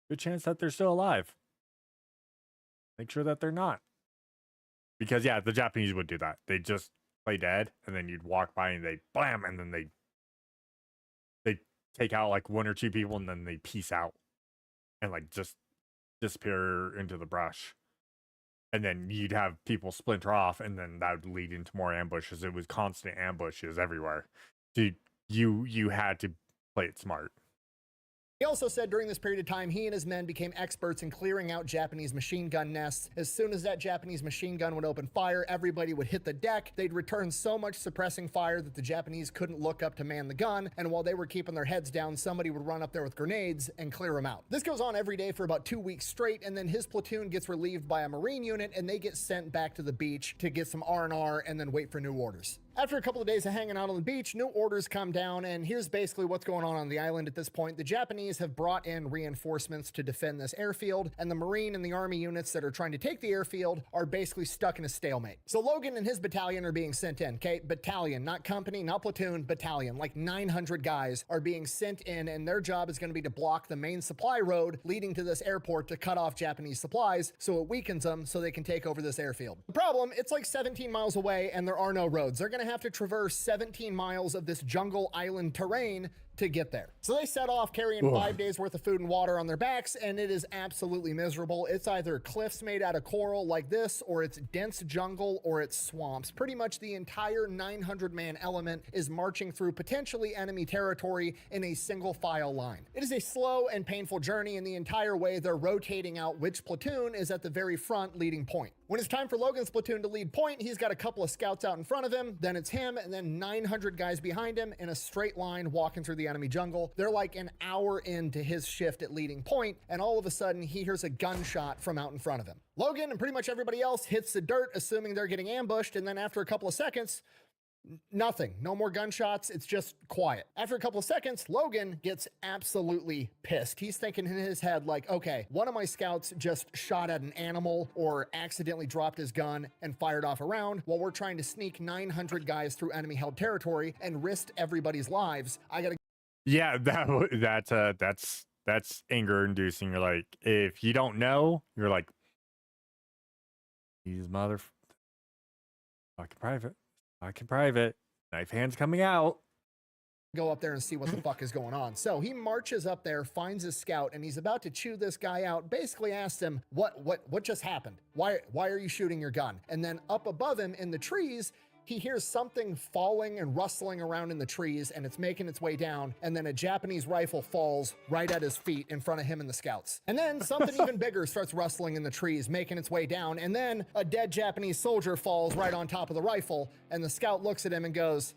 Good chance that they're still alive. Make sure that they're not. Because yeah, the Japanese would do that. They just play dead, and then you'd walk by and they blam, and then they take out like one or two people, and then they peace out and like just disappear into the brush. And then you'd have people splinter off, and then that would lead into more ambushes. It was constant ambushes everywhere. So you had to play it smart. He also said during this period of time, he and his men became experts in clearing out Japanese machine gun nests. As soon as that Japanese machine gun would open fire, everybody would hit the deck. They'd return so much suppressing fire that the Japanese couldn't look up to man the gun. And while they were keeping their heads down, somebody would run up there with grenades and clear them out. This goes on every day for about 2 weeks straight. And then his platoon gets relieved by a Marine unit, and they get sent back to the beach to get some R&R and then wait for new orders. After a couple of days of hanging out on the beach, new orders come down, and here's basically what's going on the island at this point. The Japanese have brought in reinforcements to defend this airfield, and the Marine and the Army units that are trying to take the airfield are basically stuck in a stalemate. So Logan and his battalion are being sent in, okay? Battalion, not company, not platoon, battalion. Like 900 guys are being sent in, and their job is going to be to block the main supply road leading to this airport to cut off Japanese supplies so it weakens them so they can take over this airfield. The problem, it's like 17 miles away, and there are no roads. They're going to have to traverse 17 miles of this jungle island terrain to get there. So they set off carrying 5 days worth of food and water on their backs, and it is absolutely miserable. It's either cliffs made out of coral like this, or it's dense jungle, or it's swamps. Pretty much the entire 900-man element is marching through potentially enemy territory in a single file line. It is a slow and painful journey, and the entire way they're rotating out which platoon is at the very front leading point. When it's time for Logan's platoon to lead point, he's got a couple of scouts out in front of him, then it's him, and then 900 guys behind him in a straight line walking through the enemy jungle. They're like an hour into his shift at leading point, and all of a sudden he hears a gunshot from out in front of him. Logan and pretty much everybody else hits the dirt, assuming they're getting ambushed, and then after a couple of seconds, nothing. No more gunshots. It's just quiet. After a couple of seconds, Logan gets absolutely pissed. He's thinking in his head like, okay, one of my scouts just shot at an animal or accidentally dropped his gun and fired off a round while we're trying to sneak 900 guys through enemy held territory and risk everybody's lives. I gotta. Yeah, that's anger inducing. You're like, if you don't know, you're like, these fucking private, knife hands coming out. Go up there and see what the fuck is going on. So he marches up there, finds his scout, and he's about to chew this guy out. Basically asks him, what just happened? Why are you shooting your gun? And then up above him in the trees, he hears something falling and rustling around in the trees, and it's making its way down, and then a Japanese rifle falls right at his feet in front of him and the scouts. And then something even bigger starts rustling in the trees, making its way down, and then a dead Japanese soldier falls right on top of the rifle, and the scout looks at him and goes,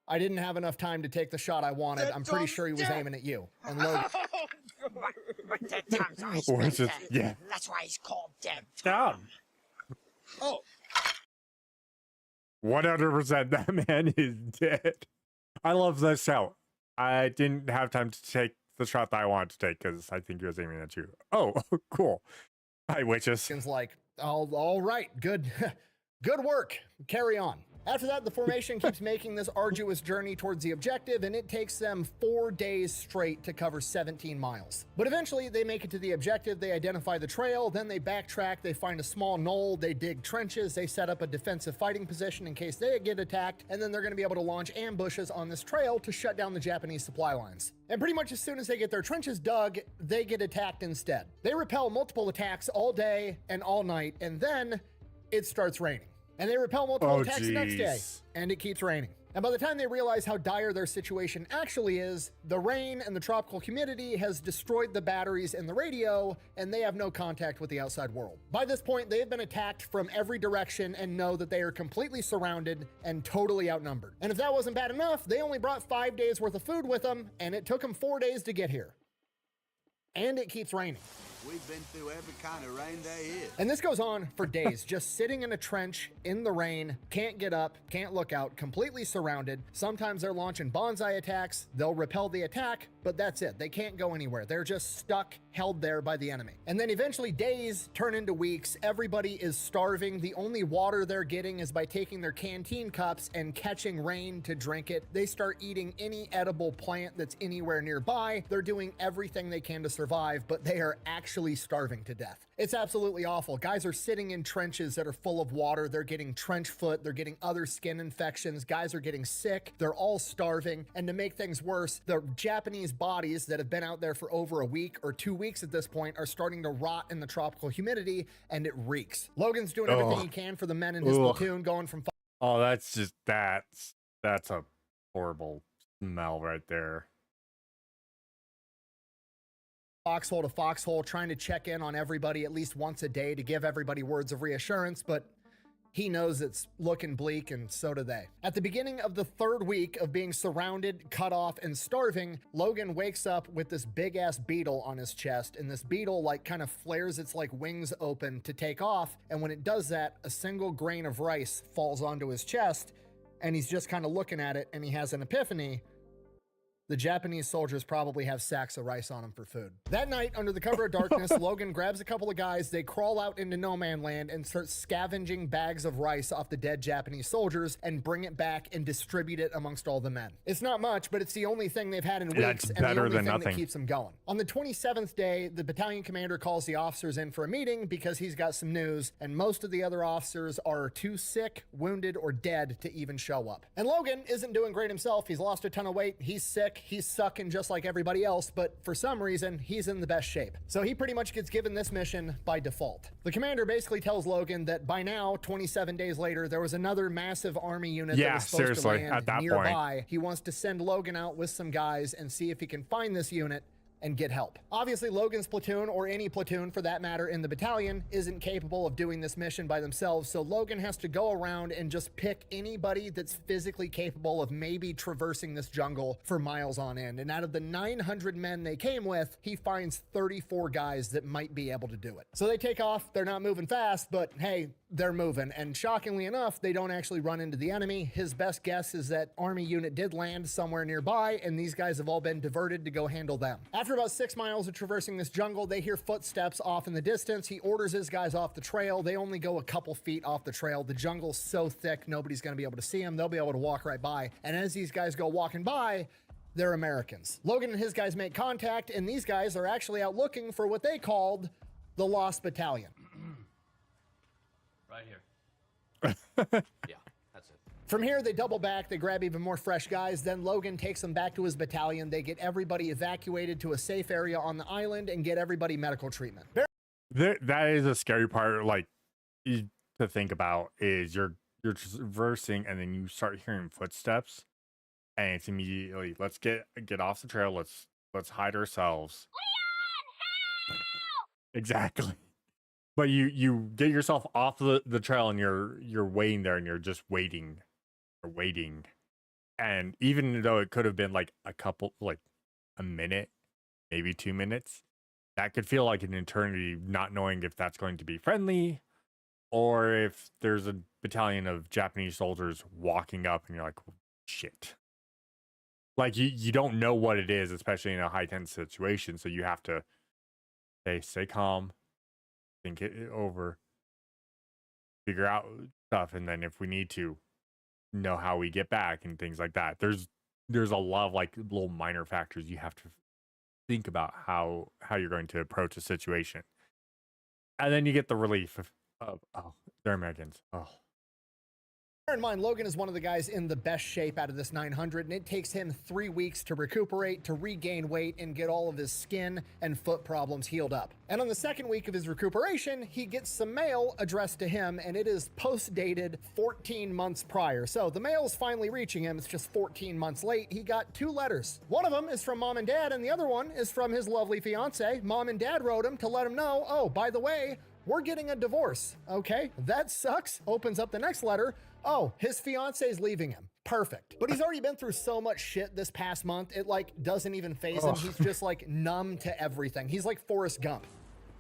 I didn't have enough time to take the shot I wanted. I'm pretty sure he was aiming at you. And Logan... Yeah. That's why he's called dead. Tom. Oh. 100% that man is dead. I love this shout. I didn't have time to take the shot that I wanted to take because I think he was aiming at you. Oh, cool. Hi, witches. Like, all right, good work. Carry on. After that, the formation keeps making this arduous journey towards the objective, and it takes them 4 days straight to cover 17 miles. But eventually, they make it to the objective, they identify the trail, then they backtrack, they find a small knoll, they dig trenches, they set up a defensive fighting position in case they get attacked, and then they're going to be able to launch ambushes on this trail to shut down the Japanese supply lines. And pretty much as soon as they get their trenches dug, they get attacked instead. They repel multiple attacks all day and all night, and then it starts raining. And they repel multiple attacks the next day, and it keeps raining. And by the time they realize how dire their situation actually is, the rain and the tropical humidity has destroyed the batteries in the radio, and they have no contact with the outside world. By this point, they have been attacked from every direction and know that they are completely surrounded and totally outnumbered. And if that wasn't bad enough, they only brought 5 days worth of food with them, and it took them 4 days to get here. And it keeps raining. We've been through every kind of rain there is. And this goes on for days, just sitting in a trench in the rain, can't get up, can't look out, completely surrounded. Sometimes they're launching bonsai attacks, they'll repel the attack, but that's it. They can't go anywhere. They're just stuck, held there by the enemy. And then eventually days turn into weeks. Everybody is starving. The only water they're getting is by taking their canteen cups and catching rain to drink it. They start eating any edible plant that's anywhere nearby. They're doing everything they can to survive, but they are actually starving to death. It's absolutely awful. Guys are sitting in trenches that are full of water. They're getting trench foot. They're getting other skin infections. Guys are getting sick. They're all starving. And to make things worse, the Japanese bodies that have been out there for over a week or 2 weeks at this point are starting to rot in the tropical humidity, and it reeks. Logan's doing everything he can for the men in his platoon, going from... Oh, that's a horrible smell right there. Foxhole to foxhole, trying to check in on everybody at least once a day to give everybody words of reassurance, but he knows it's looking bleak, and so do they. At the beginning of the 3rd week of being surrounded, cut off, and starving, Logan wakes up with this big-ass beetle on his chest, and this beetle like kind of flares its like wings open to take off, and when it does that, a single grain of rice falls onto his chest, and he's just kind of looking at it, and he has an epiphany. The Japanese soldiers probably have sacks of rice on them for food. That night, under the cover of darkness, Logan grabs a couple of guys, they crawl out into no man land and start scavenging bags of rice off the dead Japanese soldiers and bring it back and distribute it amongst all the men. It's not much, but it's the only thing they've had in weeks, and the only thing that keeps them going. On the 27th day, the battalion commander calls the officers in for a meeting because he's got some news, and most of the other officers are too sick, wounded, or dead to even show up. And Logan isn't doing great himself. He's lost a ton of weight, he's sick, he's sucking just like everybody else, but for some reason, he's in the best shape. So he pretty much gets given this mission by default. The commander basically tells Logan that by now, 27 days later, there was another massive army unit that was supposed to land at that nearby. point. He wants to send Logan out with some guys and see if he can find this unit and get help. Obviously, Logan's platoon, or any platoon for that matter in the battalion, isn't capable of doing this mission by themselves, so Logan has to go around and just pick anybody that's physically capable of maybe traversing this jungle for miles on end. And out of the 900 men they came with, he finds 34 guys that might be able to do it. So they take off. They're not moving fast, but hey, they're moving. And shockingly enough, they don't actually run into the enemy. His best guess is that army unit did land somewhere nearby, and these guys have all been diverted to go handle them. After about 6 miles of traversing this jungle, they hear footsteps off in the distance. He orders his guys off the trail. They only go a couple feet off the trail. The jungle's so thick, nobody's gonna be able to see them. They'll be able to walk right by. And as these guys go walking by, they're Americans. Logan and his guys make contact, and these guys are actually out looking for what they called the Lost Battalion. Right here. Yeah, that's it. From here, they double back, they grab even more fresh guys, then Logan takes them back to his battalion. They get everybody evacuated to a safe area on the island and get everybody medical treatment. That is a scary part, like, to think about, is you're traversing and then you start hearing footsteps, and it's immediately, let's get off the trail, let's hide ourselves. Leon, help! Exactly. But you get yourself off the trail, and you're waiting there, and you're just waiting. You're waiting. And even though it could have been like a minute, maybe 2 minutes, that could feel like an eternity, not knowing if that's going to be friendly or if there's a battalion of Japanese soldiers walking up and you're like, shit. Like you don't know what it is, especially in a high tense situation. So you have to stay calm. Think it over, figure out stuff, and then if we need to, know how we get back and things like that. There's a lot of like little minor factors you have to think about how you're going to approach a situation, and then you get the relief of oh, they're Americans. Oh, Bear in mind, Logan is one of the guys in the best shape out of this 900, and it takes him 3 weeks to recuperate, to regain weight, and get all of his skin and foot problems healed up. And on the second week of his recuperation, he gets some mail addressed to him, and it is post-dated 14 months prior. So the mail's finally reaching him. It's just 14 months late. He got 2 letters. One of them is from mom and dad, and the other one is from his lovely fiance. Mom and dad wrote him to let him know, oh, by the way, we're getting a divorce. Okay, that sucks. Opens up the next letter. Oh, his fiance's leaving him. Perfect. But he's already been through so much shit this past month, it like doesn't even faze him. He's just like numb to everything. He's like Forrest Gump.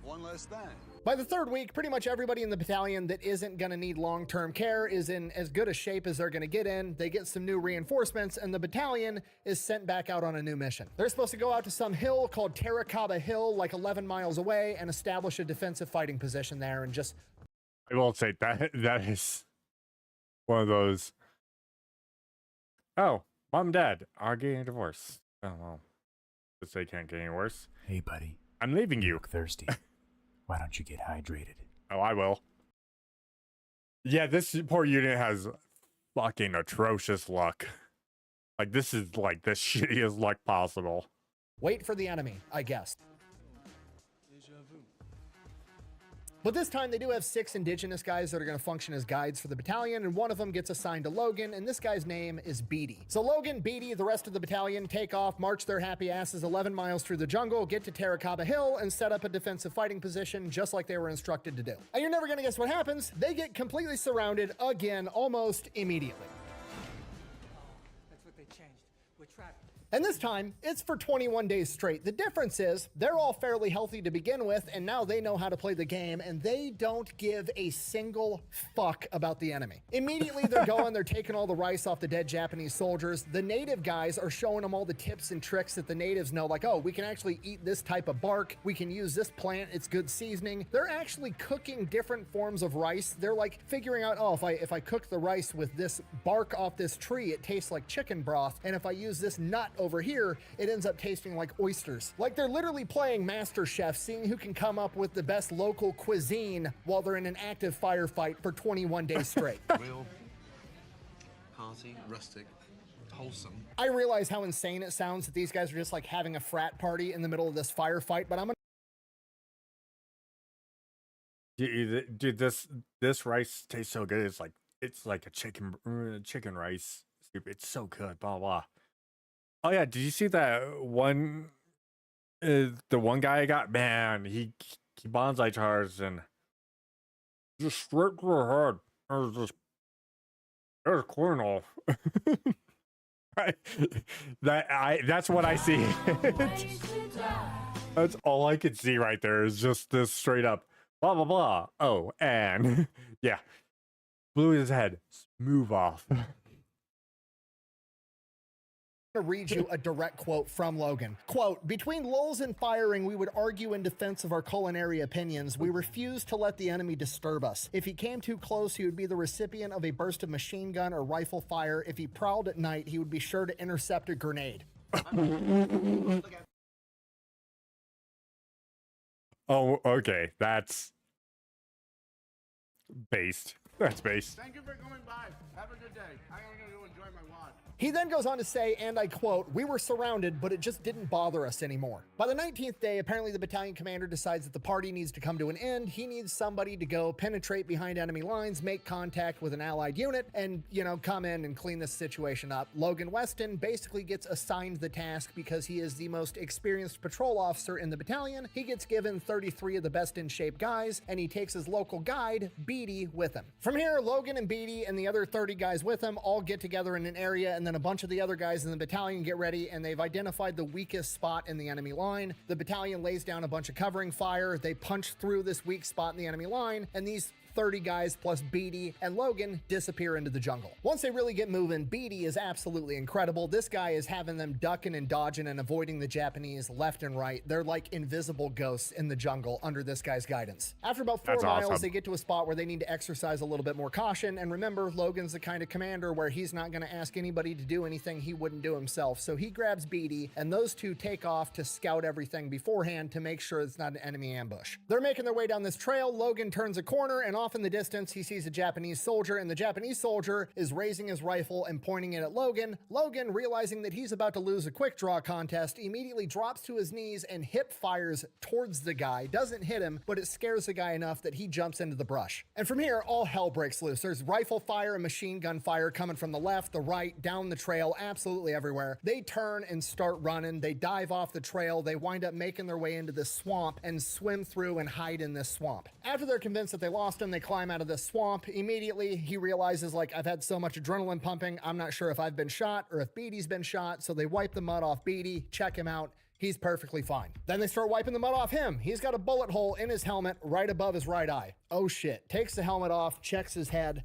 One less thing. By the third week, pretty much everybody in the battalion that isn't gonna need long-term care is in as good a shape as they're gonna get in. They get some new reinforcements, and the battalion is sent back out on a new mission. They're supposed to go out to some hill called Terracotta Hill, like 11 miles away, and establish a defensive fighting position there, and just... I will say that is one of those, oh, mom and dad are getting a divorce. Oh, well, they can't get any worse. Hey, buddy. I'm leaving you. Look thirsty. Why don't you get hydrated? Oh, I will. Yeah, this poor unit has fucking atrocious luck. Like, this is like the shittiest luck possible. Wait for the enemy, I guess. But this time they do have 6 indigenous guys that are going to function as guides for the battalion, and one of them gets assigned to Logan, and this guy's name is Beatty. So Logan, Beatty, the rest of the battalion take off, march their happy asses 11 miles through the jungle, get to Terracotta Hill, and set up a defensive fighting position just like they were instructed to do. And you're never going to guess what happens. They get completely surrounded again almost immediately. That's what they changed. We're trapped. And this time, it's for 21 days straight. The difference is they're all fairly healthy to begin with, and now they know how to play the game, and they don't give a single fuck about the enemy. Immediately, they're going, they're taking all the rice off the dead Japanese soldiers. The native guys are showing them all the tips and tricks that the natives know, like, oh, we can actually eat this type of bark. We can use this plant. It's good seasoning. They're actually cooking different forms of rice. They're like figuring out, oh, if I cook the rice with this bark off this tree, it tastes like chicken broth. And if I use this nut over here, it ends up tasting like oysters. Like they're literally playing Master Chef, seeing who can come up with the best local cuisine while they're in an active firefight for 21 days straight. Real, hearty, rustic, wholesome. I realize how insane it sounds that these guys are just like having a frat party in the middle of this firefight, but I'm gonna... Dude, this rice tastes so good. It's like a chicken rice soup. It's so good. Blah blah. Oh yeah, did you see that one? The one guy I got, man, he bonsai charged and just straight to the head. There's corn off. That's what I see. That's all I could see right there is just this straight up blah blah blah. Oh, and yeah, blew his head. Move off. To read you a direct quote from Logan. Quote, between lulls and firing, we would argue in defense of our culinary opinions. We refused to let the enemy disturb us. If he came too close, he would be the recipient of a burst of machine gun or rifle fire. If he prowled at night, he would be sure to intercept a grenade. Oh, okay. That's based. That's based. Thank you for coming by. Have a good day. I'm going to enjoy my watch. He then goes on to say, and I quote, we were surrounded, but it just didn't bother us anymore. By the 19th day, apparently the battalion commander decides that the party needs to come to an end. He needs somebody to go penetrate behind enemy lines, make contact with an allied unit, and, you know, come in and clean this situation up. Logan Weston basically gets assigned the task because he is the most experienced patrol officer in the battalion. He gets given 33 of the best in shape guys, and he takes his local guide, Beatty, with him. From here, Logan and Beatty and the other 30 guys with him all get together in an area, and then a bunch of the other guys in the battalion get ready, and they've identified the weakest spot in the enemy line. The battalion lays down a bunch of covering fire. They punch through this weak spot in the enemy line, and these 30 guys plus Beatty and Logan disappear into the jungle. Once they really get moving, Beatty is absolutely incredible. This guy is having them ducking and dodging and avoiding the Japanese left and right. They're like invisible ghosts in the jungle under this guy's guidance. After about 4 miles, they get to a spot where they need to exercise a little bit more caution. And remember, Logan's the kind of commander where he's not going to ask anybody to do anything he wouldn't do himself. So he grabs Beatty, and those two take off to scout everything beforehand to make sure it's not an enemy ambush. They're making their way down this trail. Logan turns a corner, and off off in the distance, he sees a Japanese soldier, and the Japanese soldier is raising his rifle and pointing it at Logan. Logan, realizing that he's about to lose a quick draw contest, immediately drops to his knees and hip fires towards the guy. Doesn't hit him, but it scares the guy enough that he jumps into the brush. And from here, all hell breaks loose. There's rifle fire and machine gun fire coming from the left, the right, down the trail, absolutely everywhere. They turn and start running. They dive off the trail. They wind up making their way into this swamp and swim through and hide in this swamp. After they're convinced that they lost him, they climb out of this swamp. Immediately, he realizes, like, I've had so much adrenaline pumping, I'm not sure if I've been shot or if Beatty's been shot, so they wipe the mud off Beatty, check him out. He's perfectly fine. Then they start wiping the mud off him. He's got a bullet hole in his helmet right above his right eye. Oh shit. Takes the helmet off, checks his head.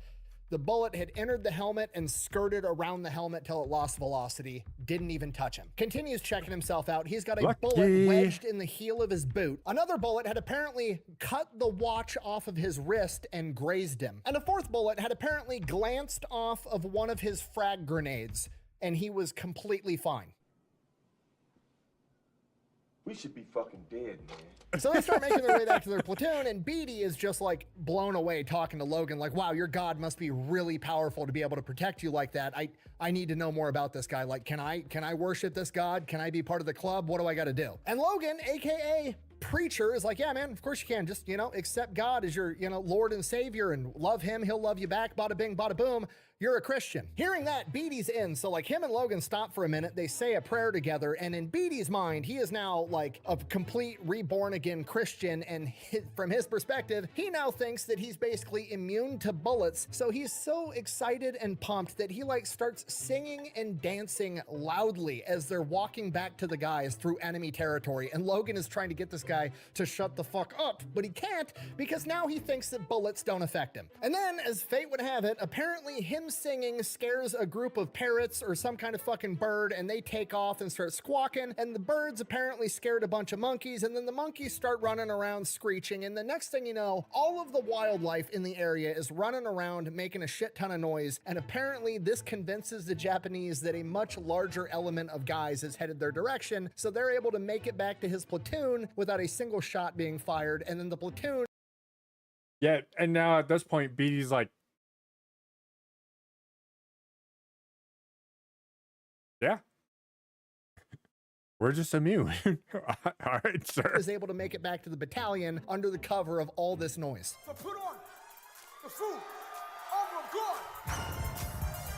The bullet had entered the helmet and skirted around the helmet till it lost velocity. Didn't even touch him. Continues checking himself out. He's got a bullet wedged in the heel of his boot. Another bullet had apparently cut the watch off of his wrist and grazed him. And a fourth bullet had apparently glanced off of one of his frag grenades, and he was completely fine. We should be fucking dead, man. So they start making their way back to their platoon, and Beatty is just like blown away talking to Logan, like, wow, your god must be really powerful to be able to protect you like that. I need to know more about this guy. Like, can I worship this god? Can I be part of the club? What do I got to do? And Logan, aka Preacher, is like, yeah, man, of course you can. Just, accept God as your, Lord and Savior and love him. He'll love you back. Bada bing, bada boom. You're a Christian. Hearing that, Beatty's in. So like him and Logan stop for a minute. They say a prayer together. And in Beatty's mind, he is now like a complete reborn again Christian. And from his perspective, he now thinks that he's basically immune to bullets. So he's so excited and pumped that he like starts singing and dancing loudly as they're walking back to the guys through enemy territory. And Logan is trying to get this guy to shut the fuck up, but he can't because now he thinks that bullets don't affect him. And then, as fate would have it, apparently him singing scares a group of parrots or some kind of fucking bird, and they take off and start squawking, and the birds apparently scared a bunch of monkeys, and then the monkeys start running around screeching, and the next thing you know, all of the wildlife in the area is running around making a shit ton of noise, and apparently this convinces the Japanese that a much larger element of guys is headed their direction, so they're able to make it back to his platoon without a single shot being fired, and then the platoon... Yeah, and now at this point, Beatty's like, yeah, we're just immune. All right, sir. Is able to make it back to the battalion under the cover of all this noise. So put on the food. Oh my God!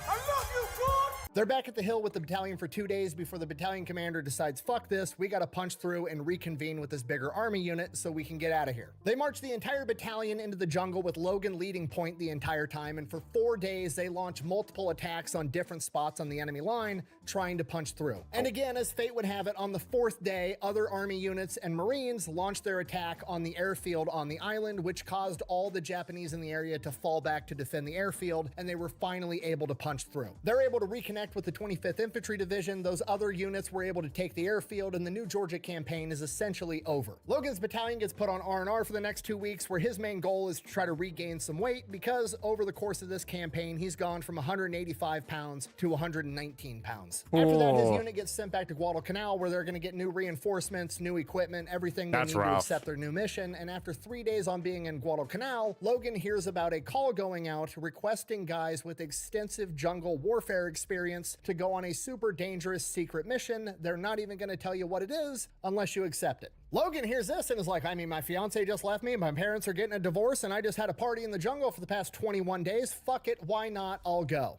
I love you, God! They're back at the hill with the battalion for 2 days before the battalion commander decides, fuck this, we gotta punch through and reconvene with this bigger army unit so we can get out of here. They march the entire battalion into the jungle with Logan leading point the entire time, and for 4 days they launch multiple attacks on different spots on the enemy line, trying to punch through. And again, as fate would have it, on the 4th day, other army units and Marines launched their attack on the airfield on the island, which caused all the Japanese in the area to fall back to defend the airfield, and they were finally able to punch through. They're able to reconnect with the 25th Infantry Division. Those other units were able to take the airfield, and the New Georgia campaign is essentially over. Logan's battalion gets put on R&R for the next 2 weeks, where his main goal is to try to regain some weight, because over the course of this campaign, he's gone from 185 pounds to 119 pounds. After that, his unit gets sent back to Guadalcanal, where they're going to get new reinforcements, new equipment, everything they need to accept their new mission. And after 3 days on being in Guadalcanal, Logan hears about a call going out requesting guys with extensive jungle warfare experience to go on a super dangerous secret mission. They're not even going to tell you what it is unless you accept it. Logan hears this and is like, I mean, my fiance just left me, my parents are getting a divorce, and I just had a party in the jungle for the past 21 days. Fuck it, why not? I'll go.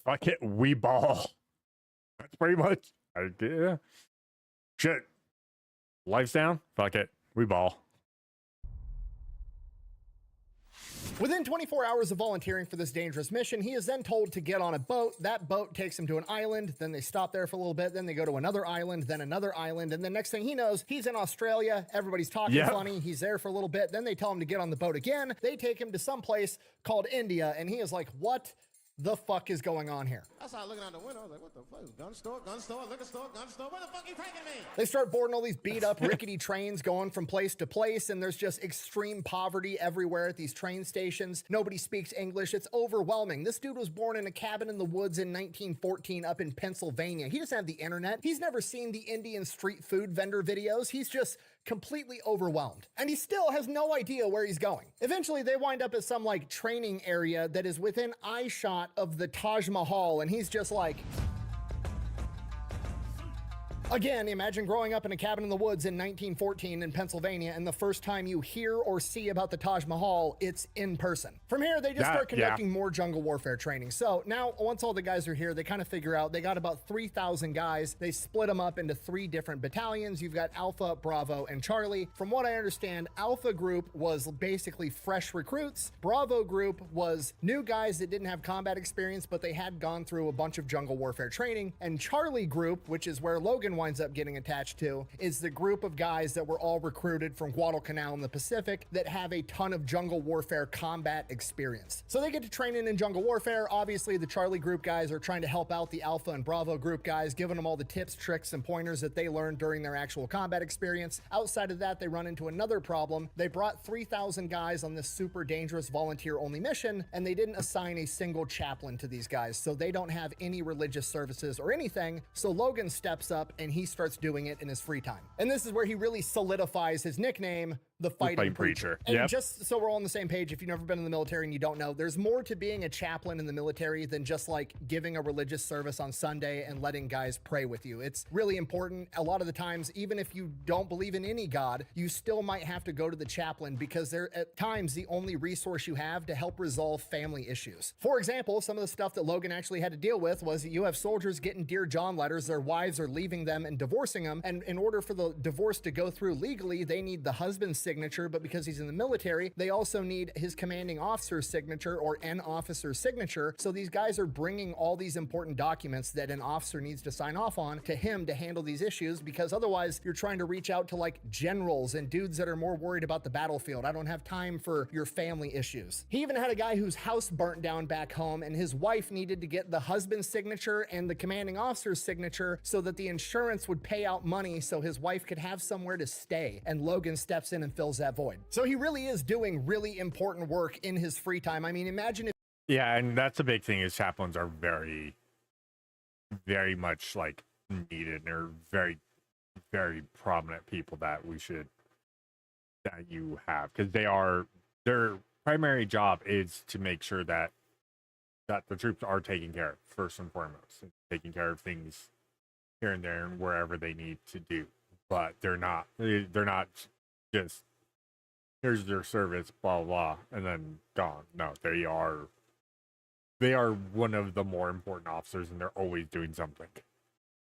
Fuck it, we ball. That's pretty much idea. Shit. Life's down. Fuck it, we ball. Within 24 hours of volunteering for this dangerous mission, he is then told to get on a boat. That boat takes him to an island, then they stop there for a little bit, then they go to another island, then another island, and the next thing he knows, he's in Australia, everybody's talking funny, he's there for a little bit, then they tell him to get on the boat again, they take him to some place called India, and he is like, what the fuck is going on here? I started looking out the window. I was like, what the fuck? Gun store, liquor store, gun store. Where the fuck are you taking me? They start boarding all these beat up rickety trains going from place to place, and there's just extreme poverty everywhere at these train stations. Nobody speaks English. It's overwhelming. This dude was born in a cabin in the woods in 1914 up in Pennsylvania. He doesn't have the internet. He's never seen the Indian street food vendor videos. He's just completely overwhelmed. And he still has no idea where he's going. Eventually, they wind up at some like training area that is within eyeshot of the Taj Mahal, and he's just like... Again, imagine growing up in a cabin in the woods in 1914 in Pennsylvania, and the first time you hear or see about the Taj Mahal, it's in person. From here, they just start conducting more jungle warfare training. So now, once all the guys are here, they kind of figure out they got about 3,000 guys. They split them up into 3 different battalions. You've got Alpha, Bravo, and Charlie. From what I understand, Alpha group was basically fresh recruits. Bravo group was new guys that didn't have combat experience, but they had gone through a bunch of jungle warfare training. And Charlie group, which is where Logan winds up getting attached to, is the group of guys that were all recruited from Guadalcanal in the Pacific that have a ton of jungle warfare combat experience. So they get to train in jungle warfare. Obviously, the Charlie group guys are trying to help out the Alpha and Bravo group guys, giving them all the tips, tricks, and pointers that they learned during their actual combat experience. Outside of that, they run into another problem. They brought 3,000 guys on this super dangerous volunteer-only mission, and they didn't assign a single chaplain to these guys, so they don't have any religious services or anything. So Logan steps up and he starts doing it in his free time. And this is where he really solidifies his nickname, the Fighting Preacher. And just so we're all on the same page, if you've never been in the military and you don't know, there's more to being a chaplain in the military than just like giving a religious service on Sunday and letting guys pray with you. It's really important. A lot of the times, even if you don't believe in any God, you still might have to go to the chaplain because they're at times the only resource you have to help resolve family issues. For example, some of the stuff that Logan actually had to deal with was you have soldiers getting Dear John letters, their wives are leaving them and divorcing them, and in order for the divorce to go through legally, they need the husband's signature, but because he's in the military, they also need his commanding officer's signature or an officer's signature. So these guys are bringing all these important documents that an officer needs to sign off on to him to handle these issues, because otherwise you're trying to reach out to like generals and dudes that are more worried about the battlefield. I don't have time for your family issues. He even had a guy whose house burnt down back home, and his wife needed to get the husband's signature and the commanding officer's signature so that the insurance would pay out money so his wife could have somewhere to stay. And Logan steps in and fills that void. So he really is doing really important work in his free time. I mean, imagine if... Yeah, and that's a big thing is chaplains are very, very much like needed. They're very, very prominent people that you have, because their primary job is to make sure that the troops are taken care of first and foremost, and taking care of things here and there and wherever they need to do. But they're not just here's their service, blah blah, and then gone. No, they are one of the more important officers, and they're always doing something.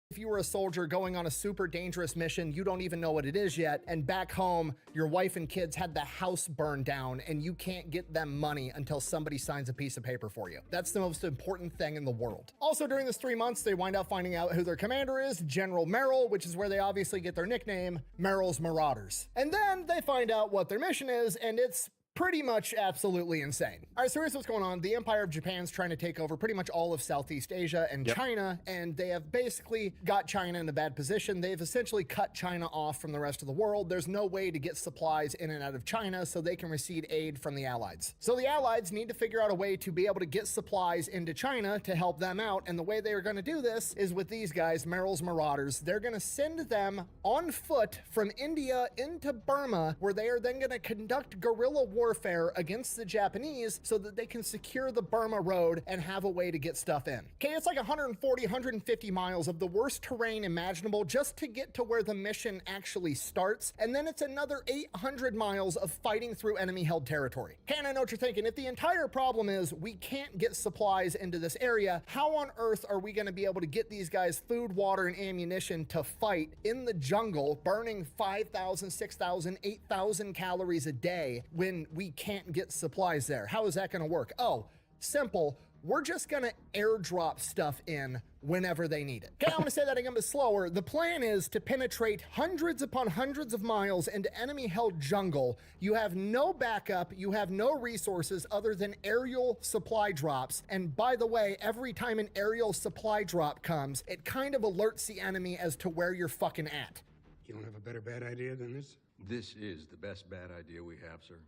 If you were a soldier going on a super dangerous mission, you don't even know what it is yet, and back home, your wife and kids had the house burned down, and you can't get them money until somebody signs a piece of paper for you. That's the most important thing in the world. Also, during this 3 months, they wind up finding out who their commander is, General Merrill, which is where they obviously get their nickname, Merrill's Marauders. And then they find out what their mission is, and it's pretty much absolutely insane. All right, so here's what's going on. The Empire of Japan's trying to take over pretty much all of Southeast Asia and China, and they have basically got China in a bad position. They've essentially cut China off from the rest of the world. There's no way to get supplies in and out of China so they can receive aid from the Allies. So the Allies need to figure out a way to be able to get supplies into China to help them out, and the way they are going to do this is with these guys, Merrill's Marauders. They're going to send them on foot from India into Burma, where they are then going to conduct guerrilla warfare against the Japanese so that they can secure the Burma road and have a way to get stuff in. Okay, it's like 140, 150 miles of the worst terrain imaginable just to get to where the mission actually starts, and then it's another 800 miles of fighting through enemy-held territory. Okay, and I know what you're thinking. If the entire problem is we can't get supplies into this area, how on earth are we going to be able to get these guys food, water, and ammunition to fight in the jungle, burning 5,000, 6,000, 8,000 calories a day when we can't get supplies there? How is that going to work? Oh, simple. We're just going to airdrop stuff in whenever they need it. Okay, I'm going to say that again, but slower. The plan is to penetrate hundreds upon hundreds of miles into enemy-held jungle. You have no backup. You have no resources other than aerial supply drops. And by the way, every time an aerial supply drop comes, it kind of alerts the enemy as to where you're fucking at. You don't have a better bad idea than this? This is the best bad idea we have, sir.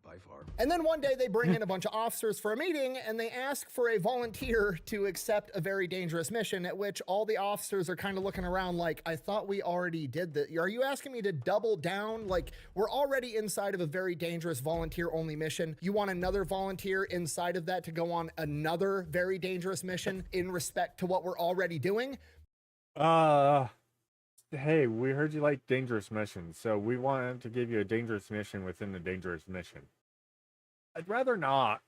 by far. And then one day they bring in a bunch of officers for a meeting and they ask for a volunteer to accept a very dangerous mission, at which all the officers are kind of looking around like, I thought we already did that. Are you asking me to double down? Like, we're already inside of a very dangerous volunteer only mission. You want another volunteer inside of that to go on another very dangerous mission in respect to what we're already doing? Hey, we heard you like dangerous missions, so we wanted to give you a dangerous mission within the dangerous mission. I'd rather not.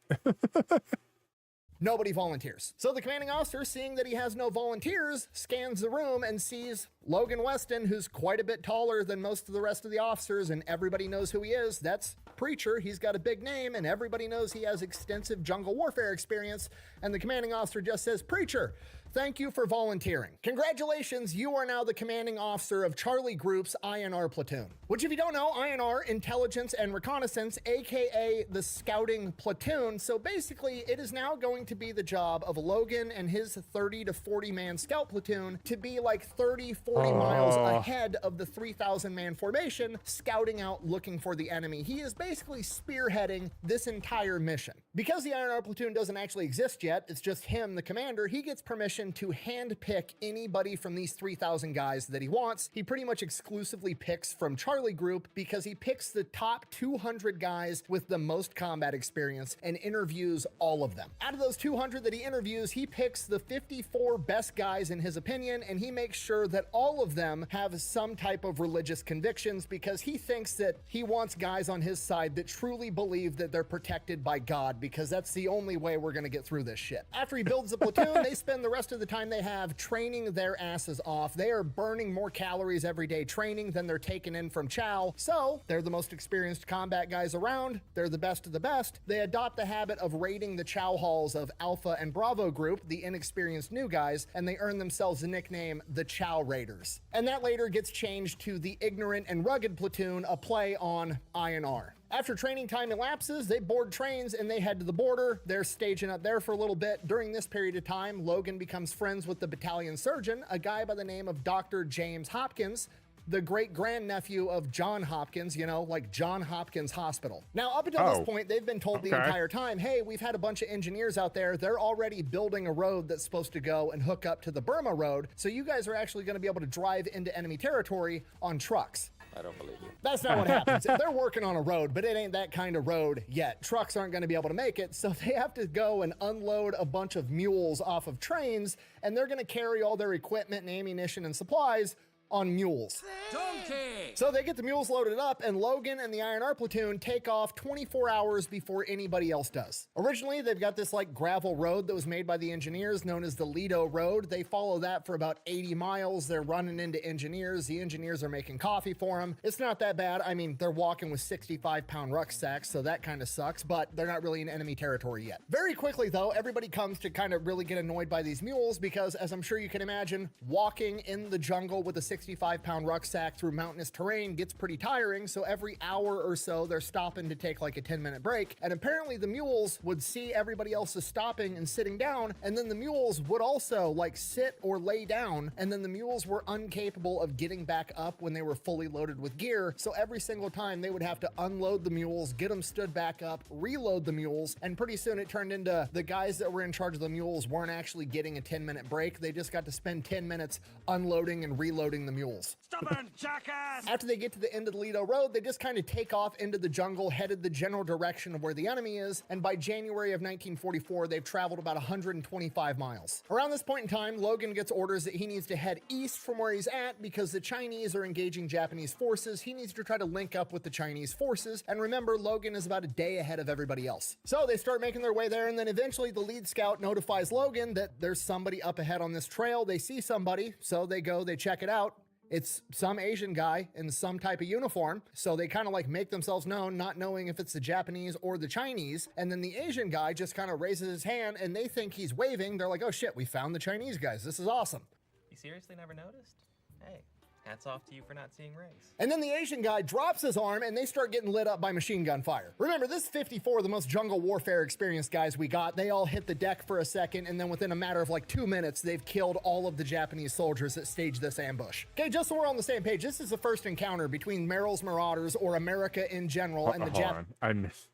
Nobody volunteers. So the commanding officer, seeing that he has no volunteers, scans the room and sees Logan Weston, who's quite a bit taller than most of the rest of the officers, and everybody knows who he is. That's Preacher. He's got a big name, and everybody knows he has extensive jungle warfare experience. And the commanding officer just says, Preacher, thank you for volunteering. Congratulations, you are now the commanding officer of Charlie Group's INR platoon. Which, if you don't know, INR, Intelligence and Reconnaissance, aka the Scouting Platoon. So basically, it is now going to be the job of Logan and his 30 to 40 man scout platoon to be like 30, 40 miles ahead of the 3,000 man formation, scouting out, looking for the enemy. He is basically spearheading this entire mission. Because the INR platoon doesn't actually exist yet, it's just him, the commander, he gets permission to handpick anybody from these 3,000 guys that he wants. He pretty much exclusively picks from Charlie Group because he picks the top 200 guys with the most combat experience and interviews all of them. Out of those 200 that he interviews, he picks the 54 best guys in his opinion, and he makes sure that all of them have some type of religious convictions because he thinks that he wants guys on his side that truly believe that they're protected by God, because that's the only way we're going to get through this shit. After he builds the platoon, they spend the rest of the time they have training their asses off. They are burning more calories every day training than they're taking in from chow. So they're the most experienced combat guys around. They're the best of the best. They adopt the habit of raiding the chow halls of Alpha and Bravo Group, the inexperienced new guys, and they earn themselves the nickname the Chow Raiders. And that later gets changed to the Ignorant and Rugged Platoon, a play on INR. After training time elapses, they board trains and they head to the border. They're staging up there for a little bit. During this period of time, Logan becomes friends with the battalion surgeon, a guy by the name of Dr. James Hopkins, the great-grandnephew of John Hopkins, you know, like John Hopkins Hospital. Now, up until this point, they've been told the entire time, hey, we've had a bunch of engineers out there. They're already building a road that's supposed to go and hook up to the Burma Road. So you guys are actually going to be able to drive into enemy territory on trucks. I don't believe you. That's not what happens. They're working on a road, but it ain't that kind of road yet. Trucks aren't going to be able to make it, so they have to go and unload a bunch of mules off of trains, and they're going to carry all their equipment and ammunition and supplies on mules. Donkey! So they get the mules loaded up, and Logan and the INR platoon take off 24 hours before anybody else does. Originally, they've got this like gravel road that was made by the engineers known as the Lido Road. They follow that for about 80 miles. They're running into engineers. The engineers are making coffee for them. It's not that bad. I mean, they're walking with 65-pound rucksacks, so that kind of sucks, but they're not really in enemy territory yet. Very quickly, though, everybody comes to kind of really get annoyed by these mules because, as I'm sure you can imagine, walking in the jungle with a 65-pound rucksack through mountainous terrain gets pretty tiring, so every hour or so they're stopping to take like a 10-minute break, and apparently the mules would see everybody else is stopping and sitting down, and then the mules would also like sit or lay down, and then the mules were incapable of getting back up when they were fully loaded with gear, so every single time they would have to unload the mules, get them stood back up, reload the mules, and pretty soon it turned into the guys that were in charge of the mules weren't actually getting a 10-minute break. They just got to spend 10 minutes unloading and reloading the mules. Stubborn jackass! After they get to the end of the Lido Road, they just kind of take off into the jungle, headed the general direction of where the enemy is, and by January of 1944, they've traveled about 125 miles. Around this point in time, Logan gets orders that he needs to head east from where he's at because the Chinese are engaging Japanese forces. He needs to try to link up with the Chinese forces, and remember, Logan is about a day ahead of everybody else. So they start making their way there, and then eventually the lead scout notifies Logan that there's somebody up ahead on this trail. They see somebody, so they go, they check it out. It's some Asian guy in some type of uniform. So they kind of like make themselves known, not knowing if it's the Japanese or the Chinese. And then the Asian guy just kind of raises his hand and they think he's waving. They're like, oh shit, we found the Chinese guys. This is awesome. You seriously never noticed? Hey, hats off to you for not seeing race. And then the Asian guy drops his arm and they start getting lit up by machine gun fire. Remember, this is 54, the most jungle warfare experienced guys we got. They all hit the deck for a second, and then within a matter of like 2 minutes, they've killed all of the Japanese soldiers that staged this ambush. Okay, just so we're on the same page, this is the first encounter between Merrill's Marauders, or America in general, and the Hold on. I missed.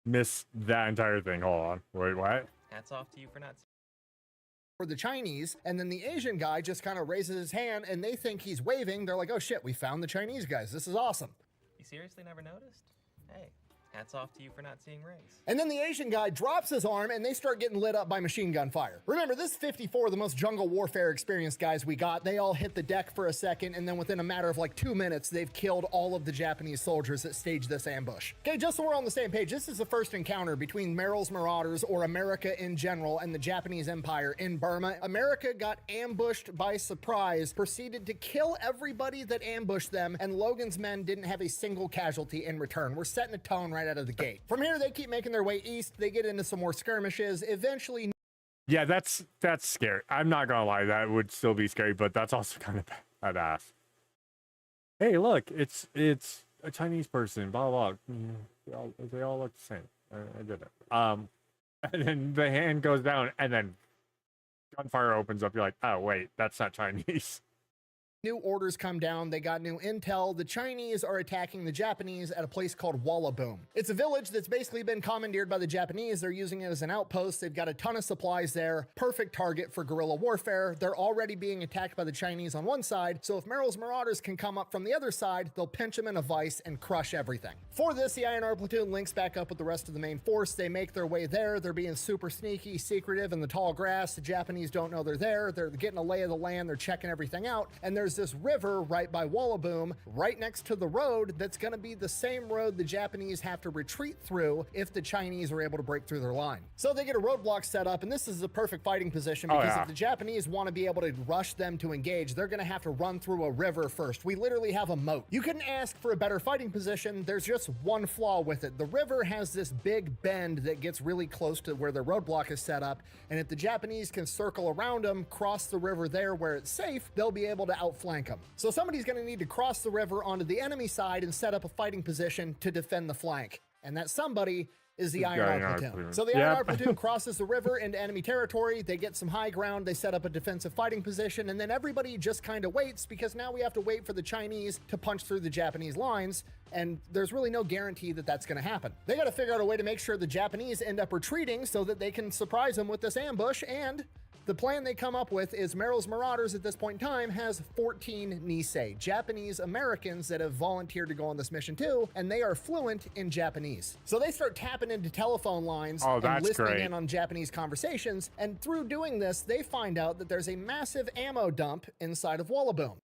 missed that entire thing. Hold on. Wait, what? Hats off to you for not. For the Chinese, and then the Asian guy just kind of raises his hand and they think he's waving. They're like, oh shit, we found the Chinese guys. This is awesome. You seriously never noticed? Hey, hats off to you for not seeing race. And then the Asian guy drops his arm and they start getting lit up by machine gun fire. Remember, this is 54, the most jungle warfare experienced guys we got. They all hit the deck for a second, and then within a matter of like 2 minutes, they've killed all of the Japanese soldiers that staged this ambush. Okay, just so we're on the same page, this is the first encounter between Meryl's Marauders, or America in general, and the Japanese Empire in Burma. America got ambushed by surprise, proceeded to kill everybody that ambushed them, and Logan's men didn't have a single casualty in return. We're setting a tone right out of the gate. From here, they keep making their way east. They get into some more skirmishes. Eventually, Yeah, that's scary. I'm not gonna lie, that would still be scary, but that's also kind of badass. Hey, look, it's a Chinese person. Blah blah. They all look the same. I did it. And then the hand goes down, and then gunfire opens up. You're like, oh wait, that's not Chinese. new orders come down. They got new intel. The Chinese are attacking the Japanese at a place called Wallaboom. It's a village that's basically been commandeered by the Japanese. They're using it as an outpost. They've got a ton of supplies there. Perfect target for guerrilla warfare. They're already being attacked by the Chinese on one side, so if Meryl's Marauders can come up from the other side, they'll pinch them in a vice and crush everything. For this, the INR platoon links back up with the rest of the main force. They make their way there. They're being super sneaky, secretive in the tall grass. The Japanese don't know they're there. They're getting a lay of the land. They're checking everything out. And there's this river right by Wallaboom, right next to the road that's going to be the same road the Japanese have to retreat through if the Chinese are able to break through their line. So they get a roadblock set up, and this is the perfect fighting position because if the Japanese want to be able to rush them to engage, they're going to have to run through a river first. We literally have a moat. You couldn't ask for a better fighting position. There's just one flaw with it. The river has this big bend that gets really close to where the roadblock is set up, and if the Japanese can circle around them, cross the river there where it's safe, they'll be able to outflank them. So somebody's going to need to cross the river onto the enemy side and set up a fighting position to defend the flank. And that somebody is the INR platoon. So the INR platoon crosses the river into enemy territory. They get some high ground. They set up a defensive fighting position. And then everybody just kind of waits because now we have to wait for the Chinese to punch through the Japanese lines. And there's really no guarantee that that's going to happen. They got to figure out a way to make sure the Japanese end up retreating so that they can surprise them with this ambush. And the plan they come up with is Meryl's Marauders at this point in time has 14 Nisei, Japanese Americans that have volunteered to go on this mission too, and they are fluent in Japanese. So they start tapping into telephone lines and listening in on Japanese conversations, and through doing this, they find out that there's a massive ammo dump inside of Wallaboom.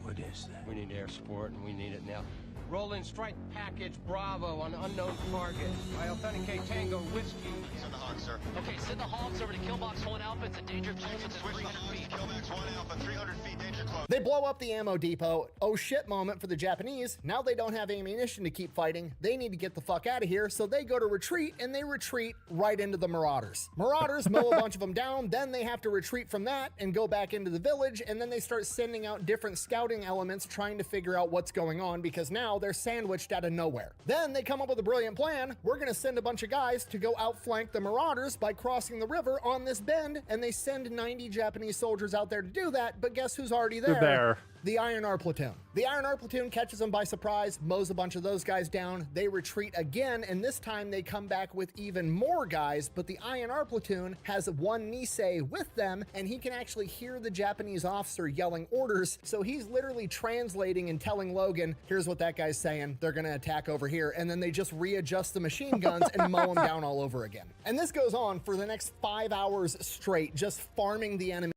What is that? We need air support, and we need it now. Roll in strike package Bravo on unknown target. I authenticate Tango Whiskey. Send the Hawks, sir. Okay, send the Hawks over to Killbox 1 Alpha. It's a danger close within 300 feet. Killbox 1 Alpha, 300 feet, danger close. They blow up the ammo depot. Oh shit moment for the Japanese. Now they don't have ammunition to keep fighting. They need to get the fuck out of here, so they go to retreat, and they retreat right into the Marauders. Marauders mow a bunch of them down, then they have to retreat from that and go back into the village, and then they start sending out different scouting elements trying to figure out what's going on because now they're sandwiched out of nowhere. Then they come up with a brilliant plan. We're gonna send a bunch of guys to go outflank the Marauders by crossing the river on this bend, and they send 90 Japanese soldiers out there to do that, but guess who's already there? The INR platoon. The INR platoon catches them by surprise, mows a bunch of those guys down. They retreat again, and this time they come back with even more guys, but the INR platoon has one Nisei with them, and he can actually hear the Japanese officer yelling orders, so he's literally translating and telling Logan, here's what that guy's saying, they're gonna attack over here, and then they just readjust the machine guns and mow them down all over again. And this goes on for the next 5 hours straight, just farming the enemy.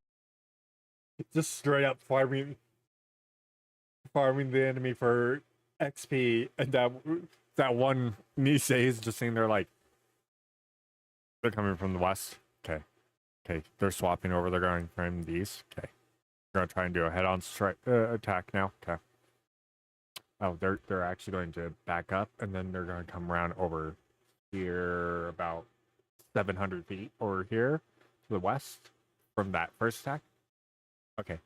Just straight up farming the enemy for XP, and that one Nisei is just sitting there like, they're coming from the west. Okay, they're swapping over. They're going from the east. Okay, they're gonna try and do a head-on strike attack now. Okay. Oh, they're actually going to back up, and then they're going to come around over here about 700 feet over here to the west from that first attack. Okay,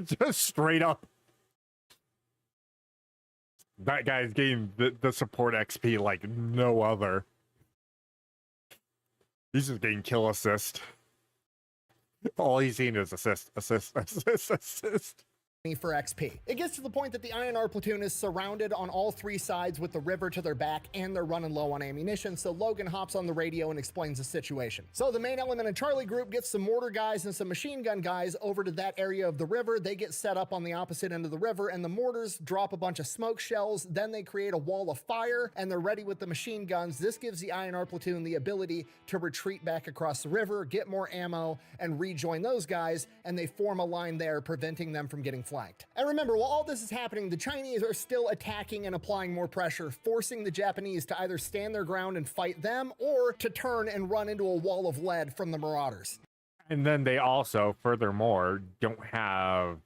just straight up. That guy's getting the support XP like no other. He's just getting kill assist. All he's seeing is assist. for XP. It gets to the point that the INR platoon is surrounded on all three sides with the river to their back, and they're running low on ammunition, so Logan hops on the radio and explains the situation. So the main element and Charlie group gets some mortar guys and some machine gun guys over to that area of the river. They get set up on the opposite end of the river, and the mortars drop a bunch of smoke shells. Then they create a wall of fire, and they're ready with the machine guns. This gives the INR platoon the ability to retreat back across the river, get more ammo, and rejoin those guys, and they form a line there, preventing them from getting flanked. And remember, while all this is happening, the Chinese are still attacking and applying more pressure, forcing the Japanese to either stand their ground and fight them, or to turn and run into a wall of lead from the Marauders. And then they also, furthermore, don't have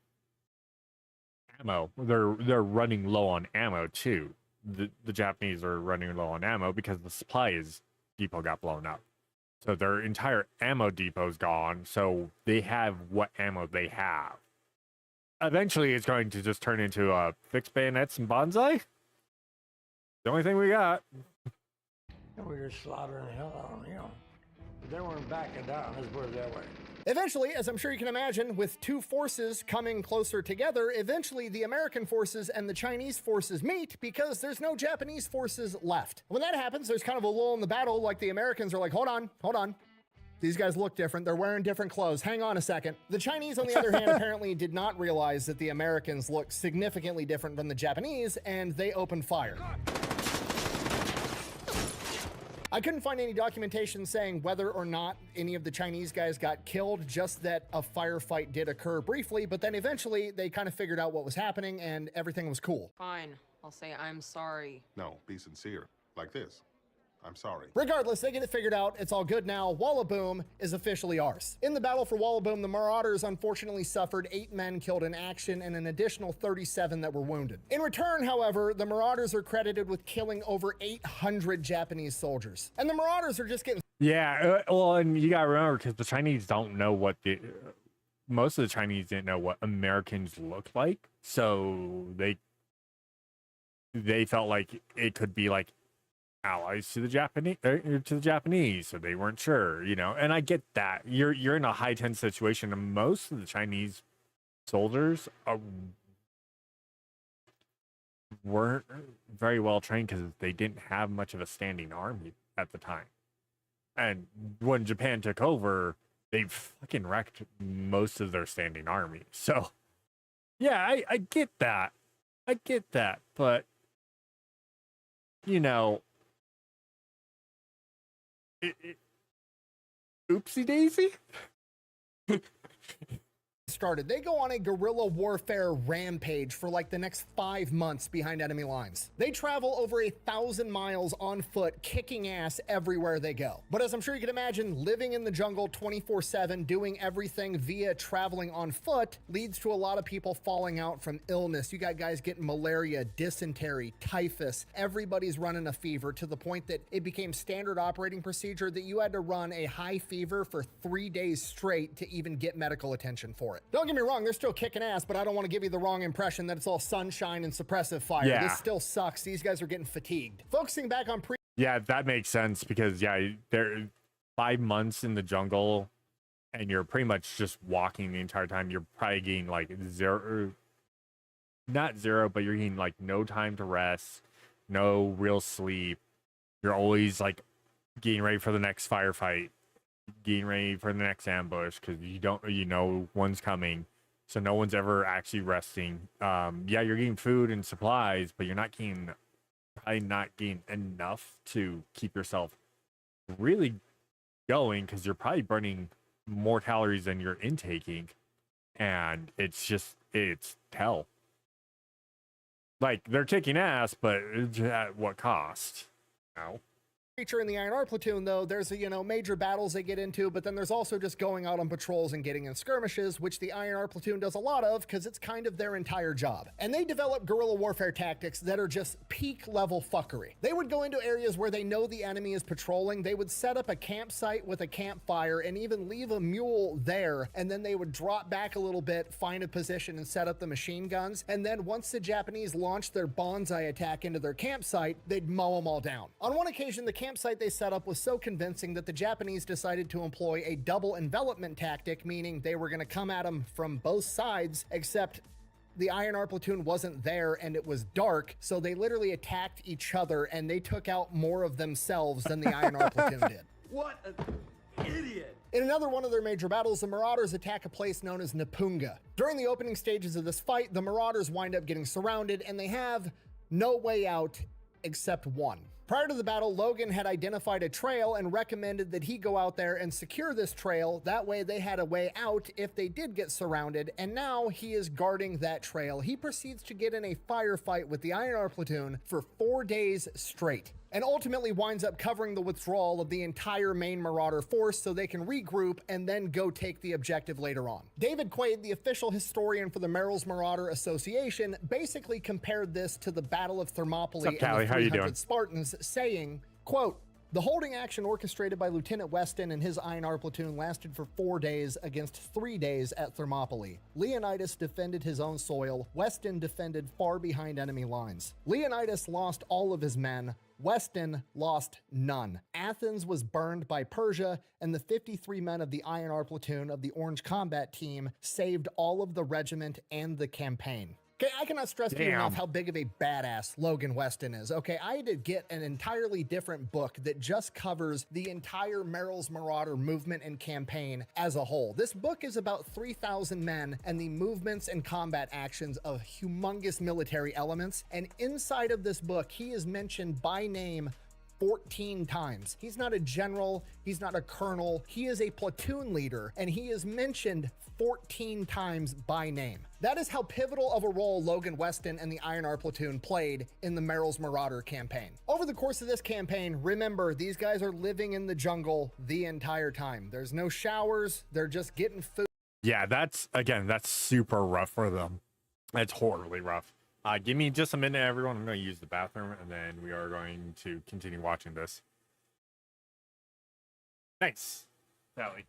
ammo. They're running low on ammo too. The Japanese are running low on ammo because the supplies depot got blown up. So their entire ammo depot's gone, so they have what ammo they have. Eventually, it's going to just turn into fixed bayonets and bonsai. The only thing we got. And we're just slaughtering the hell out of them, you know. But they weren't backing down, let's put it that way. Eventually, as I'm sure you can imagine, with two forces coming closer together, eventually the American forces and the Chinese forces meet because there's no Japanese forces left. When that happens, there's kind of a lull in the battle, like the Americans are like, hold on. These guys look different. They're wearing different clothes. Hang on a second. The Chinese, on the other hand, apparently did not realize that the Americans looked significantly different from the Japanese, and they opened fire. I couldn't find any documentation saying whether or not any of the Chinese guys got killed, just that a firefight did occur briefly, but then eventually they kind of figured out what was happening and everything was cool. Fine, I'll say I'm sorry. No, be sincere. Like this. I'm sorry. Regardless, they get it figured out. It's all good now. Wallaboom is officially ours. In the battle for Wallaboom, the Marauders unfortunately suffered 8 men killed in action and an additional 37 that were wounded. In return, however, the Marauders are credited with killing over 800 Japanese soldiers. And the Marauders are just getting... Yeah, well, and you gotta remember, because the Chinese don't know what most of the Chinese didn't know what Americans looked like, so they felt like it could be like allies to the Japanese, so they weren't sure, you know. And I get that you're in a high tense situation, and most of the Chinese soldiers weren't very well trained because they didn't have much of a standing army at the time. And when Japan took over, they fucking wrecked most of their standing army. So yeah, I get that, but you know, oopsie daisy. Started. They go on a guerrilla warfare rampage for like the next 5 months behind enemy lines. They travel over 1,000 miles on foot, kicking ass everywhere they go. But as I'm sure you can imagine, living in the jungle 24/7, doing everything via traveling on foot leads to a lot of people falling out from illness. You got guys getting malaria, dysentery, typhus. Everybody's running a fever, to the point that it became standard operating procedure that you had to run a high fever for 3 days straight to even get medical attention for it. Don't get me wrong, they're still kicking ass, but I don't want to give you the wrong impression that it's all sunshine and suppressive fire. Yeah. This still sucks. These guys are getting fatigued. Focusing back on Yeah, that makes sense, because yeah, they're 5 months in the jungle and you're pretty much just walking the entire time. You're probably getting like not zero, but you're getting like no time to rest, no real sleep. You're always like getting ready for the next firefight, getting ready for the next ambush, because you know one's coming, so no one's ever actually resting. Yeah, you're getting food and supplies, but you're probably not getting enough to keep yourself really going, because you're probably burning more calories than you're intaking, and it's hell. Like, they're kicking ass, but at what cost? No. Creature in the INR platoon, though, there's major battles they get into, but then there's also just going out on patrols and getting in skirmishes, which the INR platoon does a lot of because it's kind of their entire job. And they develop guerrilla warfare tactics that are just peak level fuckery. They would go into areas where they know the enemy is patrolling. They would set up a campsite with a campfire and even leave a mule there, and then they would drop back a little bit, find a position, and set up the machine guns. And then once the Japanese launched their bonsai attack into their campsite, they'd mow them all down. On one occasion, the campsite they set up was so convincing that the Japanese decided to employ a double envelopment tactic, meaning they were going to come at them from both sides, except the INR platoon wasn't there and it was dark, so they literally attacked each other and they took out more of themselves than the INR platoon did. What an idiot! In another one of their major battles, the Marauders attack a place known as Napunga. During the opening stages of this fight, the Marauders wind up getting surrounded and they have no way out except one. Prior to the battle, Logan had identified a trail and recommended that he go out there and secure this trail. That way they had a way out if they did get surrounded, and now he is guarding that trail. He proceeds to get in a firefight with the INR platoon for 4 days straight, and ultimately winds up covering the withdrawal of the entire main Marauder force so they can regroup and then go take the objective later on. David Quaid, the official historian for the Merrill's Marauder Association, basically compared this to the Battle of Thermopylae and the 300 Spartans, saying, quote, "The holding action orchestrated by Lieutenant Weston and his INR platoon lasted for 4 days against 3 days at Thermopylae. Leonidas defended his own soil. Weston defended far behind enemy lines. Leonidas lost all of his men. Weston lost none. Athens was burned by Persia, and the 53 men of the INR platoon of the Orange Combat Team saved all of the regiment and the campaign." Okay, I cannot stress to you enough how big of a badass Logan Weston is. Okay, I had to get an entirely different book that just covers the entire Merrill's Marauder movement and campaign as a whole. This book is about 3,000 men and the movements and combat actions of humongous military elements. And inside of this book, he is mentioned by name 14 times. He's not a general, he's not a colonel, he is a platoon leader, and he is mentioned 14 times by name. That is how pivotal of a role Logan Weston and the INR platoon played in the Merrill's Marauder campaign. Over the course of this campaign, remember, these guys are living in the jungle the entire time. There's no showers, they're just getting food. Yeah, that's super rough for them. It's horribly rough. Give me just a minute, everyone. I'm going to use the bathroom, and then we are going to continue watching this. Thanks, Sally.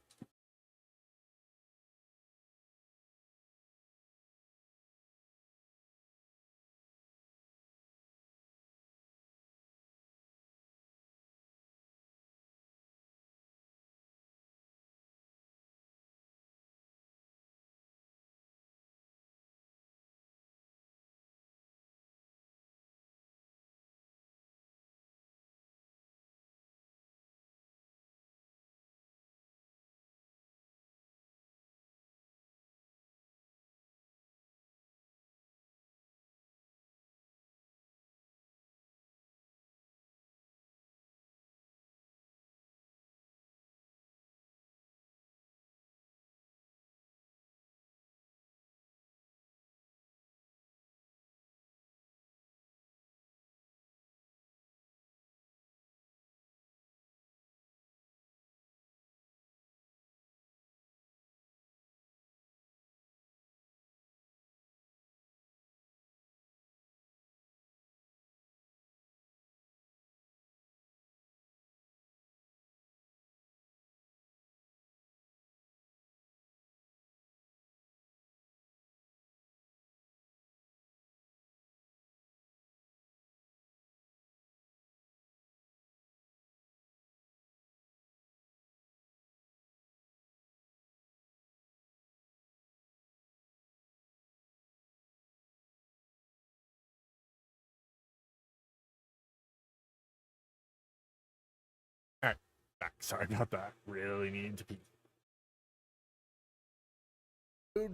All right, back. Sorry about that. Really needed to pee.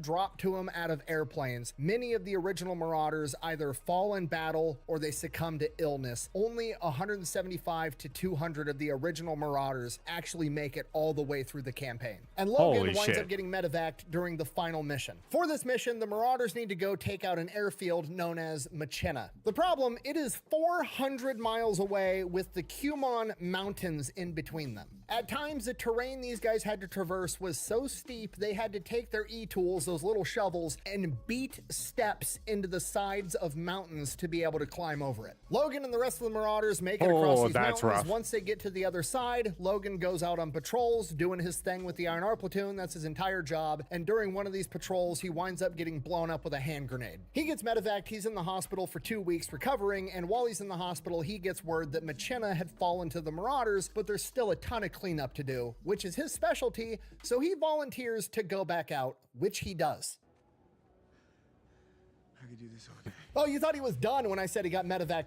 Dropped to them out of airplanes. Many of the original Marauders either fall in battle or they succumb to illness. Only 175 to 200 of the original Marauders actually make it all the way through the campaign. And Logan winds up getting medevaced during the final mission. For this mission, the Marauders need to go take out an airfield known as Machina. The problem, it is 400 miles away with the Kumon Mountains in between them. At times, the terrain these guys had to traverse was so steep they had to take their e-tools, those little shovels, and beat steps into the sides of mountains to be able to climb over it. Logan and the rest of the Marauders make it across these mountains. Rough. Once they get to the other side, Logan goes out on patrols, doing his thing with the INR platoon. That's his entire job. And during one of these patrols, he winds up getting blown up with a hand grenade. He gets medevaced. He's in the hospital for 2 weeks recovering. And while he's in the hospital, he gets word that Machina had fallen to the Marauders, but there's still a ton of cleanup to do, which is his specialty. So he volunteers to go back out, which he does. could do this all day. Oh, you thought he was done when I said he got medevac.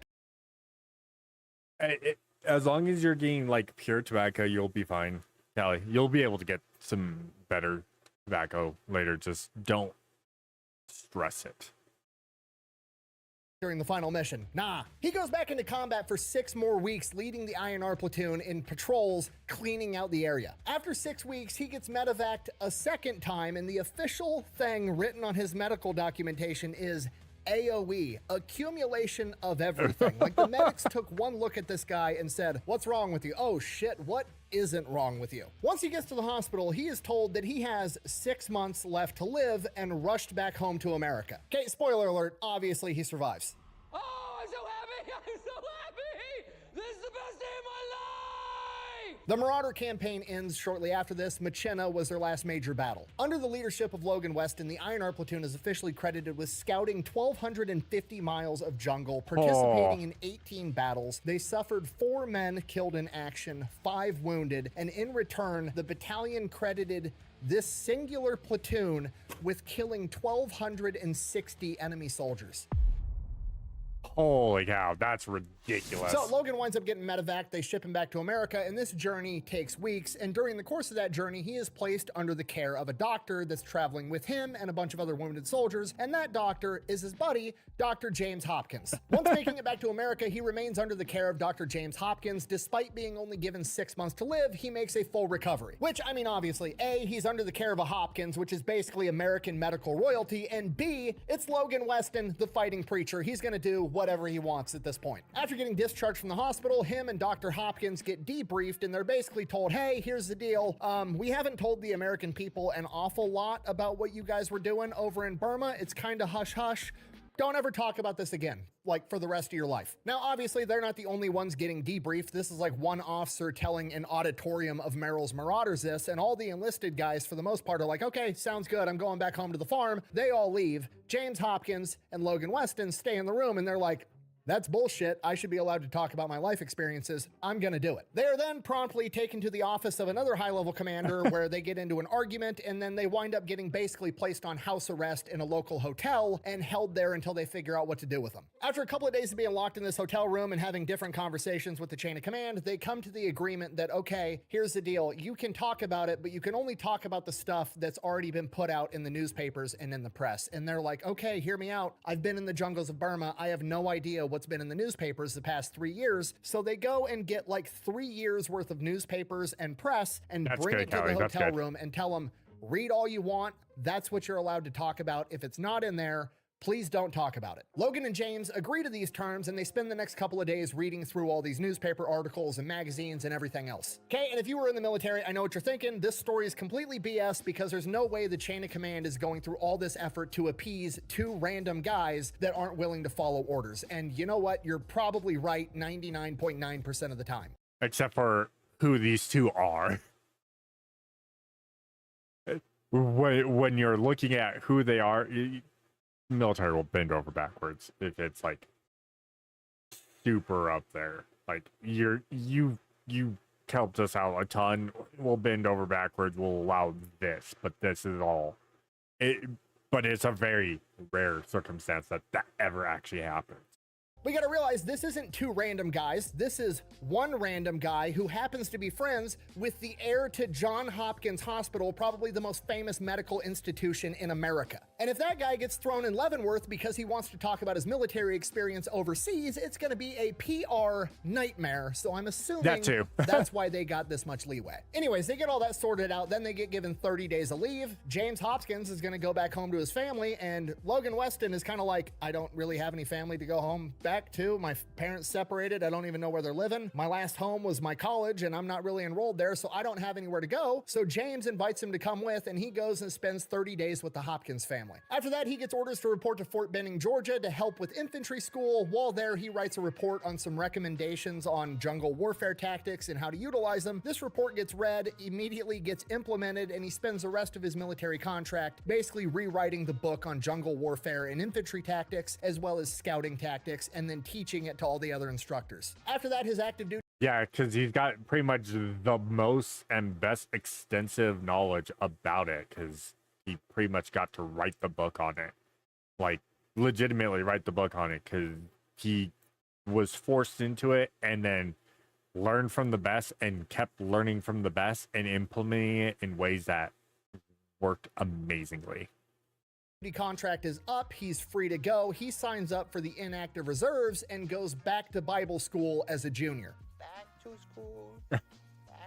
As long as you're getting like pure tobacco, you'll be fine, Callie. You'll be able to get some better tobacco later. Just don't stress it. During the final mission. Nah. He goes back into combat for 6 more weeks, leading the INR platoon in patrols, cleaning out the area. After 6 weeks, he gets medevaced a second time, and the official thing written on his medical documentation is AOE, accumulation of everything. Like the medics took one look at this guy and said, "What's wrong with you?" Oh shit, what isn't wrong with you? Once he gets to the hospital, he is told that he has 6 months left to live and rushed back home to America. Okay, spoiler alert, obviously he survives. Oh, I'm so happy! I'm so happy! This is the best day of my life! The Marauder campaign ends shortly after this. Machina was their last major battle. Under the leadership of Logan Weston, the INR platoon is officially credited with scouting 1,250 miles of jungle, participating in 18 battles. They suffered 4 men killed in action, 5 wounded, and in return, the battalion credited this singular platoon with killing 1,260 enemy soldiers. Holy cow, that's ridiculous. So Logan winds up getting medevac. They ship him back to America, and this journey takes weeks. And during the course of that journey, he is placed under the care of a doctor that's traveling with him and a bunch of other wounded soldiers. And that doctor is his buddy, Dr. James Hopkins. Once making it back to America, he remains under the care of Dr. James Hopkins. Despite being only given 6 months to live, he makes a full recovery. Which, I mean, obviously, A, he's under the care of a Hopkins, which is basically American medical royalty, and B, it's Logan Weston, the fighting preacher. He's gonna do whatever he wants at this point. After getting discharged from the hospital, him and Dr. Hopkins get debriefed, and they're basically told, hey, here's the deal. We haven't told the American people an awful lot about what you guys were doing over in Burma. It's kind of hush-hush. Don't ever talk about this again, like for the rest of your life. Now, obviously, they're not the only ones getting debriefed. This is like one officer telling an auditorium of Merrill's Marauders this, and all the enlisted guys, for the most part, are like, okay, sounds good. I'm going back home to the farm. They all leave. James Hopkins and Logan Weston stay in the room, and they're like, that's bullshit. I should be allowed to talk about my life experiences. I'm gonna do it. They are then promptly taken to the office of another high-level commander where they get into an argument, and then they wind up getting basically placed on house arrest in a local hotel and held there until they figure out what to do with them. After a couple of days of being locked in this hotel room and having different conversations with the chain of command, they come to the agreement that, okay, here's the deal. You can talk about it, but you can only talk about the stuff that's already been put out in the newspapers and in the press. And they're like, okay, hear me out. I've been in the jungles of Burma. I have no idea what's been in the newspapers the past 3 years. So they go and get like 3 years worth of newspapers and press and bring it to the hotel room and tell them, read all you want. That's what you're allowed to talk about. If it's not in there, please don't talk about it. Logan and James agree to these terms, and they spend the next couple of days reading through all these newspaper articles and magazines and everything else. Okay, and if you were in the military, I know what you're thinking. This story is completely BS because there's no way the chain of command is going through all this effort to appease 2 random guys that aren't willing to follow orders. And you know what? You're probably right 99.9% of the time. Except for who these 2 are. When you're looking at who they are, military will bend over backwards if it's like super up there. Like you helped us out a ton. We'll bend over backwards. We'll allow this, but this is all. But it's a very rare circumstance that ever actually happens. We gotta realize this isn't 2 random guys. This is 1 random guy who happens to be friends with the heir to Johns Hopkins Hospital, probably the most famous medical institution in America. And if that guy gets thrown in Leavenworth because he wants to talk about his military experience overseas, it's gonna be a PR nightmare. So I'm assuming that too. That's why they got this much leeway. Anyways, they get all that sorted out. Then they get given 30 days of leave. James Hopkins is gonna go back home to his family, and Logan Weston is kind of like, I don't really have any family to go home back to. My parents separated. I don't even know where they're living. My last home was my college, and I'm not really enrolled there, so I don't have anywhere to go. So James invites him to come with, and he goes and spends 30 days with the Hopkins family. After that, he gets orders to report to Fort Benning, Georgia to help with infantry school. While there, he writes a report on some recommendations on jungle warfare tactics and how to utilize them. This report gets read, immediately gets implemented, and he spends the rest of his military contract basically rewriting the book on jungle warfare and infantry tactics, as well as scouting tactics, and then teaching it to all the other instructors. After that, his active duty. Yeah, because he's got pretty much the most and best extensive knowledge about it, because he pretty much got to write the book on it. Like, legitimately write the book on it because he was forced into it and then learned from the best and kept learning from the best and implementing it in ways that worked amazingly. Contract is up, he's free to go. He signs up for the inactive reserves and goes back to Bible school as a junior. Back to school.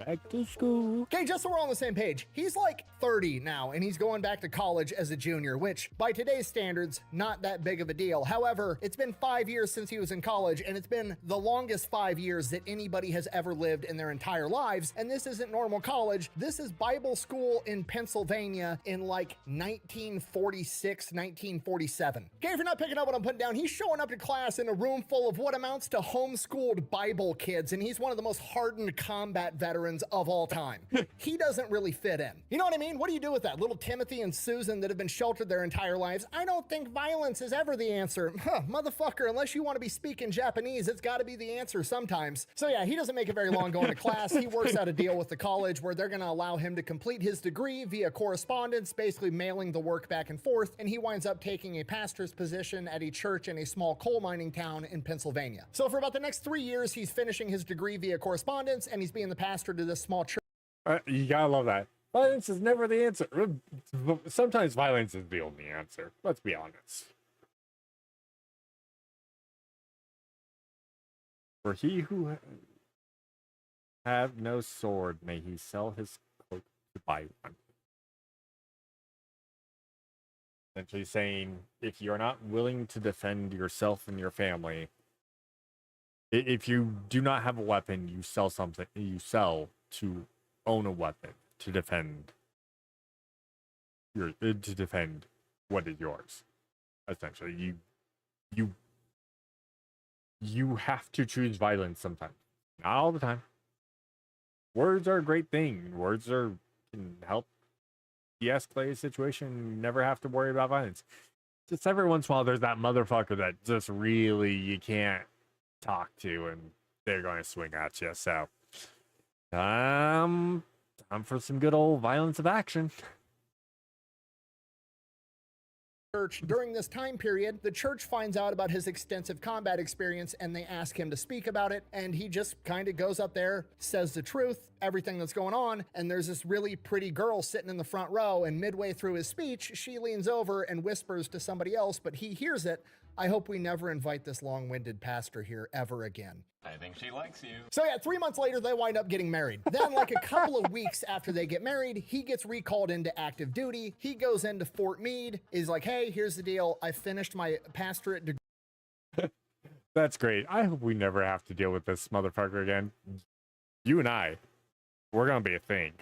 Back to school. Okay, just so we're on the same page, he's like 30 now, and he's going back to college as a junior, which by today's standards, not that big of a deal. However, it's been 5 years since he was in college, and it's been the longest 5 years that anybody has ever lived in their entire lives. And this isn't normal college. This is Bible school in Pennsylvania in like 1946, 1947. Okay, if you're not picking up what I'm putting down, he's showing up to class in a room full of what amounts to homeschooled Bible kids, and he's one of the most hardened combat veterans of all time. He doesn't really fit in. You know what I mean? What do you do with that? Little Timothy and Susan that have been sheltered their entire lives. I don't think violence is ever the answer. Huh, motherfucker, unless you want to be speaking Japanese, it's got to be the answer sometimes. So yeah, he doesn't make it very long going to class. He works out a deal with the college where they're going to allow him to complete his degree via correspondence, basically mailing the work back and forth, and he winds up taking a pastor's position at a church in a small coal mining town in Pennsylvania. So for about the next 3 years, he's finishing his degree via correspondence, and he's being the pastor to this small church. You gotta love that. Violence is never the answer. Sometimes violence is the only answer. Let's be honest. For he who have no sword, may he sell his cloak to buy one. Essentially saying, if you're not willing to defend yourself and your family, if you do not have a weapon, you sell something. You sell to own a weapon to defend what is yours. Essentially, you have to choose violence sometimes, not all the time. Words are a great thing. Words can help de-escalate a situation. You never have to worry about violence. Just every once in a while, there's that motherfucker that just really you can't talk to, and they're going to swing at you. So, time for some good old violence of action. Church. During this time period, the church finds out about his extensive combat experience and they ask him to speak about it, and he just kind of goes up there, says the truth, everything that's going on, and there's this really pretty girl sitting in the front row, and midway through his speech, she leans over and whispers to somebody else, but he hears it. I hope we never invite this long-winded pastor here ever again. I think she likes you. So yeah, 3 months later, they wind up getting married. Then like a couple of weeks after they get married, he gets recalled into active duty. He goes into Fort Meade, is like, hey, here's the deal. I finished my pastorate degree. That's great. I hope we never have to deal with this motherfucker again. You and we're gonna be a thing.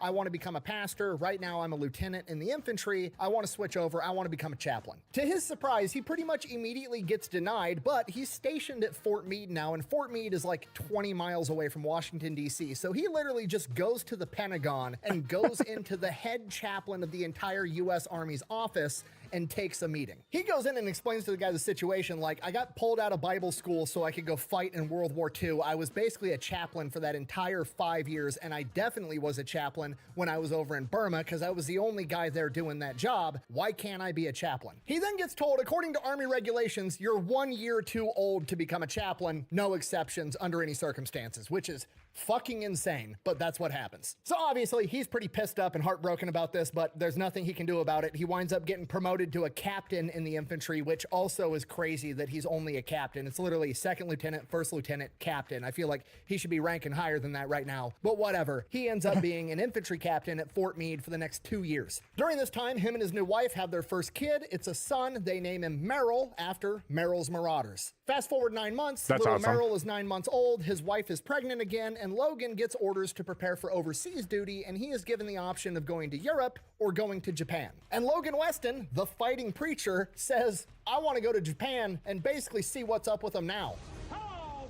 I want to become a pastor. Right now, I'm a lieutenant in the infantry. I want to switch over. I want to become a chaplain. To his surprise, he pretty much immediately gets denied, but he's stationed at Fort Meade now, and Fort Meade is like 20 miles away from Washington, D.C. So he literally just goes to the Pentagon and goes into the head chaplain of the entire U.S. Army's office and takes a meeting. He goes in and explains to the guy the situation, like, I got pulled out of Bible school so I could go fight in World War II. I was basically a chaplain for that entire 5 years, and I definitely was a chaplain when I was over in Burma because I was the only guy there doing that job. Why can't I be a chaplain? He then gets told, according to Army regulations, you're 1 year too old to become a chaplain, no exceptions under any circumstances, which is fucking insane, but that's what happens. So obviously he's pretty pissed up and heartbroken about this, but there's nothing he can do about it. He winds up getting promoted to a captain in the infantry, which also is crazy that he's only a captain. It's literally second lieutenant, first lieutenant, captain. I feel like he should be ranking higher than that right now, but whatever. He ends up being an infantry captain at Fort Meade for the next 2 years. During this time, him and his new wife have their first kid. It's a son. They name him Merrill after Merrill's Marauders. Fast forward 9 months, That's little awesome. Merrill is 9 months old. His wife is pregnant again, and Logan gets orders to prepare for overseas duty, and he is given the option of going to Europe or going to Japan. And Logan Weston, the fighting preacher, says, I want to go to Japan and basically see what's up with them now. Oh,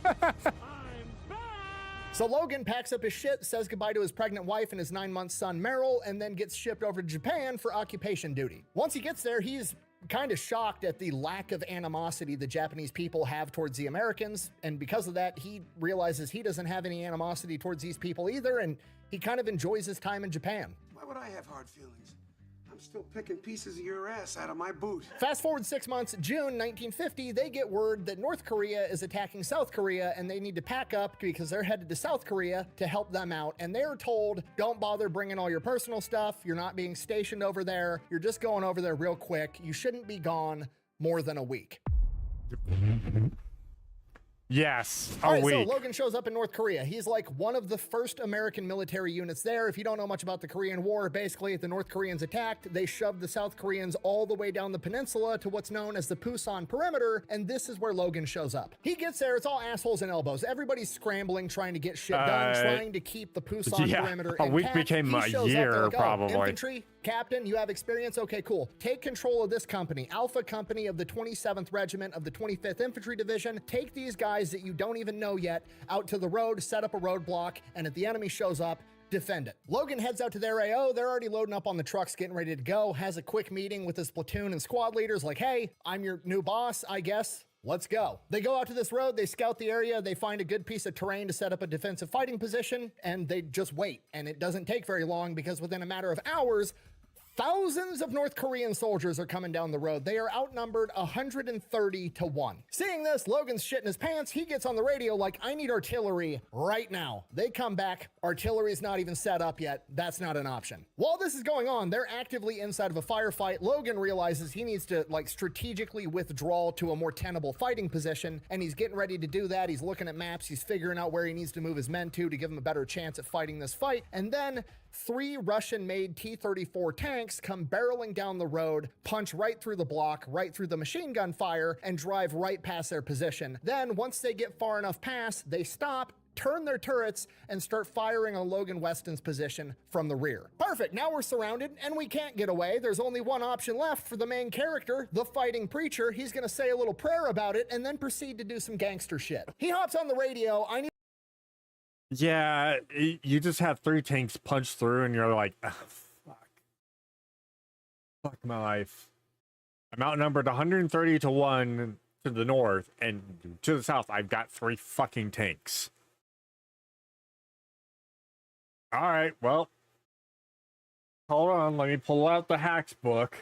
boys! So Logan packs up his shit, says goodbye to his pregnant wife and his 9-month son Merrill, and then gets shipped over to Japan for occupation duty. Once he gets there, he's kind of shocked at the lack of animosity the Japanese people have towards the Americans, and because of that, he realizes he doesn't have any animosity towards these people either, and he kind of enjoys his time in Japan. Why would I have hard feelings? I'm still picking pieces of your ass out of my boot. Fast forward 6 months, June 1950, they get word that North Korea is attacking South Korea and they need to pack up because they're headed to South Korea to help them out. And they're told, don't bother bringing all your personal stuff. You're not being stationed over there. You're just going over there real quick. You shouldn't be gone more than a week. Yes, All a right, week. so Logan shows up in North Korea. He's like one of the first American military units there. If you don't know much about the Korean War, basically, if the North Koreans attacked, they shoved the South Koreans all the way down the peninsula to what's known as the Pusan Perimeter, and this is where Logan shows up. He gets there, it's all assholes and elbows. Everybody's scrambling, trying to get shit done, trying to keep the Pusan Perimeter a intact. week became He a shows up, year, they're like, oh, probably. infantry, captain, you have experience? Okay, cool. Take control of this company, Alpha Company of the 27th Regiment of the 25th Infantry Division. Take these guys that you don't even know yet out to the road, set up a roadblock, and if the enemy shows up, defend it. Logan heads out to their AO. They're already loading up on the trucks, getting ready to go, has a quick meeting with his platoon and squad leaders like, hey, I'm your new boss, I guess. Let's go. They go out to this road, they scout the area, they find a good piece of terrain to set up a defensive fighting position, and they just wait. And it doesn't take very long because within a matter of hours, thousands of North Korean soldiers are coming down the road. They are outnumbered 130 to 1. Seeing this, Logan's shitting his pants. He gets on the radio like, I need artillery right now. They come back. Artillery's not even set up yet. That's not an option. While this is going on, they're actively inside of a firefight. Logan realizes he needs to like strategically withdraw to a more tenable fighting position, and he's getting ready to do that. He's looking at maps. He's figuring out where he needs to move his men to give him a better chance at fighting this fight. And then 3 Russian-made T-34 tanks come barreling down the road, punch right through the block, right through the machine gun fire, and drive right past their position. Then, once they get far enough past, they stop, turn their turrets, and start firing on Logan Weston's position from the rear. Perfect, now we're surrounded, and we can't get away. There's only one option left for the main character, the fighting preacher. He's gonna say a little prayer about it, and then proceed to do some gangster shit. He hops on the radio, I need Yeah, you just have 3 tanks punch through and you're like, oh, fuck my life. I'm outnumbered 130 to 1 to the north, and to the south, I've got 3 fucking tanks. All right, well, hold on, let me pull out the hacks book.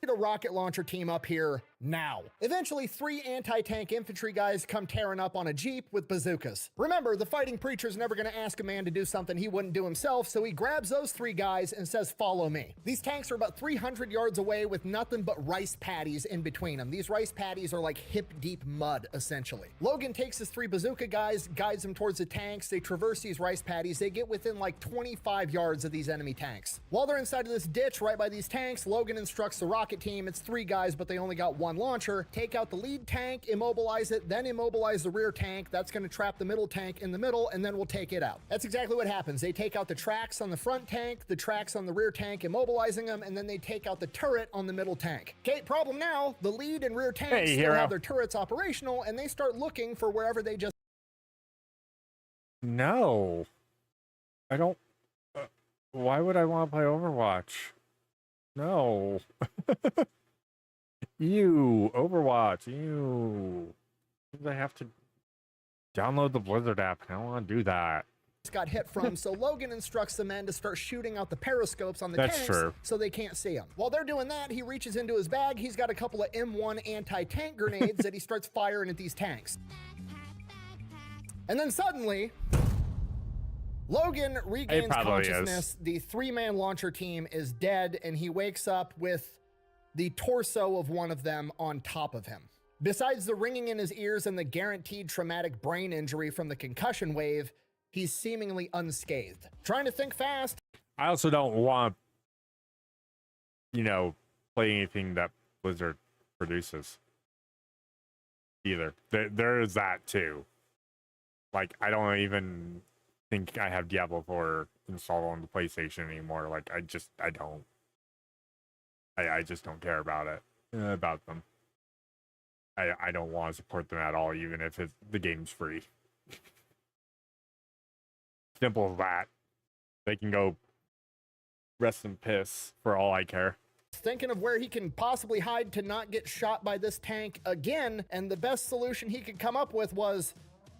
a rocket launcher team up here now. Eventually, 3 anti-tank infantry guys come tearing up on a jeep with bazookas. Remember, the fighting preacher's never gonna ask a man to do something he wouldn't do himself, so he grabs those 3 guys and says, follow me. These tanks are about 300 yards away with nothing but rice paddies in between them. These rice paddies are like hip-deep mud, essentially. Logan takes his 3 bazooka guys, guides them towards the tanks. They traverse these rice paddies. They get within like 25 yards of these enemy tanks. While they're inside of this ditch right by these tanks, Logan instructs the rocket team. It's 3 guys, but they only got 1 launcher. Take out the lead tank, immobilize it, then immobilize the rear tank. That's going to trap the middle tank in the middle, and then we'll take it out. That's exactly what happens. They take out the tracks on the front tank, the tracks on the rear tank, immobilizing them, and then they take out the turret on the middle tank. Okay, problem now, the lead and rear tanks still have their turrets operational, and they start looking for wherever they just... No. I don't... why would I want to play Overwatch? No. Ew. Overwatch. Ew. I have to download the Blizzard app. I don't want to do that. Got hit from, so Logan instructs the men to start shooting out the periscopes on the tanks so they can't see him. While they're doing that, he reaches into his bag. He's got a couple of M1 anti-tank grenades that he starts firing at these tanks. And then suddenly... Logan regains consciousness. The 3-man launcher team is dead, and he wakes up with the torso of one of them on top of him. Besides the ringing in his ears and the guaranteed traumatic brain injury from the concussion wave, he's seemingly unscathed. Trying to think fast. I also don't want, you know, play anything that Blizzard produces either. There is that too. Like, I don't even think I have Diablo 4 installed on the PlayStation anymore. Like, I just don't care about it, about them. I don't want to support them at all, even if the game's free. Simple as that. They can go rest in piss for all I care. Thinking of where he can possibly hide to not get shot by this tank again, and the best solution he could come up with was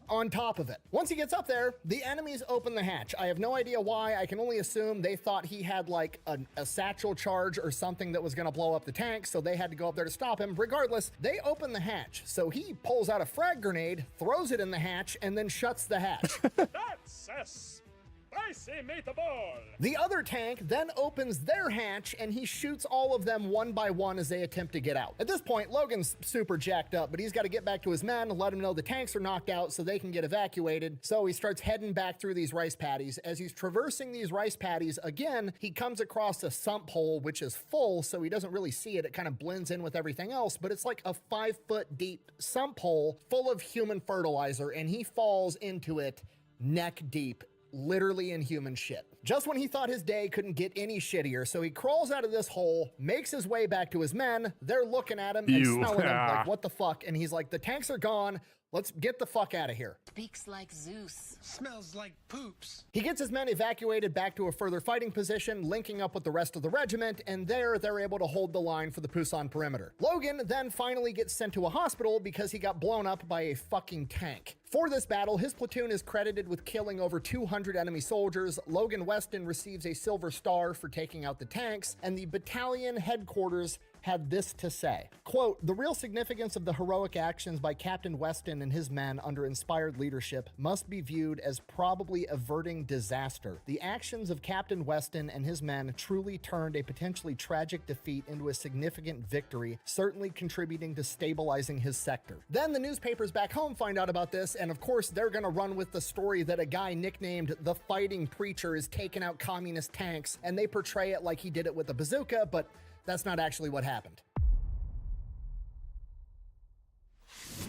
on top of it. Once he gets up there, the enemies open the hatch. I have no idea why. I can only assume they thought he had like a satchel charge or something that was gonna blow up the tank, so they had to go up there to stop him. Regardless, they open the hatch. So he pulls out a frag grenade, throws it in the hatch, and then shuts the hatch. That's a spicy meatball! The other tank then opens their hatch and he shoots all of them one by one as they attempt to get out. At this point, Logan's super jacked up, but he's got to get back to his men, let them know the tanks are knocked out so they can get evacuated. So he starts heading back through these rice paddies. As he's traversing these rice paddies again, he comes across a sump hole, which is full, so he doesn't really see it. It kind of blends in with everything else, but it's like a 5-foot deep sump hole full of human fertilizer, and he falls into it neck deep, literally in human shit. Just when he thought his day couldn't get any shittier, so he crawls out of this hole, makes his way back to his men. They're looking at him and smelling him like, what the fuck? And he's like, the tanks are gone. Let's get the fuck out of here. Speaks like Zeus. Smells like poops. He gets his men evacuated back to a further fighting position, linking up with the rest of the regiment, and there they're able to hold the line for the Pusan perimeter. Logan then finally gets sent to a hospital because he got blown up by a fucking tank. For this battle, his platoon is credited with killing over 200 enemy soldiers. Logan Weston receives a Silver Star for taking out the tanks, and the battalion headquarters had this to say, quote, "The real significance of the heroic actions by Captain Weston and his men under inspired leadership must be viewed as probably averting disaster. The actions of Captain Weston and his men truly turned a potentially tragic defeat into a significant victory, certainly contributing to stabilizing his sector." Then the newspapers back home find out about this, and of course they're gonna run with the story that a guy nicknamed the Fighting Preacher is taking out communist tanks, and they portray it like he did it with a bazooka, but that's not actually what happened.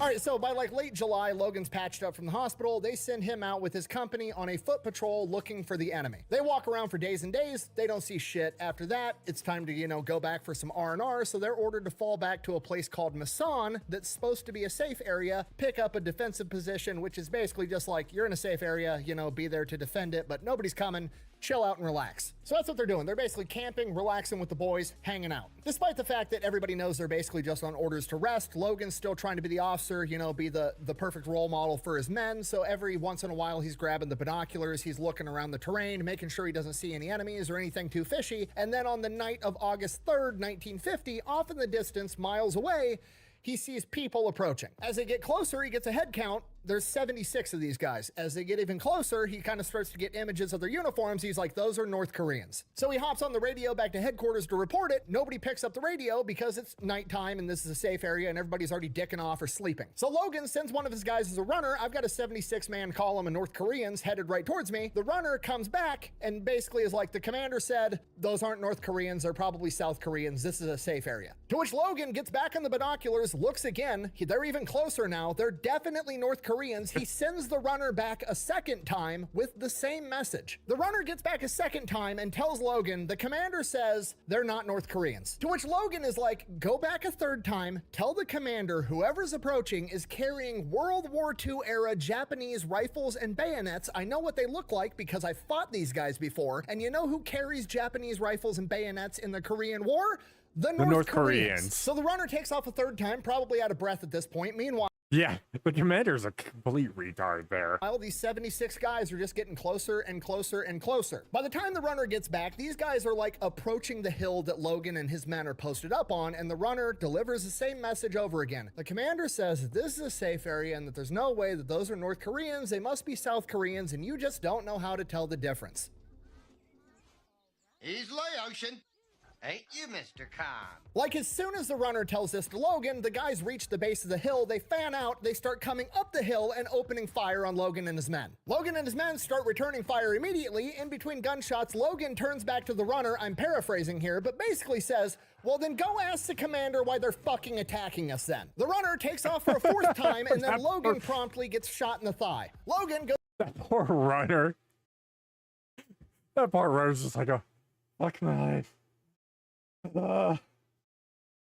All right, so by like late July, Logan's patched up from the hospital. They send him out with his company on a foot patrol looking for the enemy. They walk around for days and days. They don't see shit. After that, it's time to, go back for some R&R. So they're ordered to fall back to a place called Masan that's supposed to be a safe area, pick up a defensive position, which is basically just like, you're in a safe area, be there to defend it, but nobody's coming. Chill out and relax. So that's what they're doing. They're basically camping, relaxing with the boys, hanging out. Despite the fact that everybody knows they're basically just on orders to rest, Logan's still trying to be the officer, be the perfect role model for his men. So every once in a while, he's grabbing the binoculars, he's looking around the terrain, making sure he doesn't see any enemies or anything too fishy. And then on the night of August 3rd, 1950, off in the distance, miles away, he sees people approaching. As they get closer, he gets a head count. There's 76 of these guys. As they get even closer, he kind of starts to get images of their uniforms. He's like, those are North Koreans. So he hops on the radio back to headquarters to report it. Nobody picks up the radio because it's nighttime and this is a safe area and everybody's already dicking off or sleeping. So Logan sends one of his guys as a runner. I've got a 76-man column of North Koreans headed right towards me. The runner comes back and basically is like, the commander said, those aren't North Koreans, they're probably South Koreans. This is a safe area. To which Logan gets back on the binoculars, looks again. They're even closer now. They're definitely North Koreans. He sends the runner back a second time with the same message. The runner gets back a second time and tells Logan, the commander says they're not North Koreans. To which Logan is like, go back a third time, tell the commander whoever's approaching is carrying World War II era Japanese rifles and bayonets. I know what they look like because I fought these guys before. And you know who carries Japanese rifles and bayonets in the Korean War? The North Koreans. So the runner takes off a third time, probably out of breath at this point. Meanwhile, yeah, the commander's a complete retard there. These 76 guys are just getting closer and closer and closer. By the time the runner gets back, these guys are like approaching the hill that Logan and his men are posted up on, and the runner delivers the same message over again. The commander says this is a safe area and that there's no way that those are North Koreans, they must be South Koreans, and you just don't know how to tell the difference. Easily, Ocean. Ain't you, Mr. Khan? Like as soon as the runner tells this to Logan, the guys reach the base of the hill, they fan out, they start coming up the hill and opening fire on Logan and his men. Logan and his men start returning fire immediately. In between gunshots, Logan turns back to the runner, I'm paraphrasing here, but basically says, well then go ask the commander why they're fucking attacking us then. The runner takes off for a fourth time and then Logan promptly gets shot in the thigh. Logan goes— That poor runner. That poor runner's just like, oh, fuck my life.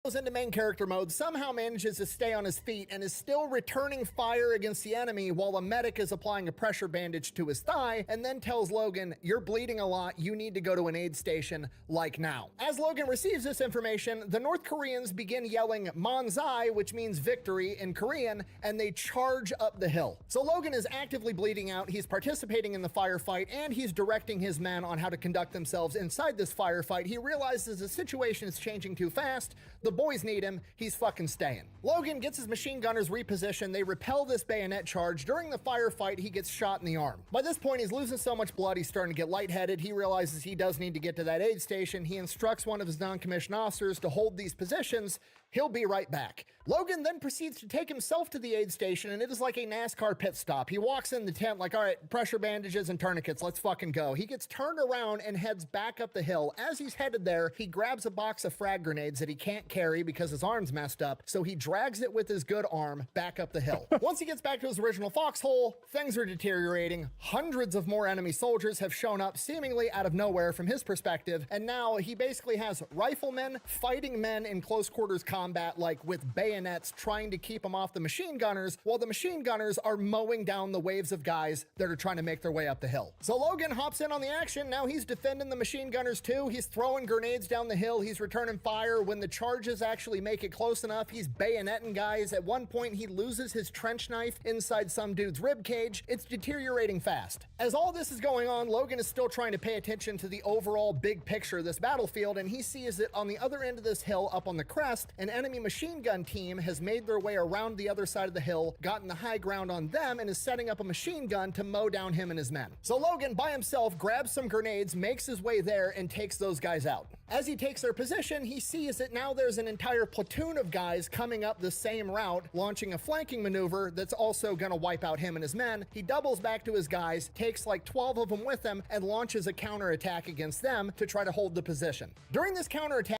Goes into main character mode, somehow manages to stay on his feet and is still returning fire against the enemy while a medic is applying a pressure bandage to his thigh and then tells Logan, "You're bleeding a lot, you need to go to an aid station, like now." As Logan receives this information, the North Koreans begin yelling Manzai, which means victory in Korean, and they charge up the hill. So Logan is actively bleeding out, he's participating in the firefight, and he's directing his men on how to conduct themselves inside this firefight. He realizes the situation is changing too fast, the boys need him, he's fucking staying. Logan gets his machine gunners repositioned, they repel this bayonet charge. During the firefight, he gets shot in the arm. By this point, he's losing so much blood, he's starting to get lightheaded. He realizes he does need to get to that aid station. He instructs one of his non-commissioned officers to hold these positions. He'll be right back. Logan then proceeds to take himself to the aid station, and it is like a NASCAR pit stop. He walks in the tent like, all right, pressure bandages and tourniquets, let's fucking go. He gets turned around and heads back up the hill. As he's headed there, he grabs a box of frag grenades that he can't carry because his arm's messed up, so he drags it with his good arm back up the hill. Once he gets back to his original foxhole, things are deteriorating. Hundreds of more enemy soldiers have shown up seemingly out of nowhere from his perspective, and now he basically has riflemen fighting men in close quarters combat, like with bayonets, trying to keep them off the machine gunners, while the machine gunners are mowing down the waves of guys that are trying to make their way up the hill. So Logan hops in on the action. Now he's defending the machine gunners too. He's throwing grenades down the hill. He's returning fire. When the charges actually make it close enough, he's bayoneting guys. At one point, he loses his trench knife inside some dude's rib cage. It's deteriorating fast. As all this is going on, Logan is still trying to pay attention to the overall big picture of this battlefield, and he sees that on the other end of this hill, up on the crest, an enemy machine gun team has made their way around the other side of the hill, gotten the high ground on them, and is setting up a machine gun to mow down him and his men. So Logan, by himself, grabs some grenades, makes his way there, and takes those guys out. As he takes their position, he sees that now there's an entire platoon of guys coming up the same route, launching a flanking maneuver that's also gonna wipe out him and his men. He doubles back to his guys, takes like 12 of them with him, and launches a counterattack against them to try to hold the position. During this counterattack,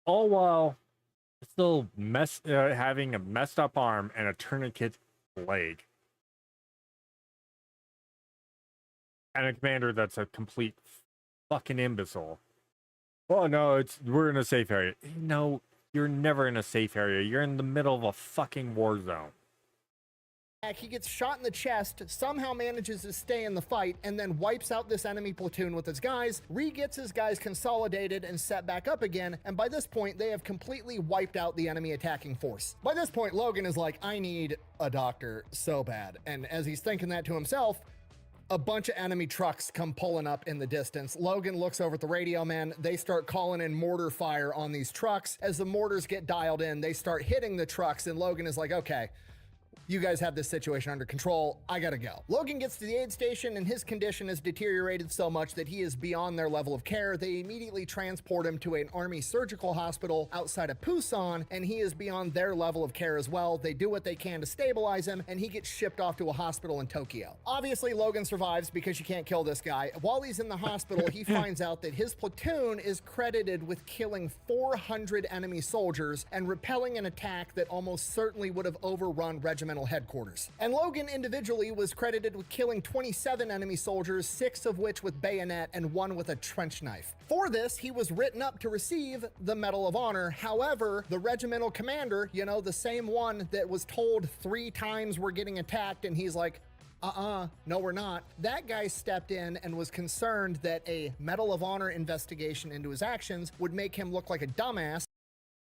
all while still having a messed up arm and a tourniquet leg, and a commander that's a complete fucking imbecile. Oh no, we're in a safe area. No, you're never in a safe area. You're in the middle of a fucking war zone. he gets shot in the chest, somehow manages to stay in the fight, and then wipes out this enemy platoon with his guys, re-gets his guys consolidated and set back up again, and by this point, they have completely wiped out the enemy attacking force. By this point, Logan is like, I need a doctor so bad, and as he's thinking that to himself, a bunch of enemy trucks come pulling up in the distance. Logan looks over at the radio man. They start calling in mortar fire on these trucks. As the mortars get dialed in, they start hitting the trucks, and Logan is like, okay, you guys have this situation under control. I gotta go. Logan gets to the aid station, and his condition has deteriorated so much that he is beyond their level of care. They immediately transport him to an army surgical hospital outside of Busan, and he is beyond their level of care as well. They do what they can to stabilize him, and he gets shipped off to a hospital in Tokyo. Obviously, Logan survives because you can't kill this guy. While he's in the hospital, he finds out that his platoon is credited with killing 400 enemy soldiers and repelling an attack that almost certainly would have overrun regimental headquarters. And Logan individually was credited with killing 27 enemy soldiers, 6 of which with bayonet and 1 with a trench knife. For this, he was written up to receive the Medal of Honor. However, the regimental commander, you know, the same one that was told 3 times we're getting attacked, and he's like, no, we're not. That guy stepped in and was concerned that a Medal of Honor investigation into his actions would make him look like a dumbass.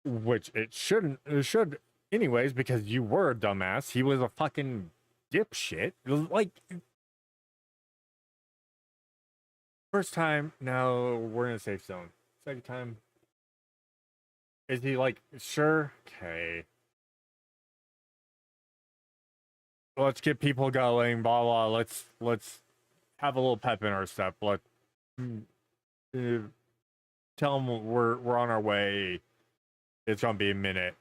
Which it shouldn't. It should anyways, because you were a dumbass. He was a fucking dipshit. Like, first time, no, we're in a safe zone. Second time, is he like, sure? Okay. Let's get people going, blah, blah. Let's have a little pep in our step. Let's tell them we're on our way. It's gonna be a minute.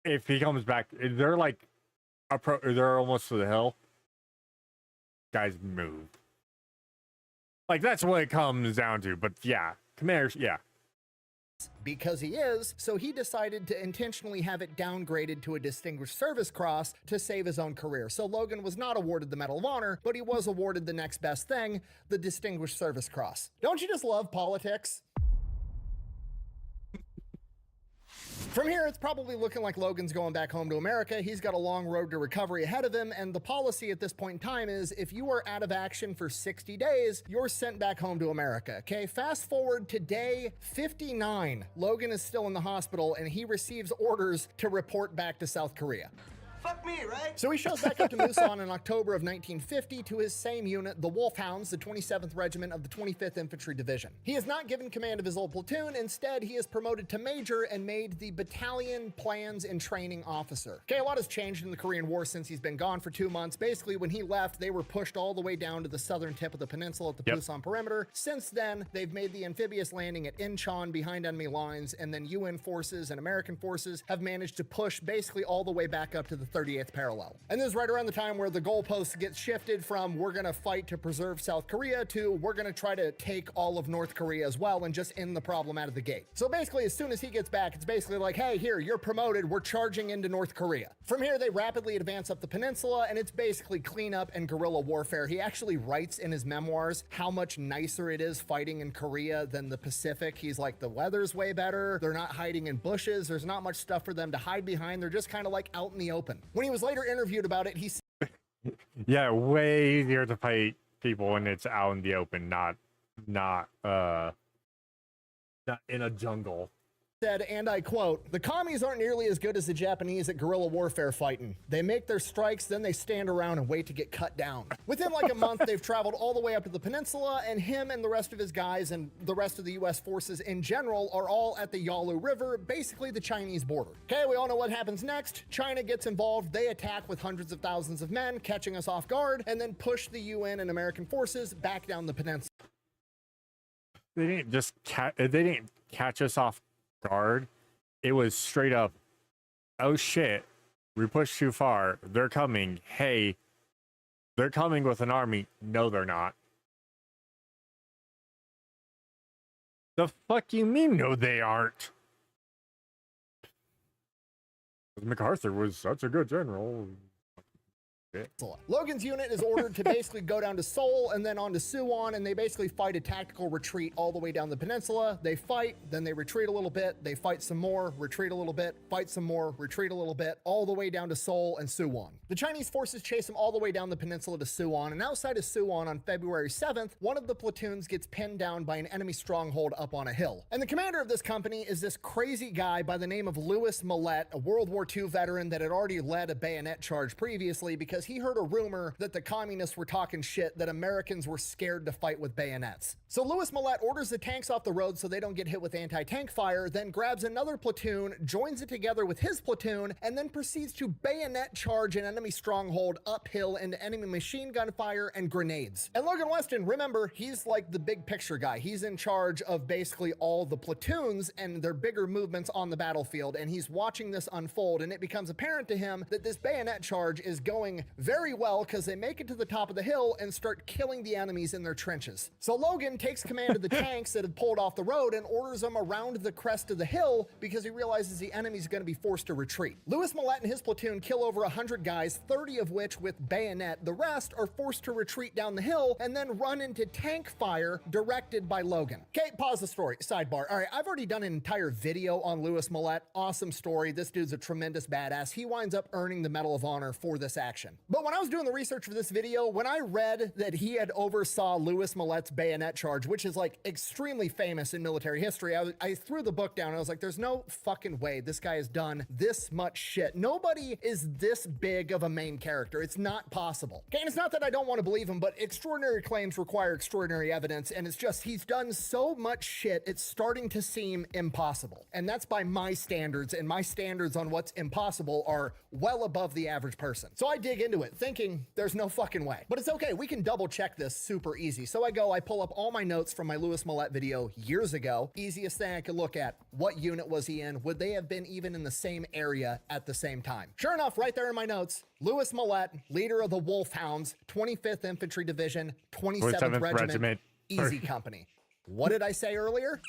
If he comes back, they're like, they're almost to the hill. Guys, move. Like, that's what it comes down to. But yeah, commanders, yeah. Because he is, so he decided to intentionally have it downgraded to a Distinguished Service Cross to save his own career. So Logan was not awarded the Medal of Honor, but he was awarded the next best thing, the Distinguished Service Cross. Don't you just love politics? From here, it's probably looking like Logan's going back home to America. He's got a long road to recovery ahead of him, and the policy at this point in time is if you are out of action for 60 days, you're sent back home to America, okay? Fast forward to day 59. Logan is still in the hospital, and he receives orders to report back to South Korea. Fuck me, right? So he shows back up to Musan in October of 1950 to his same unit, the Wolfhounds, the 27th Regiment of the 25th Infantry Division. He is not given command of his old platoon. Instead, he is promoted to major and made the Battalion Plans and Training Officer. Okay, a lot has changed in the Korean War since he's been gone for 2 months. Basically, when he left, they were pushed all the way down to the southern tip of the peninsula at the Busan perimeter. Since then, they've made the amphibious landing at Incheon behind enemy lines, and then UN forces and American forces have managed to push basically all the way back up to the 38th parallel. And this is right around the time where the goalposts get shifted from we're gonna fight to preserve South Korea to we're gonna try to take all of North Korea as well and just end the problem out of the gate. So basically, as soon as he gets back, it's basically like, hey, here, you're promoted, we're charging into North Korea. From here, they rapidly advance up the peninsula, and it's basically cleanup and guerrilla warfare. He actually writes in his memoirs how much nicer it is fighting in Korea than the Pacific. He's like, the weather's way better, they're not hiding in bushes, there's not much stuff for them to hide behind, they're just kind of like out in the open. When he was later interviewed about it, he said, yeah, way easier to fight people when it's out in the open, not in a jungle. Said, and I quote, "The commies aren't nearly as good as the Japanese at guerrilla warfare fighting. They make their strikes, then they stand around and wait to get cut down." Within like a month, they've traveled all the way up to the peninsula, and him and the rest of his guys and the rest of the US forces in general are all at the Yalu River, basically the Chinese border. Okay, we all know what happens next. China gets involved, they attack with hundreds of thousands of men, catching us off guard, and then push the UN and American forces back down the peninsula. They didn't just they didn't catch us off guard. It was straight up, oh shit, we pushed too far, they're coming, hey, they're coming with an army. No, they're not. The fuck you mean no they aren't? MacArthur was such a good general. Logan's unit is ordered to basically go down to Seoul and then on to Suwon, and they basically fight a tactical retreat all the way down the peninsula. They fight, then they retreat a little bit, they fight some more, retreat a little bit, fight some more, retreat a little bit, all the way down to Seoul and Suwon. The Chinese forces chase them all the way down the peninsula to Suwon, and outside of Suwon on February 7th, one of the platoons gets pinned down by an enemy stronghold up on a hill. And the commander of this company is this crazy guy by the name of Louis Millet, a World War II veteran that had already led a bayonet charge previously because he heard a rumor that the communists were talking shit that Americans were scared to fight with bayonets. So Louis Millet orders the tanks off the road so they don't get hit with anti-tank fire, then grabs another platoon, joins it together with his platoon, and then proceeds to bayonet charge an enemy stronghold uphill into enemy machine gun fire and grenades. And Logan Weston, remember, he's like the big picture guy. He's in charge of basically all the platoons and their bigger movements on the battlefield, and he's watching this unfold, and it becomes apparent to him that this bayonet charge is going very well because they make it to the top of the hill and start killing the enemies in their trenches. So Logan takes command of the tanks that have pulled off the road and orders them around the crest of the hill because he realizes the enemy's going to be forced to retreat. Louis Millet and his platoon kill over 100 guys, 30 of which with bayonet. The rest are forced to retreat down the hill and then run into tank fire directed by Logan. Okay, pause the story. Sidebar. All right, I've already done an entire video on Louis Millet. Awesome story. This dude's a tremendous badass. He winds up earning the Medal of Honor for this action. But when I was doing the research for this video, when I read that he had oversaw Louis Millet's bayonet charge, which is like extremely famous in military history, I threw the book down and I was like, there's no fucking way this guy has done this much shit. Nobody is this big of a main character. It's not possible. Okay, and it's not that I don't want to believe him, but extraordinary claims require extraordinary evidence, and it's just he's done so much shit, it's starting to seem impossible. And that's by my standards, and my standards on what's impossible are well above the average person. So I dig into it, thinking there's no fucking way. But it's okay, we can double check this super easy. So I pull up all my notes from my Louis Millet video years ago. Easiest thing I could look at, what unit was he in? Would they have been even in the same area at the same time? Sure enough, right there in my notes, Louis Millet, leader of the Wolfhounds, 25th Infantry Division, 27th Regiment, Easy Company. What did I say earlier?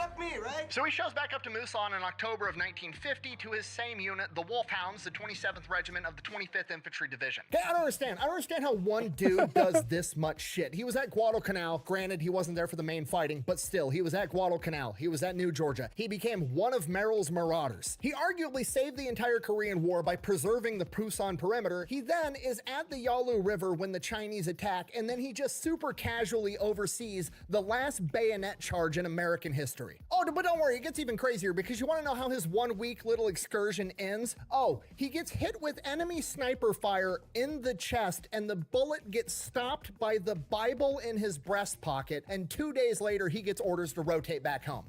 fuck me, right? So he shows back up to Musan in October of 1950 to his same unit, the Wolfhounds, the 27th Regiment of the 25th Infantry Division. Okay, I don't understand how one dude does this much shit. He was at Guadalcanal. Granted, he wasn't there for the main fighting, but still, he was at Guadalcanal. He was at New Georgia. He became one of Merrill's marauders. He arguably saved the entire Korean War by preserving the Pusan perimeter. He then is at the Yalu River when the Chinese attack, and then he just super casually oversees the last bayonet charge in American history. Oh, but don't worry, it gets even crazier because you want to know how his 1 week little excursion ends? Oh, he gets hit with enemy sniper fire in the chest, and the bullet gets stopped by the Bible in his breast pocket, and 2 days later, he gets orders to rotate back home.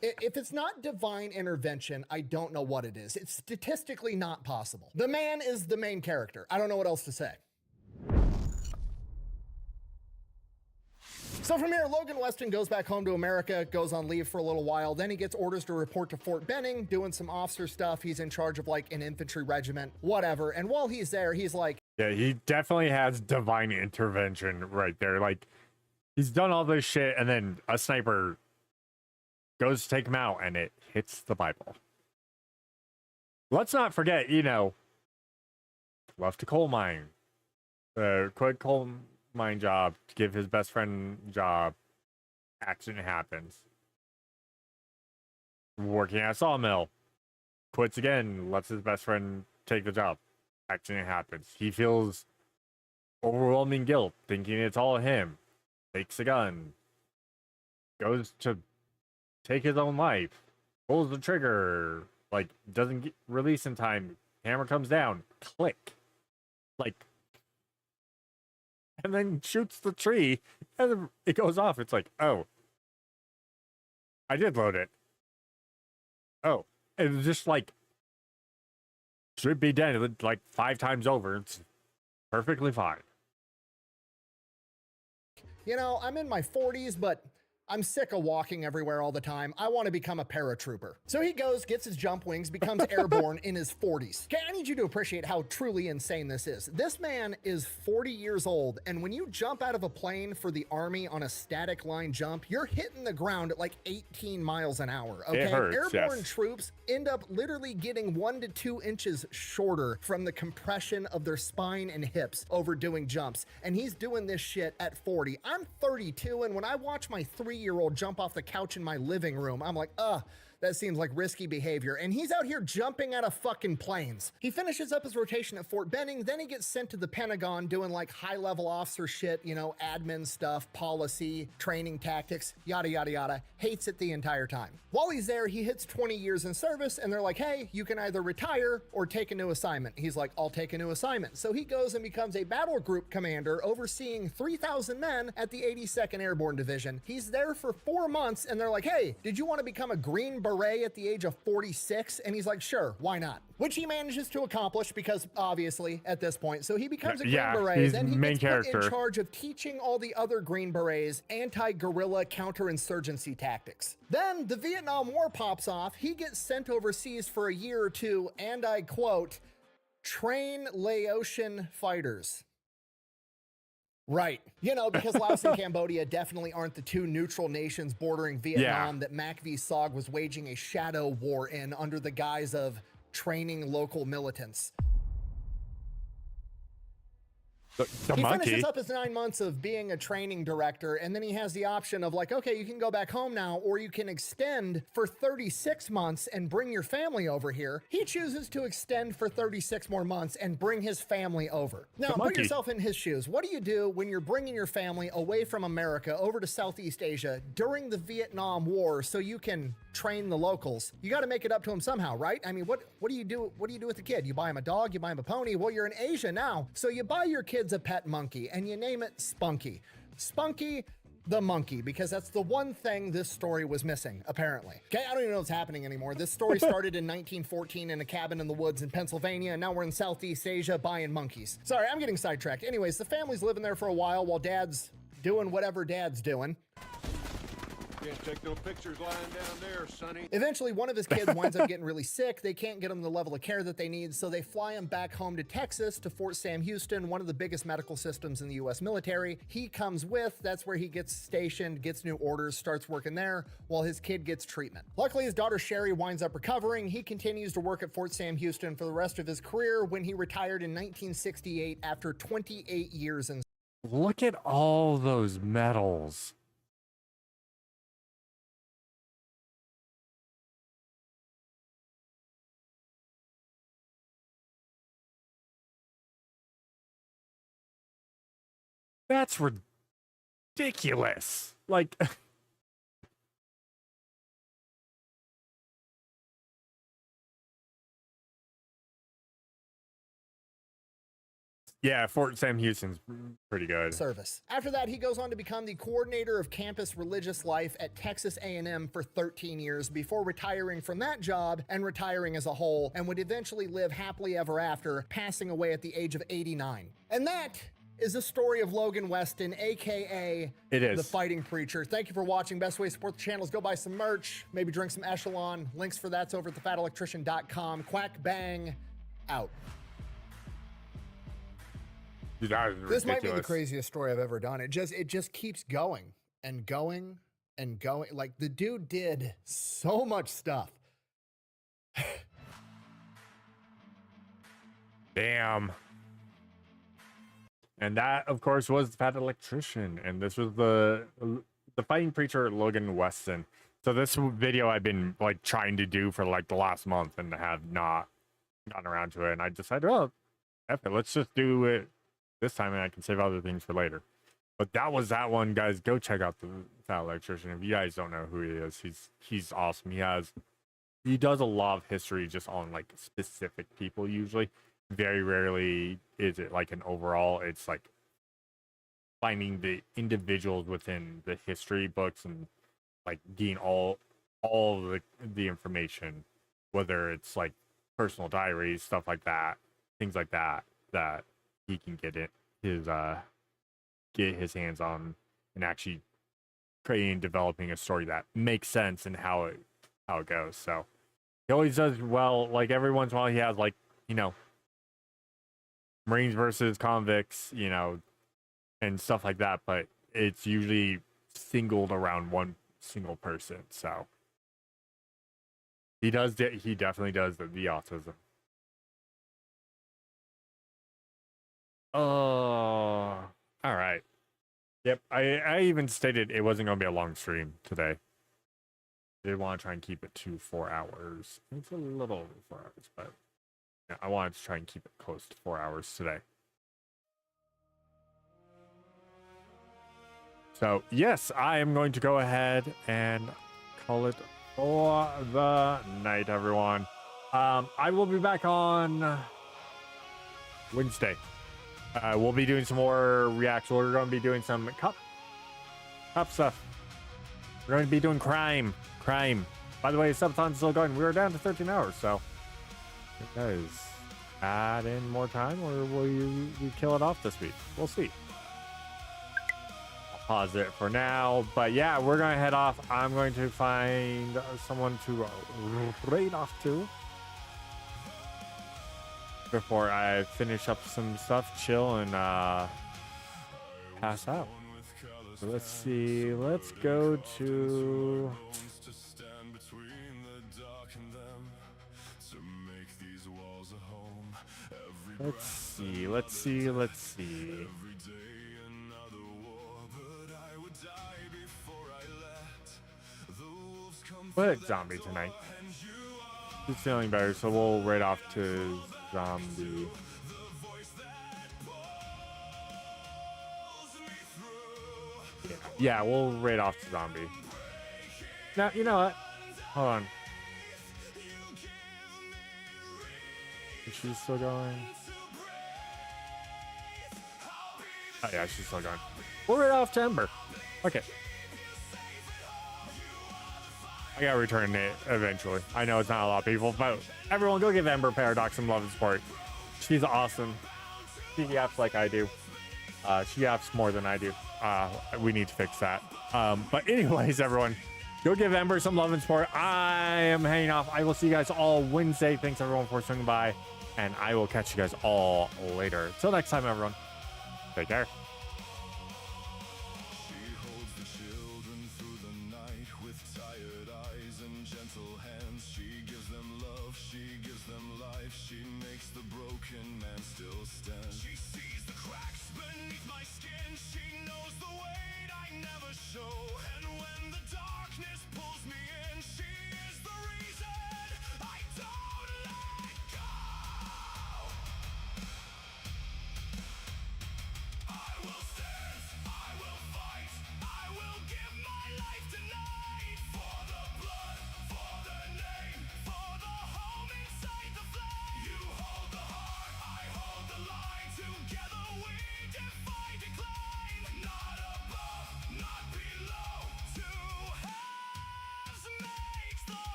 If it's not divine intervention, I don't know what it is. It's statistically not possible. The man is the main character. I don't know what else to say. So from here, Logan Weston goes back home to America, goes on leave for a little while. Then he gets orders to report to Fort Benning, doing some officer stuff. He's in charge of like an infantry regiment, whatever. And while he's there, he's like, yeah, he definitely has divine intervention right there. Like, he's done all this shit, and then a sniper goes to take him out, and it hits the Bible. Let's not forget, left a coal mine. Quit coal mine job to give his best friend a job. Accident happens. Working at a sawmill. Quits again, lets his best friend take the job. Accident happens. He feels overwhelming guilt, thinking it's all him. Takes a gun. Goes to take his own life. Pulls the trigger. Like, doesn't get release in time. Hammer comes down. Click. Like, and then shoots the tree, and then it goes off. It's like, oh, I did load it. Oh, it's just like, should be dead like 5 times over. It's perfectly fine. I'm in my 40s, but I'm sick of walking everywhere all the time. I want to become a paratrooper. So he goes, gets his jump wings, becomes airborne in his 40s. Okay, I need you to appreciate how truly insane this is. This man is 40 years old, and when you jump out of a plane for the Army on a static line jump, you're hitting the ground at like 18 miles an hour, okay? It hurts, airborne yes. troops end up literally getting 1 to 2 inches shorter from the compression of their spine and hips over doing jumps, and he's doing this shit at 40. I'm 32, and when I watch my 3-year-old jump off the couch in my living room, I'm like, that seems like risky behavior. And he's out here jumping out of fucking planes. He finishes up his rotation at Fort Benning, then he gets sent to the Pentagon doing like high-level officer shit, admin stuff, policy, training tactics, yada, yada, yada. Hates it the entire time. While he's there, he hits 20 years in service, and they're like, hey, you can either retire or take a new assignment. He's like, I'll take a new assignment. So he goes and becomes a battle group commander overseeing 3,000 men at the 82nd Airborne Division. He's there for 4 months, and they're like, hey, did you want to become a Green Beret at the age of 46? And he's like, sure, why not? Which he manages to accomplish because obviously at this point, so he becomes a Green Beret, then he gets put in charge of teaching all the other Green Berets anti-guerrilla counterinsurgency tactics. Then the Vietnam War pops off, he gets sent overseas for a year or two, and I quote, train Laotian fighters. Right. Because Laos and Cambodia definitely aren't the 2 neutral nations bordering Vietnam that Mac v. Sog was waging a shadow war in under the guise of training local militants. The he monkey. Finishes up his 9 months of being a training director, and then he has the option of like, okay, you can go back home now, or you can extend for 36 months and bring your family over here. He chooses to extend for 36 more months and bring his family over. Now, put yourself in his shoes. What do you do when you're bringing your family away from America over to Southeast Asia during the Vietnam War so you can train the locals? You got to make it up to him somehow, right? I mean, what do you do? What do you do with the kid? You buy him a dog, you buy him a pony. Well, you're in Asia now, so you buy your kids a pet monkey and you name it Spunky. Spunky the monkey, because that's the one thing this story was missing, apparently. Okay, I don't even know what's happening anymore. This story started in 1914 in a cabin in the woods in Pennsylvania, and now we're in Southeast Asia buying monkeys. Sorry, I'm getting sidetracked. Anyways, the family's living there for a while Dad's doing whatever Dad's doing. Can't take no pictures lying down there, Sonny. Eventually, one of his kids winds up getting really sick. They can't get him the level of care that they need, so they fly him back home to Texas to Fort Sam Houston, one of the biggest medical systems in the U.S. military. He comes with, that's where he gets stationed, gets new orders, starts working there, while his kid gets treatment. Luckily, his daughter Sherry winds up recovering. He continues to work at Fort Sam Houston for the rest of his career when he retired in 1968 after 28 years in. Look at all those medals. That's ridiculous. Like, yeah, Fort Sam Houston's pretty good. Service. After that, he goes on to become the coordinator of campus religious life at Texas A&M for 13 years before retiring from that job and retiring as a whole, and would eventually live happily ever after, passing away at the age of 89. And that is the story of Logan Weston, aka the Fighting Preacher. Thank you for watching. Best way to support the channel is go buy some merch, maybe drink some Echelon. Links for that's over at thefatelectrician.com. Quack bang out. Dude, that is ridiculous. This might be the craziest story I've ever done. It just keeps going and going and going. Like, the dude did so much stuff. Damn. And that, of course, was the Fat Electrician, and this was the Fighting Preacher, Logan Weston. So this video I've been like trying to do for like the last month and have not gotten around to it. And I decided, oh, F it, let's just do it this time, and I can save other things for later. But that was that one, guys. Go check out the Fat Electrician. If you guys don't know who he is, he's awesome. He does a lot of history just on like specific people usually. Very rarely is it like an overall. It's like finding the individuals within the history books and like getting all the information, whether it's like personal diaries, stuff like that, things like that he can get his hands on, and actually creating and developing a story that makes sense and how it goes. So he always does well. Like every once in a while he has like, you know, Marines versus convicts, you know, and stuff like that, but it's usually singled around one single person. So he definitely does the autism. Oh, all right. Yep, I even stated it wasn't going to be a long stream today. I did want to try and keep it to 4 hours. It's a little over 4 hours, but yeah, I wanted to try and keep it close to 4 hours today. So, yes, I am going to go ahead and call it for the night, everyone. I will be back on Wednesday. We'll be doing some more reacts. We're going to be doing some cup stuff. We're going to be doing crime. By the way, Sub-a-thon's still going. We were down to 13 hours, so you guys add in more time, or will we kill it off this week? We'll see. I'll pause it for now, but yeah, we're going to head off. I'm going to find someone to raid off to before I finish up some stuff, chill, and pass out. So let's see. Let's go to... Let's see. But zombie tonight. He's feeling better, so we'll raid off to zombie. Yeah, we'll raid off to zombie. Now, you know what? Hold on. Is she still going? Oh yeah, she's still going. We'll raid off to Ember. Okay. I gotta return it eventually. I know it's not a lot of people, but everyone go give Ember Paradox some love and support. She's awesome. She yaps like I do. She yaps more than I do. We need to fix that. But anyways, everyone, go give Ember some love and support. I am hanging off. I will see you guys all Wednesday. Thanks everyone for swinging by, and I will catch you guys all later. Till next time, everyone. Take care.